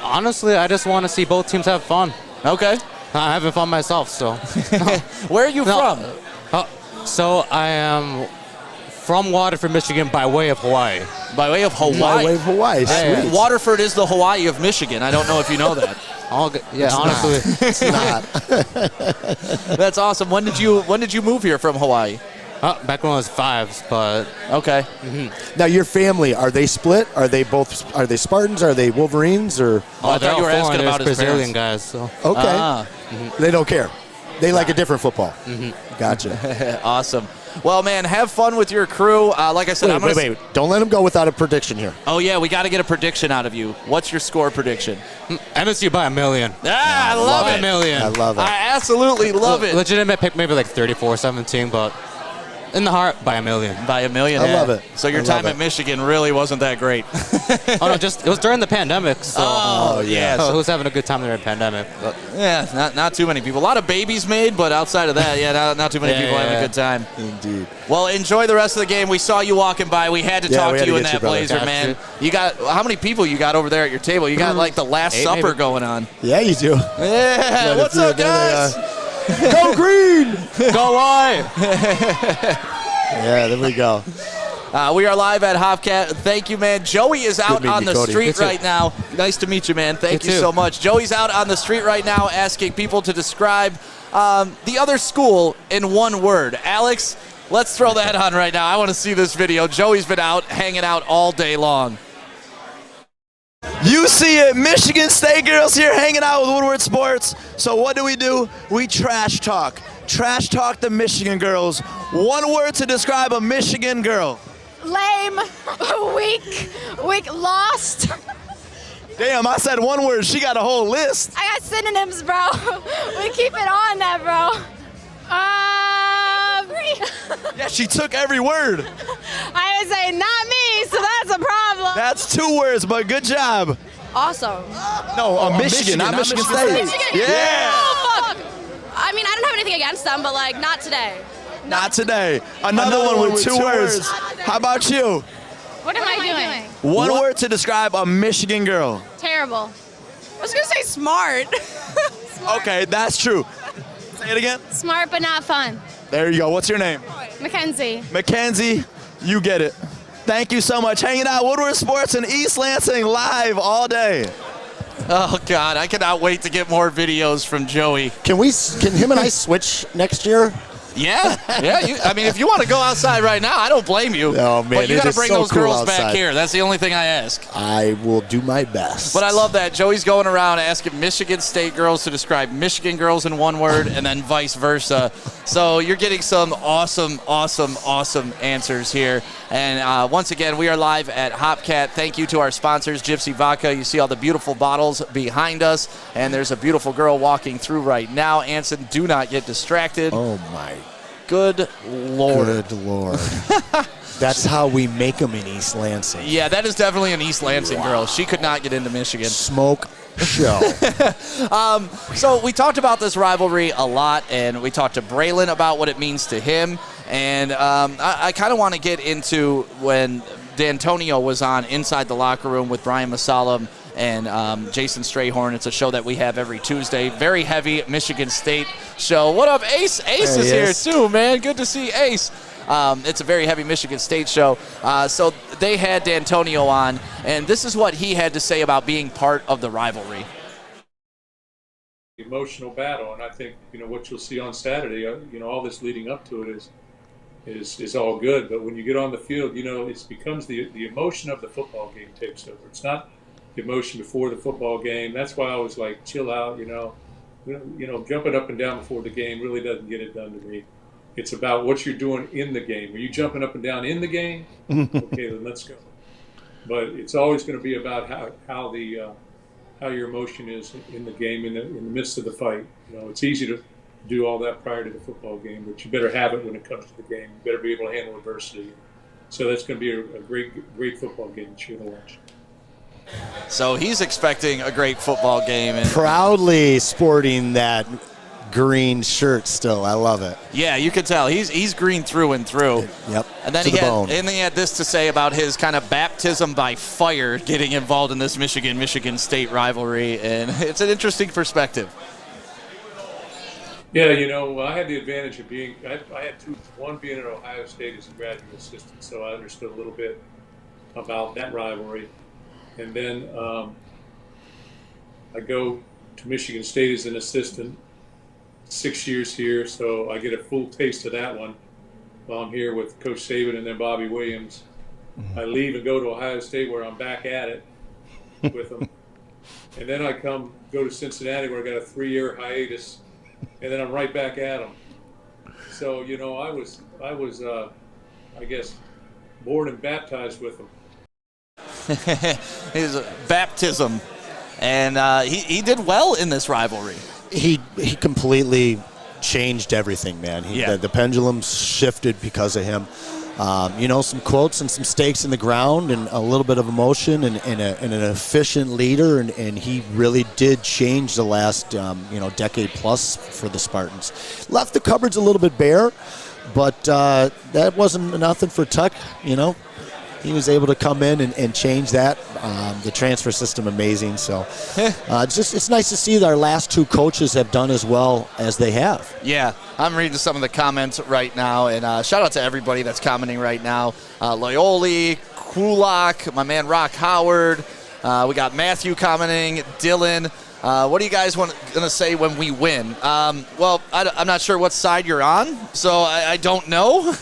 Honestly, I just want to see both teams have fun. Okay. I'm having fun myself, so. Where are you from? So I am from Waterford, Michigan, by way of Hawaii. By way of Hawaii? By way of Hawaii, sweet. Waterford is the Hawaii of Michigan. I don't know if you know that. Yeah, honestly. It's not. That's awesome. When did you move here from Hawaii? Back when I was 5, but okay. Now your family, are they split? Are they Spartans? Are they Wolverines? Or I thought you were asking about his Brazilian parents. guys. So. Okay. They don't care. They like a different football. Gotcha. Awesome. Well, man, have fun with your crew. Like I said, wait. Don't let them go without a prediction here. Oh, yeah, we got to get a prediction out of you. What's your score prediction? MSU by 1 million. I love it. 1 million. I love it. I absolutely love it. Legitimate pick, maybe like 34-17, but in the heart, by 1 million. By 1 million. I love it. So your time at Michigan really wasn't that great. It was during the pandemic. So, yeah. So who's having a good time during the pandemic? But. Yeah, not too many people. A lot of babies made, but outside of that, not too many people having a good time. Indeed. Well, enjoy the rest of the game. We saw you walking by. We had to talk to you in that blazer, man. You got how many people you got over there at your table? You got like the Last Supper going on. Yeah, you do. Yeah. What's up, guys? Go green! Go white! Yeah, there we go. We are live at Hopcat. Thank you, man. Joey is out on the street right now. Nice to meet you, man. Thank you so much. Joey's out on the street right now asking people to describe the other school in one word. Alex, let's throw that on right now. I want to see this video. Joey's been out hanging out all day long. You see it, Michigan State girls here hanging out with Woodward Sports. So what do? We trash talk. Trash talk the Michigan girls. One word to describe a Michigan girl. Lame, weak, lost. Damn, I said one word. She got a whole list. I got synonyms, bro. We keep it on that, bro. Yeah, she took every word. I would say not me, so that's a problem. That's 2 words, but good job. Awesome. No, Michigan, not Michigan State. Yeah. Oh, fuck. I mean, I don't have anything against them, but like, not today. Not today. Another one with 2 words. How about you? What am I doing? One word to describe a Michigan girl. Terrible. I was gonna say smart. Okay, that's true. Say it again. Smart but not fun. There you go. What's your name? Mackenzie. Mackenzie, you get it. Thank you so much. Hanging out Woodward Sports in East Lansing live all day. Oh, God, I cannot wait to get more videos from Joey. Can him and I switch next year? Yeah. I mean, if you want to go outside right now, I don't blame you. Oh, man, but you got to bring those girls outside. back here. That's the only thing I ask. I will do my best. But I love that. Joey's going around asking Michigan State girls to describe Michigan girls in one word and then vice versa. So you're getting some awesome answers here. And once again, we are live at Hopcat. Thank you to our sponsors, Gypsy Vodka. You see all the beautiful bottles behind us. And there's a beautiful girl walking through right now. Anson, do not get distracted. Oh, my. Good Lord. Good Lord. That's how we make them in East Lansing. Yeah, that is definitely an East Lansing girl. She could not get into Michigan. Smoke show. So we talked about this rivalry a lot, and we talked to Braylon about what it means to him. And I kind of want to get into when Dantonio was on Inside the Locker Room with Brian Masalam and Jason Strayhorn. It's a show that we have every Tuesday. Very heavy Michigan State show. What up, Ace? Ace is here too, man. Good to see Ace. It's a very heavy Michigan State show. So they had Dantonio on, and this is what he had to say about being part of the rivalry. Emotional battle, and I think what you'll see on Saturday. All this leading up to it is all good, but when you get on the field, it becomes the emotion of the football game takes over. It's not the emotion before the football game. That's why I was like, chill out. Jumping up and down before the game really doesn't get it done to me. It's about what you're doing in the game. Are you jumping up and down in the game? Okay, then let's go. But it's always going to be about how your emotion is in the game, in the midst of the fight. It's easy to do all that prior to the football game, but you better have it when it comes to the game. You better be able to handle adversity. So that's going to be a great football game that you're going to watch. So he's expecting a great football game. And proudly sporting that green shirt still. I love it. Yeah, you can tell. He's green through and through. Yep. And then he had this to say about his kind of baptism by fire getting involved in this Michigan State rivalry, and it's an interesting perspective. Yeah, I had the advantage of I had two. One being at Ohio State as a graduate assistant, so I understood a little bit about that rivalry. And then I go to Michigan State as an assistant, 6 years here, so I get a full taste of that one while I'm here with Coach Saban and then Bobby Williams. I leave and go to Ohio State where I'm back at it with them. And then I go to Cincinnati where I got a 3-year hiatus, and then I'm right back at them. So, I was I guess, born and baptized with them. His baptism, and he did well in this rivalry. He completely changed everything, man. The pendulum shifted because of him. Some quotes and some stakes in the ground and a little bit of emotion and an efficient leader, and he really did change the last decade plus for the Spartans. Left the cupboards a little bit bare, but that wasn't nothing for Tuck, He was able to come in and change that. The transfer system, amazing. So it's nice to see that our last two coaches have done as well as they have. Yeah, I'm reading some of the comments right now, and shout out to everybody that's commenting right now. Loyoli, Kulak, my man Rock Howard. We got Matthew commenting, Dylan. What do you guys going to say when we win? Well, I'm not sure what side you're on, so I don't know.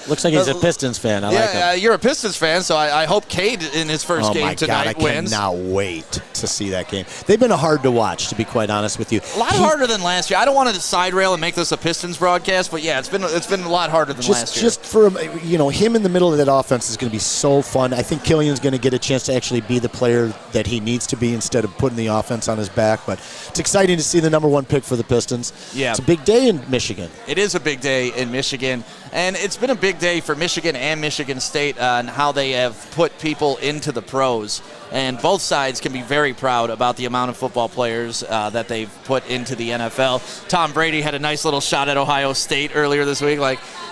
Looks like he's a Pistons fan. I like him. You're a Pistons fan, so I hope Cade in his first game tonight wins. I cannot wait to see that game. They've been hard to watch, to be quite honest with you. A lot harder than last year. I don't want to side rail and make this a Pistons broadcast, but yeah, it's been a lot harder than last year. Just for him in the middle of that offense is going to be so fun. I think Killian's going to get a chance to actually be the player that he needs to be instead of putting the offense on his back, but it's exciting to see the number one pick for the Pistons. Yeah. It's a big day in Michigan. It is a big day in Michigan, and it's been a big day for Michigan and Michigan State on how they have put people into the pros. And both sides can be very proud about the amount of football players that they've put into the NFL. Tom Brady had a nice little shot at Ohio State earlier this week,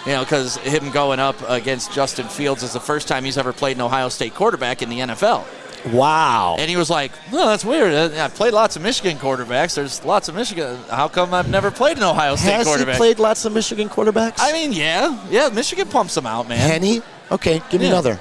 because him going up against Justin Fields is the first time he's ever played an Ohio State quarterback in the NFL. Wow. And he was like, well, that's weird. I've played lots of Michigan quarterbacks. There's lots of Michigan. How come I've never played an Ohio State quarterback? Has he played lots of Michigan quarterbacks? I mean, yeah. Michigan pumps them out, man. Henny? Okay, give me another.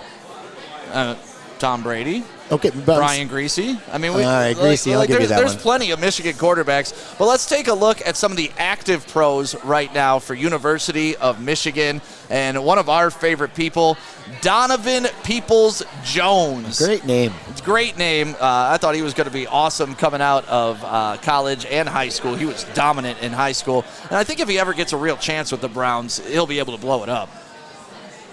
Tom Brady. Okay, Brian Greasy. I mean, all right, Greasy, I'll give you that there's one. plenty of Michigan quarterbacks. But let's take a look at some of the active pros right now for University of Michigan. And one of our favorite people, Donovan Peoples-Jones. Great name. Great name. I thought he was going to be awesome coming out of college and high school. He was dominant in high school. And I think if he ever gets a real chance with the Browns, he'll be able to blow it up.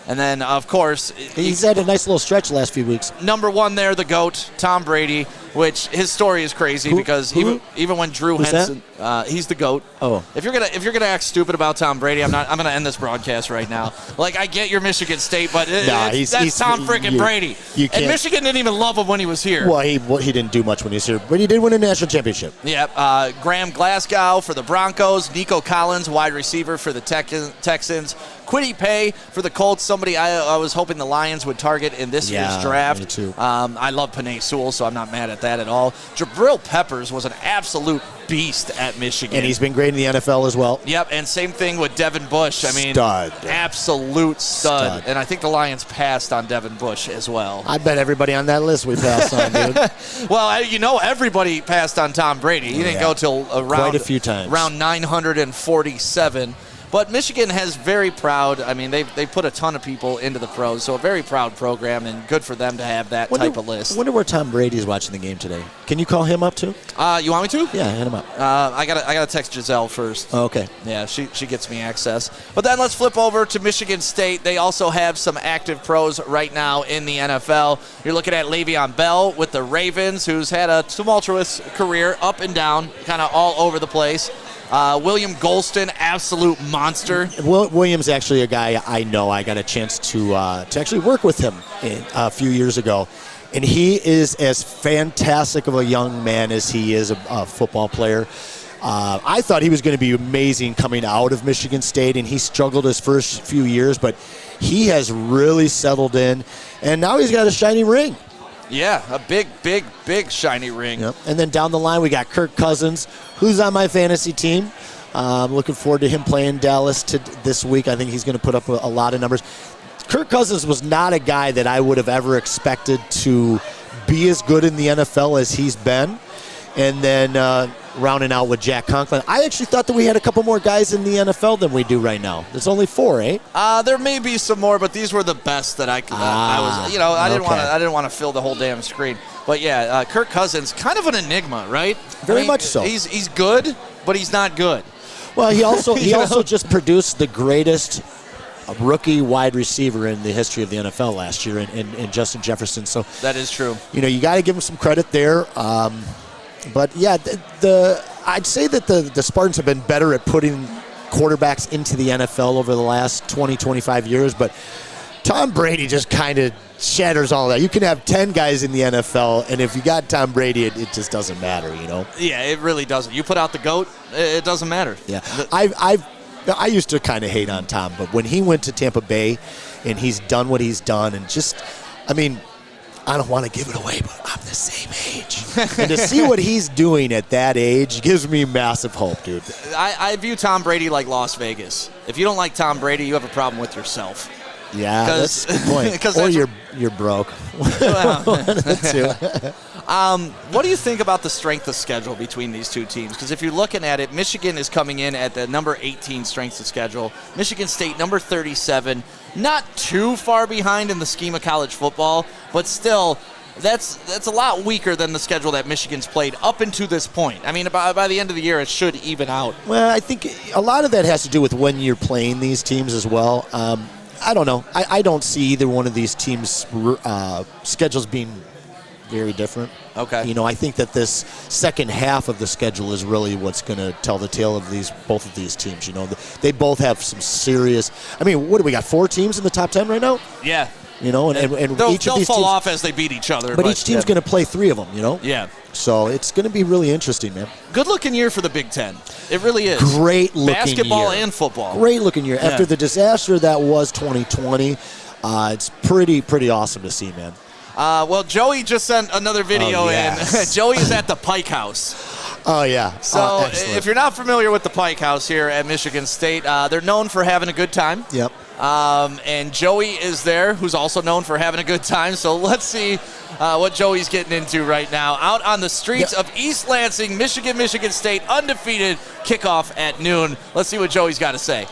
And then, of course, he's had a nice little stretch the last few weeks. Number one there, the GOAT, Tom Brady, which his story is crazy because even when Drew Henson, he's the GOAT. Oh, if you're gonna act stupid about Tom Brady, I'm gonna end this broadcast right now. Like, I get your Michigan State, but that's Tom freaking Brady. And Michigan didn't even love him when he was here. Well, he didn't do much when he was here, but he did win a national championship. Yeah, Graham Glasgow for the Broncos, Nico Collins, wide receiver for the Texans. Quiddy Pay for the Colts, somebody I was hoping the Lions would target in this year's draft. Me too. I love Penei Sewell, so I'm not mad at that at all. Jabril Peppers was an absolute beast at Michigan. And he's been great in the NFL as well. Yep, and same thing with Devin Bush. I mean, stud. Absolute stud. And I think the Lions passed on Devin Bush as well. I bet everybody on that list we passed on, dude. Well, everybody passed on Tom Brady. He didn't go till quite a few times. Around 947. But Michigan has very proud. I mean, they put a ton of people into the pros, so a very proud program, and good for them to have that type of list. I wonder where Tom Brady's watching the game today. Can you call him up too? You want me to? Yeah, hit him up. I gotta text Giselle first. Oh, okay. Yeah, she gets me access. But then let's flip over to Michigan State. They also have some active pros right now in the NFL. You're looking at Le'Veon Bell with the Ravens, who's had a tumultuous career, up and down, kind of all over the place. William Golston, absolute monster. William's actually a guy I know. I got a chance to actually work with him a few years ago. And he is as fantastic of a young man as he is a football player. I thought he was going to be amazing coming out of Michigan State, and he struggled his first few years, but he has really settled in, and now he's got a shiny ring. Yeah, a big shiny ring. Yep. And then down the line, we got Kirk Cousins, who's on my fantasy team. I'm looking forward to him playing Dallas this week. I think he's going to put up a lot of numbers. Kirk Cousins was not a guy that I would have ever expected to be as good in the NFL as he's been. And then rounding out with Jack Conklin. I actually thought that we had a couple more guys in the NFL than we do right now. There's only 4, eh? There may be some more, but these were the best that I was. I didn't want to fill the whole damn screen. But yeah, Kirk Cousins, kind of an enigma, right? Very much so. He's good, but he's not good. Well, he also just produced the greatest rookie wide receiver in the history of the NFL last year in Justin Jefferson. So that is true. You got to give him some credit there. But yeah, I'd say that the Spartans have been better at putting quarterbacks into the NFL over the last 20, 25 years. But Tom Brady just kind of shatters all that. You can have 10 guys in the NFL, and if you got Tom Brady, it just doesn't matter, Yeah, it really doesn't. You put out the GOAT, it doesn't matter. Yeah, I used to kind of hate on Tom, but when he went to Tampa Bay and he's done what he's done, and I don't want to give it away, but I'm the same age. And to see what he's doing at that age gives me massive hope, dude. I view Tom Brady like Las Vegas. If you don't like Tom Brady, you have a problem with yourself. Yeah, that's a good point. Or you're broke. Well, what do you think about the strength of schedule between these two teams? Because if you're looking at it, Michigan is coming in at the number 18 strength of schedule. Michigan State, number 37. Not too far behind in the scheme of college football, but still, that's a lot weaker than the schedule that Michigan's played up until this point. I mean, by the end of the year, it should even out. Well, I think a lot of that has to do with when you're playing these teams as well. I don't know. I don't see either one of these teams' schedules being very different. Okay. I think that this second half of the schedule is really what's going to tell the tale of both of these teams. They both have some serious. I mean, what do we got? 4 teams in the top 10 right now? Yeah. And they'll each of these fall teams, off as they beat each other. But each team's going to play 3 of them. Yeah. So it's going to be really interesting, man. Good-looking year for the Big Ten. It really is. Great-looking year. Basketball and football. Great-looking year. Yeah. After the disaster that was 2020, it's pretty awesome to see, man. Well, Joey just sent another video in. Joey is at the Pike House. Oh, yeah. So if you're not familiar with the Pike House here at Michigan State, they're known for having a good time. Yep. And Joey is there, who's also known for having a good time. So let's see what Joey's getting into right now. Out on the streets of East Lansing, Michigan State, undefeated, kickoff at noon. Let's see what Joey's got to say.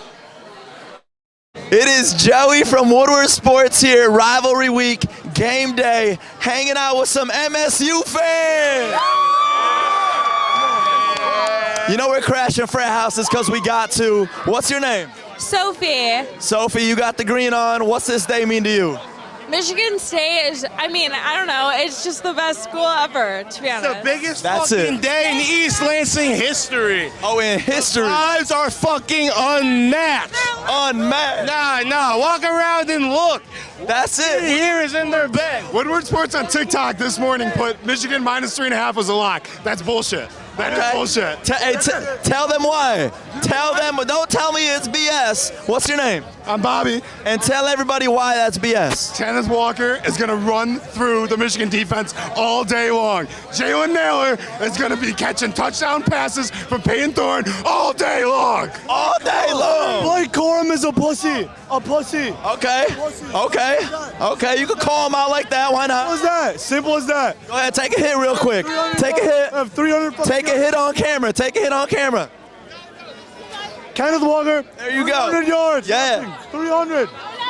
It is Joey from Woodward Sports here, Rivalry Week, game day, hanging out with some MSU fans. You know we're crashing frat houses because we got to. What's your name? Sophie. Sophie, you got the green on. What's this day mean to you? Michigan State is, I don't know, it's just the best school ever, to be honest. It's the biggest fucking day in East Lansing history. Oh, in history. The vibes are fucking unmatched. Unmatched. Nah, walk around and look. That's it. Here is in their bed. Woodward Sports on TikTok this morning put Michigan -3.5 was a lock. That's bullshit. That is bullshit. Tell them why. Tell them. Don't tell me it's BS. What's your name? I'm Bobby. And tell everybody why that's BS. Kenneth Walker is going to run through the Michigan defense all day long. Jalen Naylor is going to be catching touchdown passes from Peyton Thorne all day long. All day long. Blake Corum is a pussy. A pussy. Okay. Okay. You can call him out like that. Why not? Simple as that. Simple as that. Go ahead. Take a hit real quick. Take a hit. I have 300. Take a hit on camera. Take a hit on camera. Kenneth Walker. There you go. 300 yards. Yeah. 300.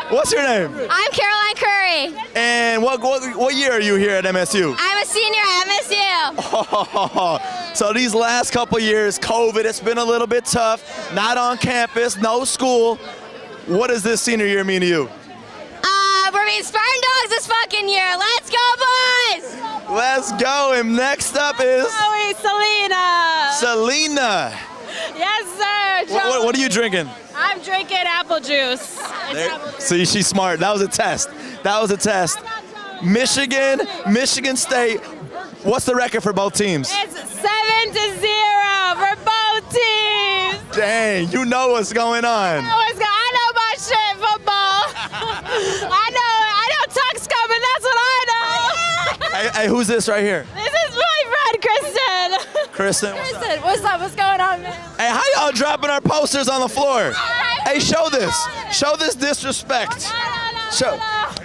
What's your name? I'm Caroline Curry. And what year are you here at MSU? I'm a senior at MSU. So these last couple years, COVID, it's been a little bit tough. Not on campus, no school. What does this senior year mean to you? We're being Spartan Dogs this fucking year. Let's go, boys! Let's go. And next up is Selena. Yes, sir. What are you drinking? I'm drinking apple juice. See, she's smart. That was a test. Michigan State. What's the record for both teams? It's 7-0 for both teams. Dang, you know what's going on. I know my shit, football. I know Tuck's coming, that's what I know. Hey, who's this right here? This is my friend, Kristen. Kristen, what's up? What's going on, man? Hey, how y'all dropping our posters on the floor? Hey, show this. Show this disrespect.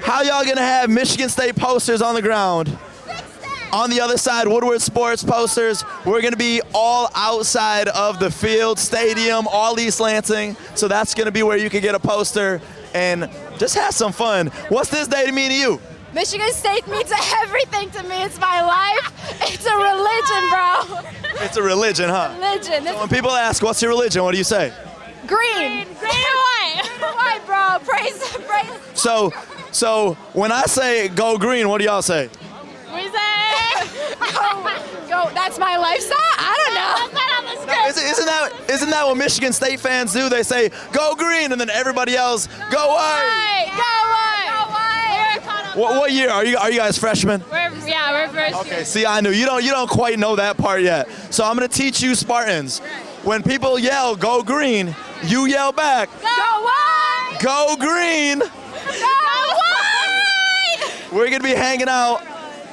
How y'all gonna have Michigan State posters on the ground? On the other side, Woodward Sports posters. We're going to be all outside of the field, stadium, all East Lansing. So that's going to be where you can get a poster and just have some fun. What's this day to mean to you? Michigan State means everything to me. It's my life. It's a religion, bro. It's a religion, huh? Religion. So when people ask, what's your religion, what do you say? Green and white. White, bro. Praise. So when I say go green, what do y'all say? We say go. That's my lifestyle. I don't know. That's not on the script. Isn't that what Michigan State fans do? They say go green, and then everybody else go white. Go white. What year are you guys freshmen? We're first. Okay. See, I knew you don't quite know that part yet. So I'm gonna teach you Spartans. When people yell go green, you yell back. Go white. Go green. Go white. We're gonna be hanging out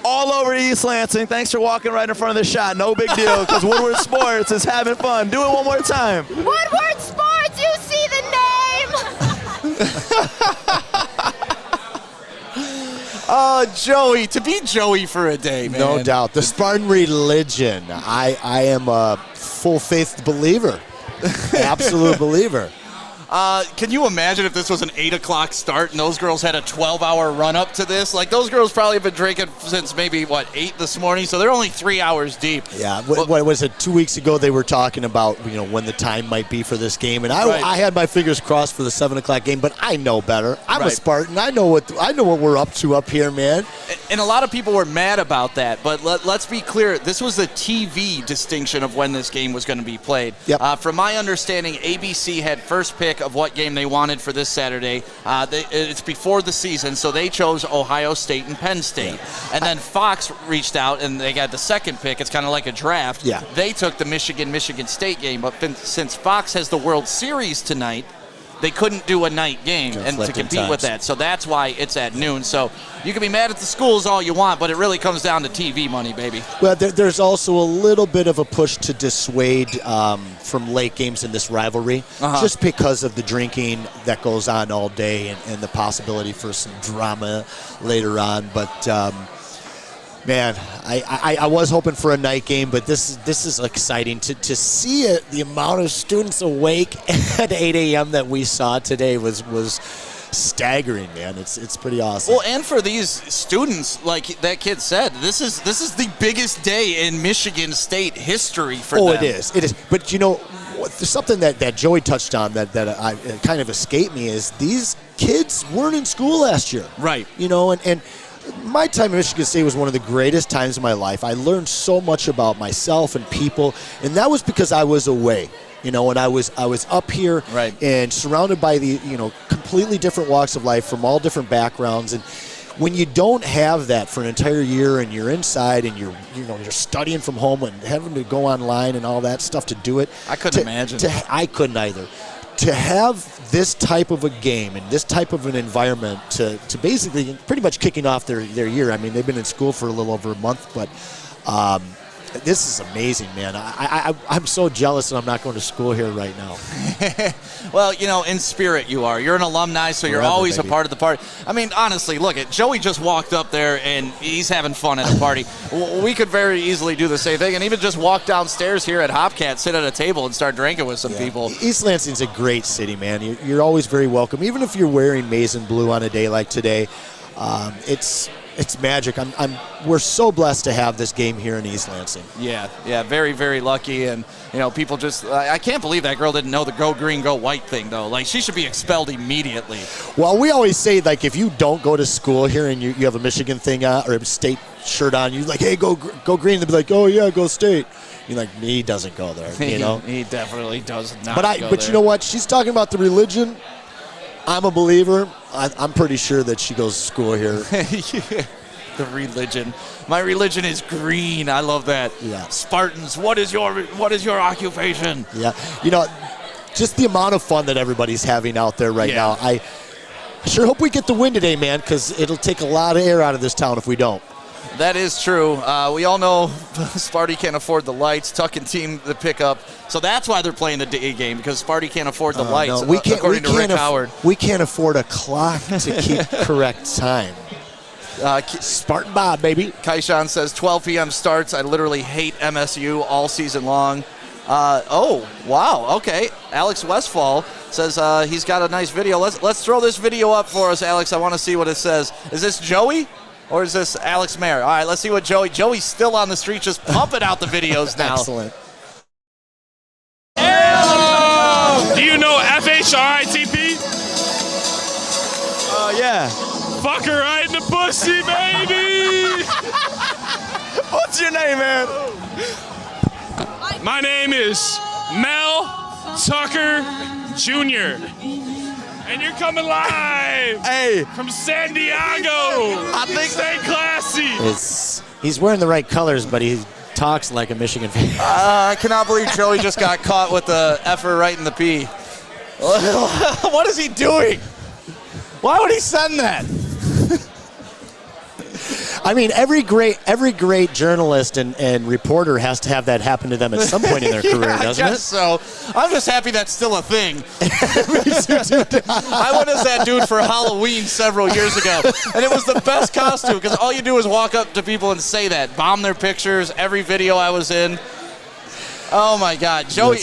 all over East Lansing. Thanks for walking right in front of the shot. No big deal, because Woodward Sports is having fun. Do it one more time. Woodward Sports, you see the name. Joey, to be Joey for a day, man. No doubt. The Spartan religion. I am a full-faith believer. Absolute believer. Can you imagine if this was an 8 o'clock start and those girls had a 12-hour run up to this? Like, those girls probably have been drinking since maybe, 8 this morning, so they're only 3 hours deep. Yeah, what was it, 2 weeks ago they were talking about, when the time might be for this game, and I had my fingers crossed for the 7 o'clock game, but I know better. I'm a Spartan. I know what we're up to up here, man. And a lot of people were mad about that, but let's be clear, this was the TV distinction of when this game was going to be played. Yep. From my understanding, ABC had first pick of what game they wanted for this Saturday. It's before the season, so they chose Ohio State and Penn State. Yeah. And then Fox reached out, and they got the second pick. It's kind of like a draft. Yeah. They took the Michigan State game, but since Fox has the World Series tonight, they couldn't do a night game and to compete with that. So that's why it's at noon. So you can be mad at the schools all you want, but it really comes down to TV money, baby. Well, there's also a little bit of a push to dissuade from late games in this rivalry, just because of the drinking that goes on all day and the possibility for some drama later on. But man, I was hoping for a night game, but this is exciting to see it. The amount of students awake at 8 a.m. that we saw today was staggering, man. It's pretty awesome. Well, and for these students, like that kid said, this is the biggest day in Michigan State history for them. Oh, it is. But you know, there's something that Joey touched on that kind of escaped me is these kids weren't in school last year. Right. You know, and my time at Michigan State was one of the greatest times of my life. I learned so much about myself and people, and that was because I was away. You know, and I was up here and surrounded by the, you know, completely different walks of life from all different backgrounds. And when you don't have that for an entire year and you're inside and you're studying from home and having to go online and all that stuff to do it. I couldn't imagine. I couldn't either. To have this type of a game and this type of an environment to basically pretty much kicking off their year. I mean, they've been in school for a little over a month, but this is amazing, man. I'm so jealous that I'm not going to school here right now. Well, you know, in spirit you are. You're an alumni, so you're always a part of the party. I mean, honestly, look, Joey just walked up there, and he's having fun at a party. We could very easily do the same thing, and even just walk downstairs here at Hopcat, sit at a table, and start drinking with some people. East Lansing's a great city, man. You're always very welcome. Even if you're wearing maize and blue on a day like today, it's magic. We're so blessed to have this game here in East Lansing. Yeah, very, very lucky. And, you know, people just, I can't believe that girl didn't know the go green, go white thing, though. Like, she should be expelled immediately. Well, we always say, like, if you don't go to school here and you have a Michigan thing on or a state shirt on, you're like, hey, go green. They'll be like, oh, yeah, go state. You're like, he doesn't go there, you know? He definitely does not go there. But you know what? She's talking about the religion. I'm a believer. I'm pretty sure that she goes to school here. Yeah. The religion. My religion is green. I love that. Yeah. Spartans, what is your occupation? Yeah. You know, just the amount of fun that everybody's having out there right now. I sure hope we get the win today, man, because it'll take a lot of air out of this town if we don't. That is true. We all know Sparty can't afford the lights. Tuck and team the pickup. So that's why they're playing the day game, because Sparty can't afford the lights, according to Rick Howard. We can't afford a clock to keep correct time. Spartan Bob, baby. Kaishan says 12 p.m. starts. I literally hate MSU all season long. Oh, wow. Okay. Alex Westfall says he's got a nice video. Let's throw this video up for us, Alex. I want to see what it says. Is this Joey? Or is this Alex Mayer? All right, let's see what Joey's still on the street just pumping out the videos now. Excellent. Do you know FHRITP? Yeah. Fucker right in the pussy, baby! What's your name, man? My name is Mel Tucker Jr. And you're coming live from San Diego. I think stay classy. He's wearing the right colors, but he talks like a Michigan fan. I cannot believe Joey just got caught with the effer right in the P. What is he doing? Why would he send that? I mean, every great journalist and reporter has to have that happen to them at some point in their career, doesn't it? So I'm just happy that's still a thing. I went as that dude for Halloween several years ago, and it was the best costume because all you do is walk up to people and say that, bomb their pictures, every video I was in. Oh, my God. Joey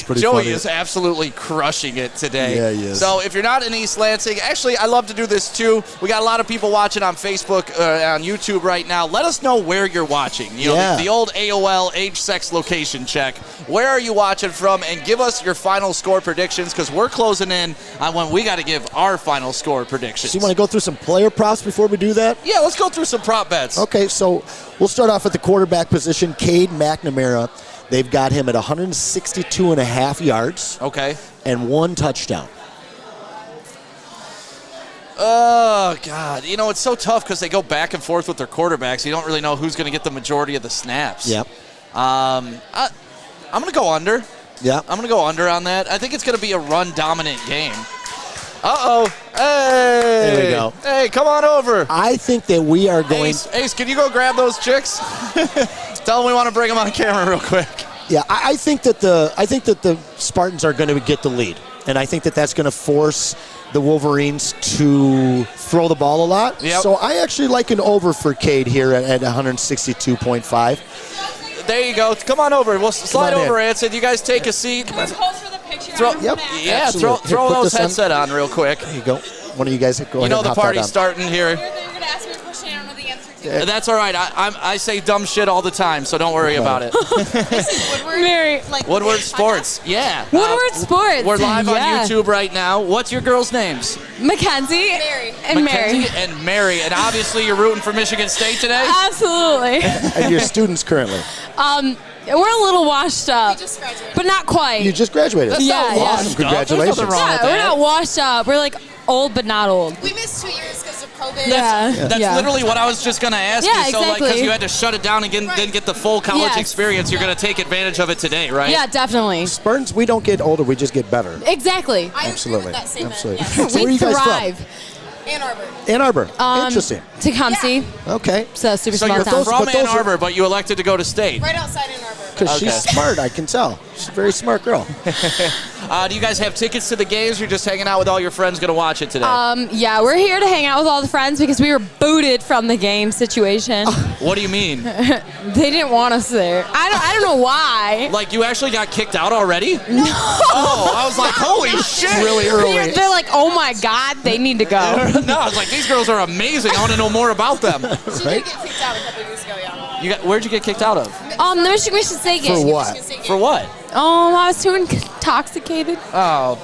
is absolutely crushing it today. Yeah, he is. So if you're not in East Lansing, actually, I love to do this, too. We got a lot of people watching on Facebook, on YouTube right now. Let us know where you're watching. You know, the old AOL age, sex, location check. Where are you watching from? And give us your final score predictions because we're closing in on when we got to give our final score predictions. So you want to go through some player props before we do that? Yeah, let's go through some prop bets. Okay, so we'll start off at the quarterback position, Cade McNamara. They've got him at 162.5 yards. Okay. And 1 touchdown. Oh, God. You know, it's so tough because they go back and forth with their quarterbacks. You don't really know who's going to get the majority of the snaps. Yep. I'm going to go under. Yeah. I'm going to go under on that. I think it's going to be a run-dominant game. Uh-oh. Hey. There we go. Hey, come on over. I think that we are going. Ace, can you go grab those chicks? Tell them we want to bring them on camera real quick. Yeah, I think that the Spartans are going to get the lead, and I think that that's going to force the Wolverines to throw the ball a lot. Yep. So I actually like an over for Cade here at 162.5. There you go. Come on over. We'll slide over, Anson. You guys take a seat. Can we pose for the picture? Throw Here, those headset on real quick. There you go. One of you guys go ahead. You know and the hop that party's on. starting here. You're going to ask me a question. I don't know the answer to. That's all right. I say dumb shit all the time, so don't worry about it. This is Woodward. Mary. Woodward Sports. Yeah. Woodward Sports. We're live on Yeah. YouTube right now. What's your girls' names? Mackenzie. And Mary. Mackenzie and Mary. And obviously you're rooting for Michigan State today? Absolutely. And your students currently. We're a little washed up, but not quite. You just graduated. That's not Awesome. washed up. Congratulations. There's nothing wrong with We're that. not washed up. We're like old, but not old. We missed 2 years because of COVID. That's literally what I was just going to ask Yeah, you. So, like, because exactly. you had to shut it down and didn't get the full college Yes. experience, you're going to take advantage of it today, right? Yeah, definitely. Spartans, we don't get older, we just get better. Exactly. Absolutely. Absolutely. Yes. So where are We you guys thrive. Ann Arbor. from? Ann Arbor. Interesting. Tecumseh. Okay. So super So small you're town. from Ann Arbor, but you elected to go to State. Right outside Ann Arbor. Because she's smart, I can tell. She's a very smart girl. Do you guys have tickets to the games? Or you're just hanging out with all your friends going to watch it today? Yeah, we're here to hang out with all the friends because we were booted from the game situation. What do you mean? They didn't want us there. I don't know why. Like, you actually got kicked out already? No. Oh, I was like, holy shit. Really early. They're like, oh my God, they need to go. No, I was like, these girls are amazing. I want to know more about them. She did get kicked out a couple years ago, yeah. Where'd you get kicked out of? The Michigan State game. For what? For what? I was too intoxicated. Oh,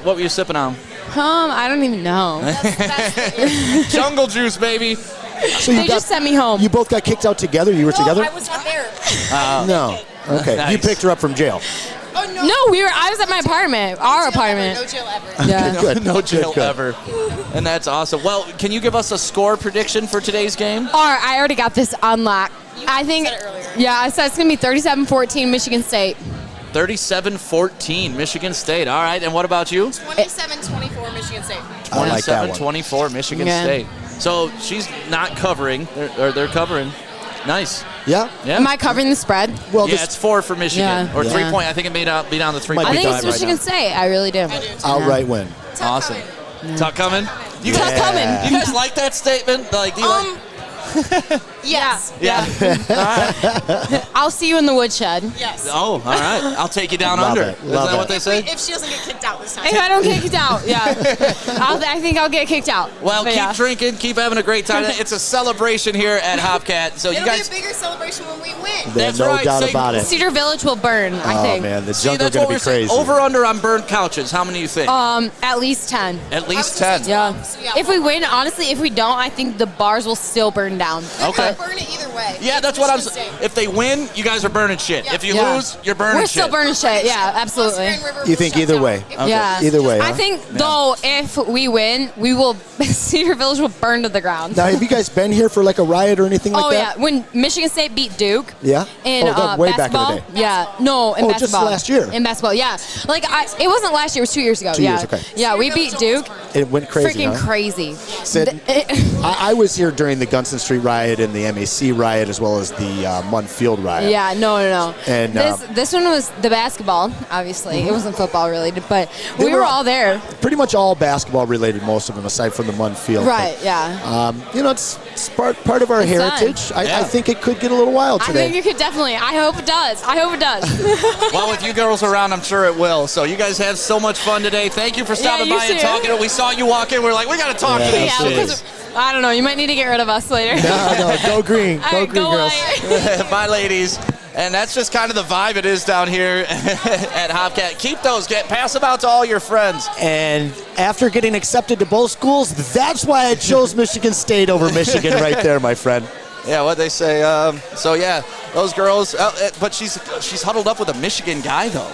what were you sipping on? I don't even know. Jungle juice, baby. So They just sent me home. You both got kicked out together? You were together? I was not there. No. Okay. Nice. You picked her up from jail. Oh, no. No, I was at my apartment. Our apartment. No jail ever. Yeah. Good. No jail Good. ever. And that's awesome. Well, can you give us a score prediction for today's game? I already got this on lock. I think. said it earlier. Yeah, I said it's gonna be 37-14 Michigan State. 37-14 Michigan State. All right. And what about you? 27-24 Michigan State. I like that one. 27-24 Michigan Yeah. State. So she's not covering. They're covering. Nice. Yeah? Yeah. Am I covering the spread? Well, Yeah, it's 4 for Michigan. Yeah. Or Yeah. 3 point. I think it may be down to 3 Might I point. be think done it's Michigan State. I really do. outright win. Awesome. Tuck coming? You Tuck guys, coming. you guys like that statement? Like, do you like? Yes. Yeah. I'll see you in the woodshed. Yes. Oh, all right. I'll take you down Love under. it. Isn't Love that it. what they say? If she doesn't get kicked out this time. If I don't get kicked out, yeah. I think I'll get kicked out. Well, But keep yeah. drinking, keep having a great time. It's a celebration here at Hopcat. So It'll you guys, be a bigger celebration when we win. There's That's no right. doubt Say- about it. Cedar Village will burn, I Oh, think. man. The see, jungle that's going what to we're be saying. crazy. Over under on burnt couches. How many do you think? At least 10. At least 10. Yeah. Yeah. If we win, honestly, if we don't, I think the bars will still burn down. Okay. Burn it either way. Yeah, that's what I'm saying. If they win, you guys are burning shit. Yeah. If you Yeah. lose, you're burning We're shit. still burning shit. Yeah, absolutely. You think either way? Yeah. Either way, I huh? think, though, if we win, we will, Cedar Village will burn to the ground. Now, have you guys been here for like a riot or anything like Oh, that? yeah. When Michigan State beat Duke. Yeah? In that way basketball. back in the day. Yeah. No, in Oh, just basketball. last year. In basketball, yeah. Like, it wasn't last year. It was 2 years ago. 2 yeah. years, okay. Yeah, we beat Duke. It went crazy, Freaking huh? crazy. Said, I was here during the Gunston Street riot and the MAC riot as well as the Munn Field riot. Yeah, no. And this one was the basketball, obviously. It wasn't football related, but They we were all there. Pretty much all basketball related, most of them, aside from the Munn Field. Right, But, yeah. it's part of our It's heritage. fun. I think it could get a little wild I today. think you could definitely. I hope it does. I hope it does. Well, with you girls around, I'm sure it will. So you guys have so much fun today. Thank you for stopping you by and too. talking. We saw you walk in. We're like, we got to talk to these. Yeah, because I don't know. You might need to get rid of us later. No, go green. All Go right, green, go girls. white. Bye, ladies. And that's just kind of the vibe it is down here at Hopcat. Keep those. Pass them out to all your friends. And after getting accepted to both schools, that's why I chose Michigan State over Michigan right there, my friend. Yeah, what they say. So, yeah, those girls. But she's huddled up with a Michigan guy, though.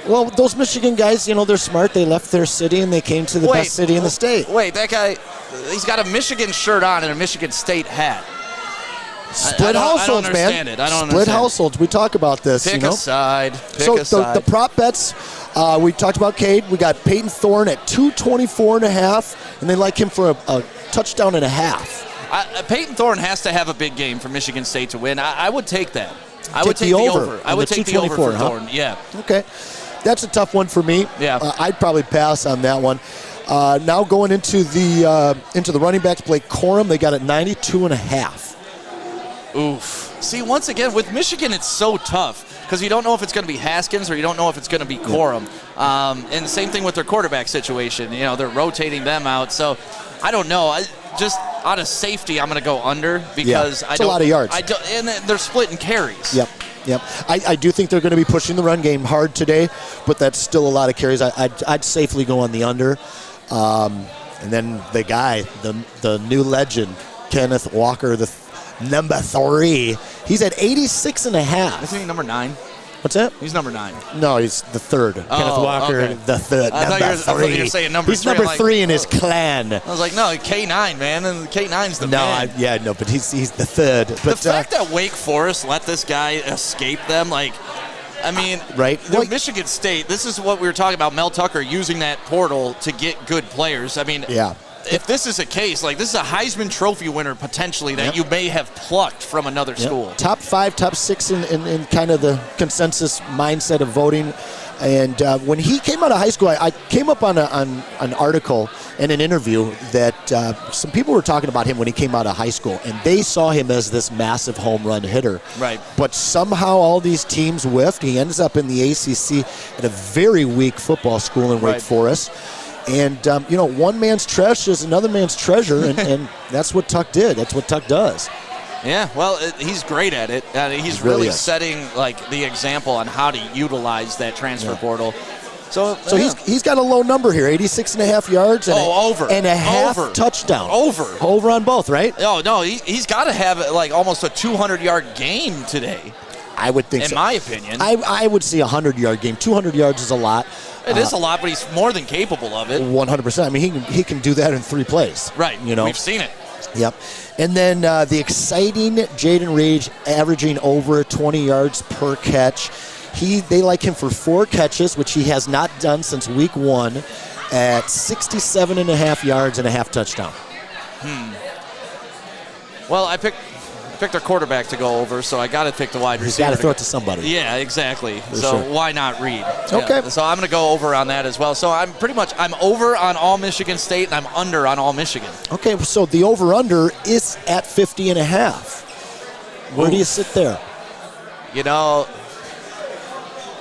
Well, those Michigan guys, they're smart. They left their city and they came to the best city in the state. Wait, that guy, he's got a Michigan shirt on and a Michigan State hat. Split households, man. I don't understand Split it. households. We talk about this. Pick a side. The prop bets, we talked about Cade. We got Peyton Thorne at 224.5, and they like him for a touchdown and a half. Peyton Thorne has to have a big game for Michigan State to win. I would take that. I would take take the the over. I would take the over for Thorne. Yeah. Okay. That's a tough one for me. Yeah. I'd probably pass on that one. Now going into the running backs, Blake Corum, they got it 92.5. Oof. See, once again, with Michigan, it's so tough because you don't know if it's going to be Haskins or you don't know if it's going to be Corum. And the same thing with their quarterback situation. They're rotating them out. So I don't know. Just out of safety, I'm going to go under because it's a lot of yards. And they're splitting carries. Yep. I do think they're going to be pushing the run game hard today, but that's still a lot of carries. I'd safely go on the under. And then the guy, the new legend, Kenneth Walker, the number 3. He's at 86.5. Isn't he number 9? What's that? He's number 9. No, he's the 3rd. Kenneth Walker, okay. the 3rd. I thought you were saying number 3. He's number 3 in his clan. I was like, no, K9, man, and K9's the man. But he's the 3rd. But the fact that Wake Forest let this guy escape them, right? Michigan State, this is what we were talking about, Mel Tucker using that portal to get good players. If this is a case, this is a Heisman Trophy winner potentially that you may have plucked from another school. Top 5, top 6 in kind of the consensus mindset of voting. And when he came out of high school, I came up on an article and an interview that some people were talking about him when he came out of high school, and they saw him as this massive home run hitter. Right. But somehow all these teams whiffed. He ends up in the ACC at a very weak football school in Wake Forest. And, one man's trash is another man's treasure, and that's what Tuck did. That's what Tuck does. Yeah, well, he's great at it. He's really setting, the example on how to utilize that transfer portal. So he's got a low number here, 86.5 yards and over. And a half touchdown. Over on both, right? Oh, no, he's got to have, almost a 200-yard game today. I would think so. In my opinion. I would see a 100-yard game. 200 yards is a lot. It is a lot, but he's more than capable of it. 100%. I mean, he can do that in 3 plays. Right. We've seen it. Yep. And then the exciting Jaden Reed averaging over 20 yards per catch. They like him for 4 catches, which he has not done since week 1, at 67.5 yards and a half touchdown. Well, I picked their quarterback to go over, so I got to pick the wide receiver. You got to throw it to somebody. Yeah, exactly. Sure. Why not Reed? Okay. Yeah, so I'm going to go over on that as well. So I'm over on all Michigan State, and I'm under on all Michigan. Okay, so the over-under is at 50.5. Where do you sit there?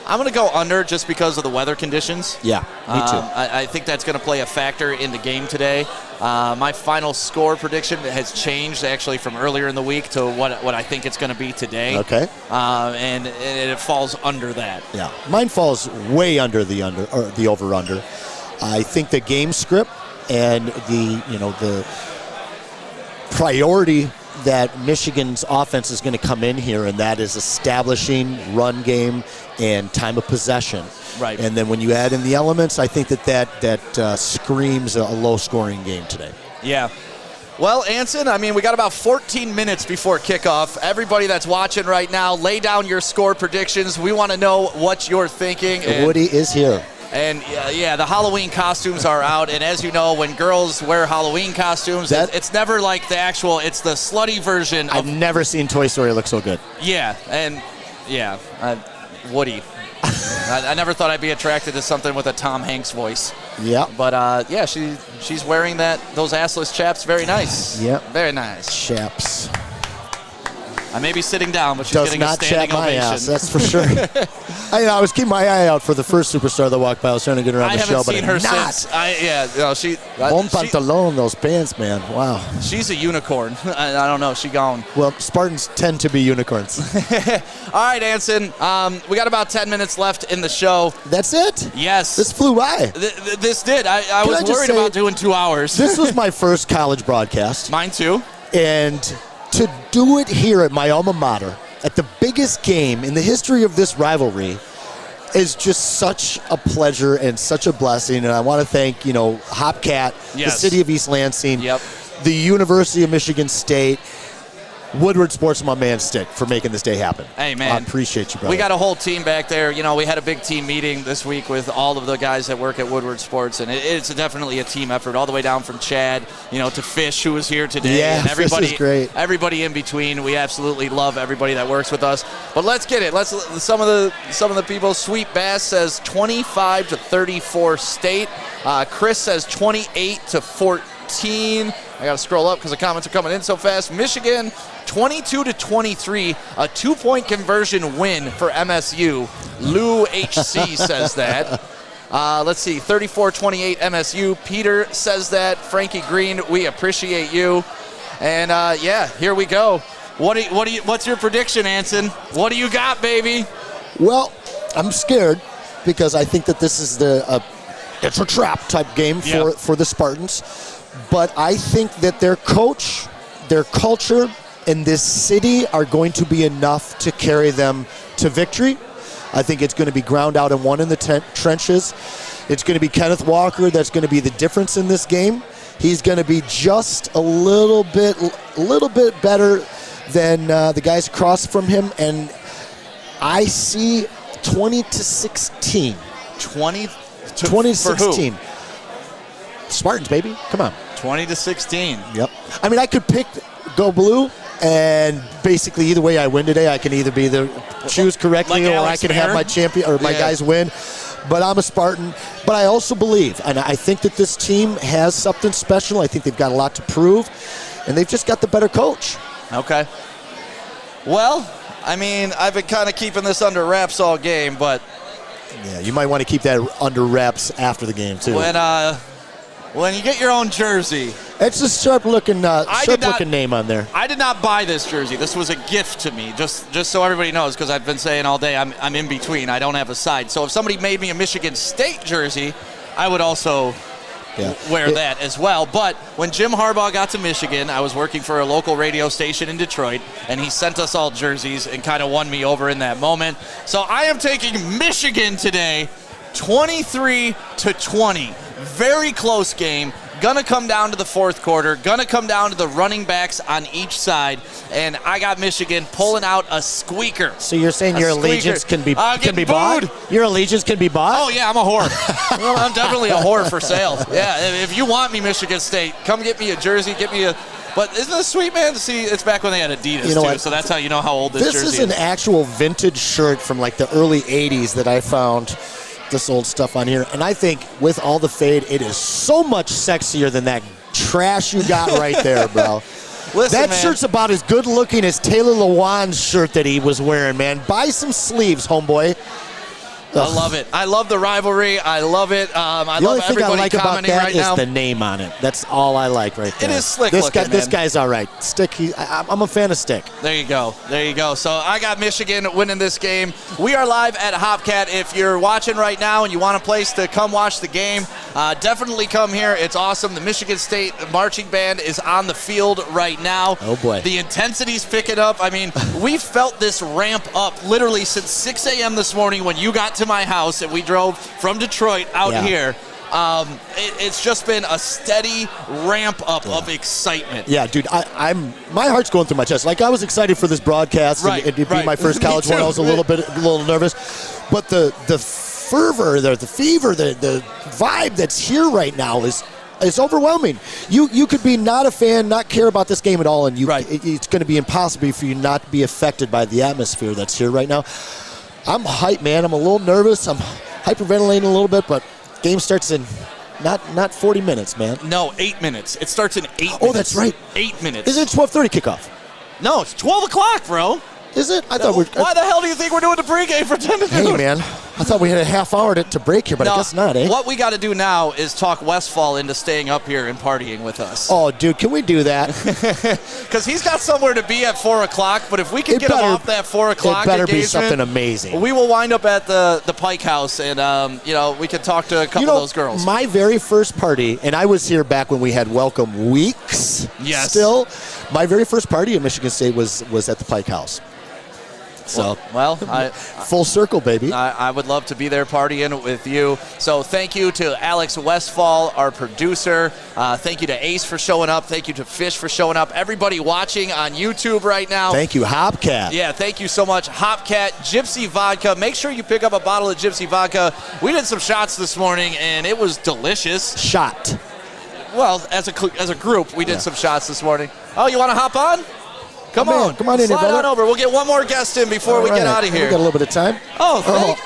I'm going to go under just because of the weather conditions. Yeah, me too. I think that's going to play a factor in the game today. My final score prediction has changed actually from earlier in the week to what I think it's going to be today. Okay. And it falls under that. Yeah, mine falls way under the over/under. I think the game script and the priority that Michigan's offense is going to come in here, and that is establishing run game and time of possession. Right. And then when you add in the elements, I think that screams a low-scoring game today. Yeah. Well, Anson, we got about 14 minutes before kickoff. Everybody that's watching right now, lay down your score predictions. We want to know what you're thinking. Woody is here. And, the Halloween costumes are out. And as you know, when girls wear Halloween costumes, it's never like it's the slutty version. I've never seen Toy Story look so good. Yeah, and, Woody. I never thought I'd be attracted to something with a Tom Hanks voice. Yeah. But, she's wearing those assless chaps. Very nice. Yeah. Very nice. Chaps. I may be sitting down, but she's getting a standing ovation. Ass, that's for sure. I was keeping my eye out for the first superstar that walked by. I was trying to get her on the show, but I haven't seen her since. Bon pantalon, those pants, man. Wow. She's a unicorn. I don't know. She gone. Well, Spartans tend to be unicorns. All right, Anson. We got about 10 minutes left in the show. That's it? Yes. This flew by. This did. I was worried about doing 2 hours. This was my first college broadcast. Mine too. And to do it here at my alma mater, at the biggest game in the history of this rivalry, is just such a pleasure and such a blessing. And I want to thank, Hopcat, the city of East Lansing, the University of Michigan State, Woodward Sports, my man Stick, for making this day happen. Hey, man. I appreciate you, brother. We got a whole team back there. You know, we had a big team meeting this week with all of the guys that work at Woodward Sports, and it's definitely a team effort, all the way down from Chad, to Fish, who was here today. Yeah, and everybody, Fish is great. Everybody in between. We absolutely love everybody that works with us. But let's get it. Some of the people. Sweet Bass says 25-34 State. Chris says 28-14. I got to scroll up because the comments are coming in so fast. Michigan, 22-23, a 2-point conversion win for MSU. Lou HC says that. Let's see, 34-28 MSU. Peter says that. Frankie Green, we appreciate you. And here we go. What's your prediction, Anson? What do you got, baby? Well, I'm scared because I think that this is it's a trap type game for the Spartans. But I think that their coach, their culture, and this city are going to be enough to carry them to victory. I think it's going to be ground out and won in the trenches. It's going to be Kenneth Walker that's going to be the difference in this game. He's going to be just a little bit better than the guys across from him, and I see 20-16. 20-16. Spartans, baby. Come on. 20-16. Yep. I mean, I could pick Go Blue, and basically either way I win today, I can either be choose correctly, or I can have my champion or my guys win. But I'm a Spartan. But I also believe, and I think that this team has something special. I think they've got a lot to prove, and they've just got the better coach. Okay. Well, I mean, I've been kind of keeping this under wraps all game, but yeah, you might want to keep that under wraps after the game too. When you get your own jersey, it's a sharp-looking name on there. I did not buy this jersey. This was a gift to me, just so everybody knows, because I've been saying all day I'm in between. I don't have a side. So if somebody made me a Michigan State jersey, I would also wear that as well. But when Jim Harbaugh got to Michigan, I was working for a local radio station in Detroit, and he sent us all jerseys and kind of won me over in that moment. So I am taking Michigan today, 23-20. Very close game. Gonna come down to the fourth quarter. Gonna come down to the running backs on each side. And I got Michigan pulling out a squeaker. So you're saying your allegiance can be bought? Your allegiance can be bought? Oh, yeah, I'm a whore. I'm definitely a whore for sale. Yeah, if you want me, Michigan State, come get me a jersey, get me a... But isn't this sweet, man? See, it's back when they had Adidas, too, so that's how you know how old this jersey is. This is an actual vintage shirt from, like, the early 80s that I found this old stuff on here, and I think with all the fade, it is so much sexier than that trash you got right there, bro. Listen, that shirt's about as good looking as Taylor Lewan's shirt that he was wearing, man. Buy some sleeves, homeboy. I love it. I love the rivalry. I love it. I love everybody commenting right now. The only thing I like about that is the name on it. That's all I like right there. It is slick looking, man. This guy's all right. Stick. I'm a fan of Stick. There you go. There you go. So I got Michigan winning this game. We are live at Hopcat. If you're watching right now and you want a place to come watch the game, definitely come here. It's awesome. The Michigan State marching band is on the field right now. Oh, boy. The intensity's picking up. I mean, we felt this ramp up literally since 6 a.m. this morning when you got to my house and we drove from Detroit out here. It's just been a steady ramp up of excitement. Yeah, dude, my heart's going through my chest. Like, I was excited for this broadcast. Right, it'd be my first college one. I was a little nervous. But the fervor, the fever, the vibe that's here right now is overwhelming. You could be not a fan, not care about this game at all, and it's going to be impossible for you not to be affected by the atmosphere that's here right now. I'm hyped, man. I'm a little nervous. I'm hyperventilating a little bit, but game starts in not 40 minutes, man. No, 8 minutes. It starts in 8 minutes. Oh, that's right. 8 minutes. Is it 12:30 kickoff? No, it's 12 o'clock, bro. Is it? Why the hell do you think we're doing the pregame for 10 minutes? Hey, man. I thought we had a half hour to break here, but I guess not, eh? What we got to do now is talk Westfall into staying up here and partying with us. Oh, dude, can we do that? Because he's got somewhere to be at 4 o'clock, but if we can get him off that 4 o'clock it better be something amazing. We will wind up at the Pike House, and, we can talk to a couple of those girls. My very first party, and I was here back when we had Welcome Weeks still. My very first party at Michigan State was at the Pike House. So full circle, baby. I would love to be there partying with you. So thank you to Alex Westfall, our producer. Thank you to Ace for showing up. Thank you to Fish for showing up. Everybody watching on YouTube right now. Thank you, Hopcat. Yeah, thank you so much, Hopcat. Gypsy Vodka. Make sure you pick up a bottle of Gypsy Vodka. We did some shots this morning, and it was delicious. Shot. Well, as a group, we did some shots this morning. Oh, you want to hop on? Come on in here, slide on over. We'll get one more guest in before we get out of here. We got a little bit of time.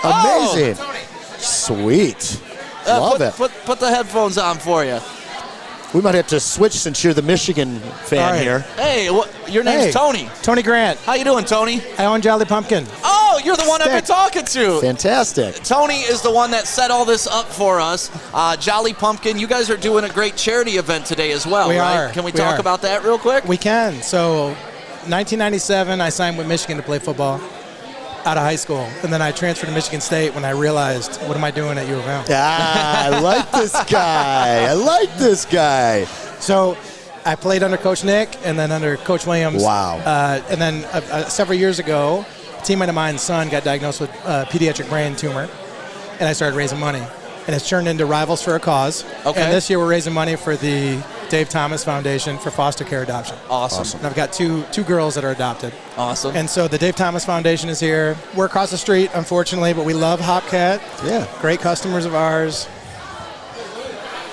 Amazing. Sweet. Love it. Put the headphones on for you. We might have to switch since you're the Michigan fan here. Hey, your name's Tony. Tony Grant. How you doing, Tony? I own Jolly Pumpkin. Oh, you're the one I've been talking to. Fantastic. Tony is the one that set all this up for us. Jolly Pumpkin, you guys are doing a great charity event today as well, right? Can we talk about that real quick? We can. So, 1997, I signed with Michigan to play football out of high school. And then I transferred to Michigan State when I realized, what am I doing at U of M? I like this guy. So I played under Coach Nick and then under Coach Williams. Wow. And then several years ago, a teammate of mine's son got diagnosed with pediatric brain tumor. And I started raising money. And it's turned into Rivals for a Cause. Okay. And this year we're raising money for the Dave Thomas Foundation for foster care adoption. Awesome. And I've got two girls that are adopted. Awesome. And so the Dave Thomas Foundation is here. We're across the street, unfortunately, but we love Hopcat. Yeah. Great customers of ours.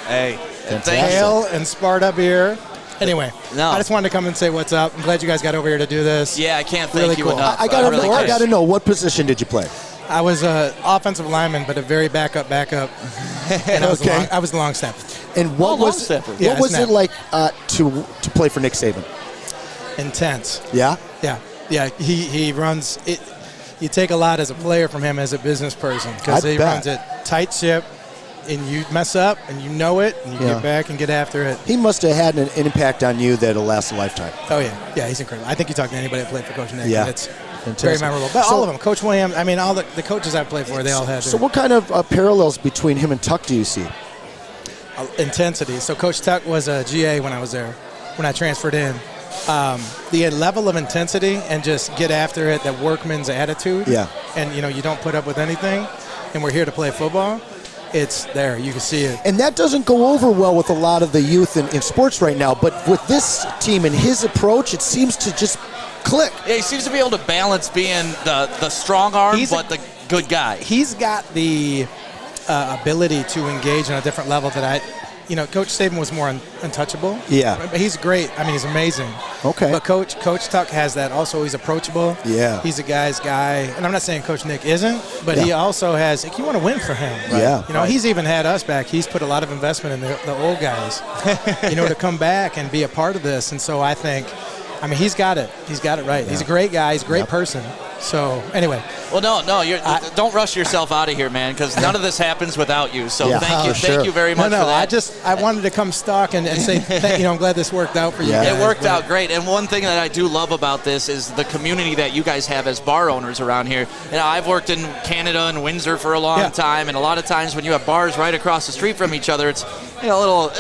Hey. Hale and Sparta beer. Anyway, I just wanted to come and say what's up. I'm glad you guys got over here to do this. Yeah, I can't thank you enough. I got to know, what position did you play? I was an offensive lineman, but a very backup. And I was the long snapper. And what was it like to play for Nick Saban? Intense. Yeah? Yeah. He runs it. You take a lot as a player from him as a business person because he runs it tight ship, and you mess up and you know it, and you get back and get after it. He must have had an impact on you that'll last a lifetime. Oh yeah, he's incredible. I think you talk to anybody that played for Coach Nick. Yeah. It's very memorable. But all of them, Coach Williams, I mean, all the coaches I've played for, they all had. So what kind of parallels between him and Tuck do you see? Intensity. So Coach Tuck was a GA when I was there, when I transferred in. The level of intensity and just get after it, that workman's attitude. Yeah. And, you don't put up with anything, and we're here to play football. It's there. You can see it. And that doesn't go over well with a lot of the youth in sports right now. But with this team and his approach, it seems to just click. Yeah, he seems to be able to balance being the strong arm, but the good guy. He's got the ability to engage on a different level that Coach Saban was more untouchable. Yeah. But he's great. I mean, he's amazing. Okay. But Coach Tuck has that also. He's approachable. Yeah. He's a guy's guy. And I'm not saying Coach Nick isn't, but he also has, you want to win for him. Right? Yeah. He's even had us back. He's put a lot of investment in the old guys, to come back and be a part of this. And so I think, he's got it. He's got it right. Yeah. He's a great guy. He's a great person. So, anyway. Well, no, don't rush yourself out of here, man, because none of this happens without you. So thank you very much for that. I wanted to come stock and say, I'm glad this worked out for you guys. It worked out great. And one thing that I do love about this is the community that you guys have as bar owners around here. I've worked in Canada and Windsor for a long time, and a lot of times when you have bars right across the street from each other, it's a little,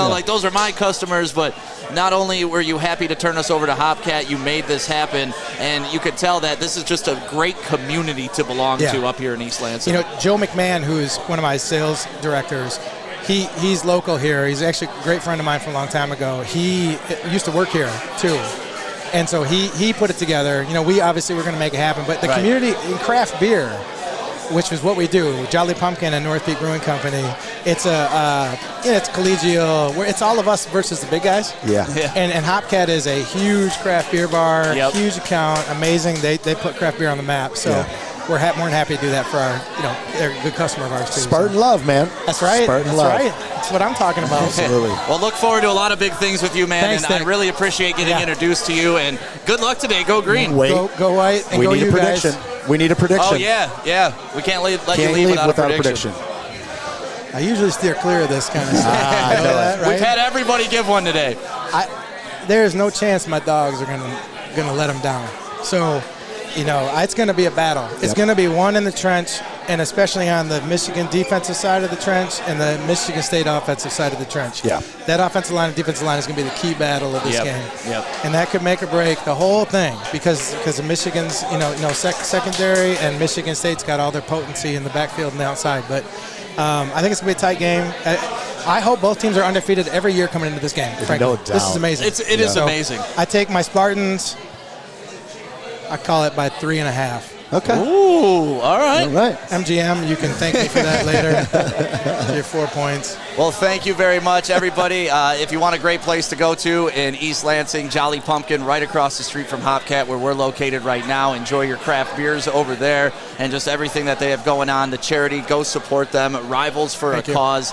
like those are my customers, but not only were you happy to turn us over to Hopcat, you made this happen, and you could tell that this is just a great community to belong to up here in East Lansing. Joe McMahon, who's one of my sales directors, he's local here. He's actually a great friend of mine from a long time ago. He used to work here, too. And so he put it together. We obviously were going to make it happen, but the community in craft beer, which is what we do, Jolly Pumpkin and North Peak Brewing Company. It's it's collegial. It's all of us versus the big guys. Yeah. And Hopcat is a huge craft beer bar, huge account, amazing. They put craft beer on the map. So we're more than happy to do that for our, they're a good customer of ours too. Spartan love, man. That's right. Spartan love. Right. That's what I'm talking about. Absolutely. Well, look forward to a lot of big things with you, man. Thanks, and I really appreciate getting introduced to you. And good luck today. Go green. Go white. And we go need you a prediction. Guys. We need a prediction. Oh, yeah. We can't let you leave without a prediction. I usually steer clear of this kind of stuff. Right? We've had everybody give one today. There is no chance my dogs are gonna let them down. So, it's going to be a battle. It's going to be one in the trench, and especially on the Michigan defensive side of the trench and the Michigan State offensive side of the trench. Yeah. That offensive line and defensive line is going to be the key battle of this game. Yep. And that could make or break the whole thing because of Michigan's secondary, and Michigan State's got all their potency in the backfield and the outside. But I think it's going to be a tight game. I hope both teams are undefeated every year coming into this game. Frankly. No doubt. This is amazing. It is amazing. I take my Spartans. I call it by 3.5. Okay. Ooh, all right. MGM, you can thank me for that later. Your 4 points. Well, thank you very much, everybody. If you want a great place to go to in East Lansing, Jolly Pumpkin, right across the street from Hopcat, where we're located right now. Enjoy your craft beers over there and just everything that they have going on. The charity, go support them. Rivals for a cause.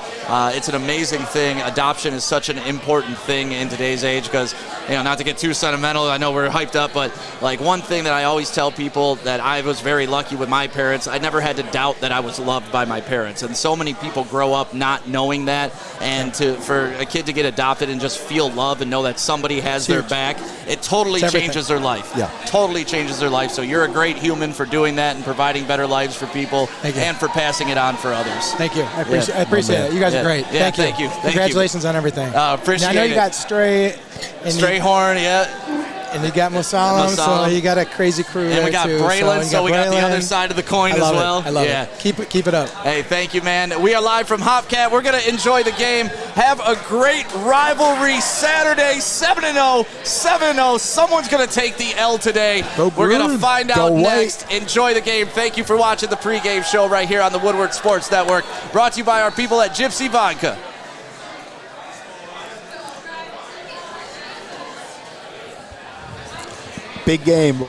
It's an amazing thing. Adoption is such an important thing in today's age because, not to get too sentimental, I know we're hyped up, but like one thing that I always tell people that I was very lucky with my parents, I never had to doubt that I was loved by my parents. And so many people grow up not knowing that, and for a kid to get adopted and just feel love and know that somebody has their back, it totally changes their life. Yeah. Totally changes their life. So you're a great human for doing that and providing better lives for people and for passing it on for others. Thank you. I appreciate it. You guys are great. Yeah, thank you. Congratulations on everything. Appreciate it. I know you got Stray. Strayhorn, yeah. And you got Musalam, so you got a crazy crew and we got too, Braylon, so we got the other side of the coin as well. I love it. Keep it up. Hey, thank you, man. We are live from Hopcat. We're going to enjoy the game. Have a great rivalry Saturday, 7-0, 7-0. Someone's going to take the L today. We're going to find out next. Enjoy the game. Thank you for watching the pregame show right here on the Woodward Sports Network, brought to you by our people at Gypsy Vodka. Big game.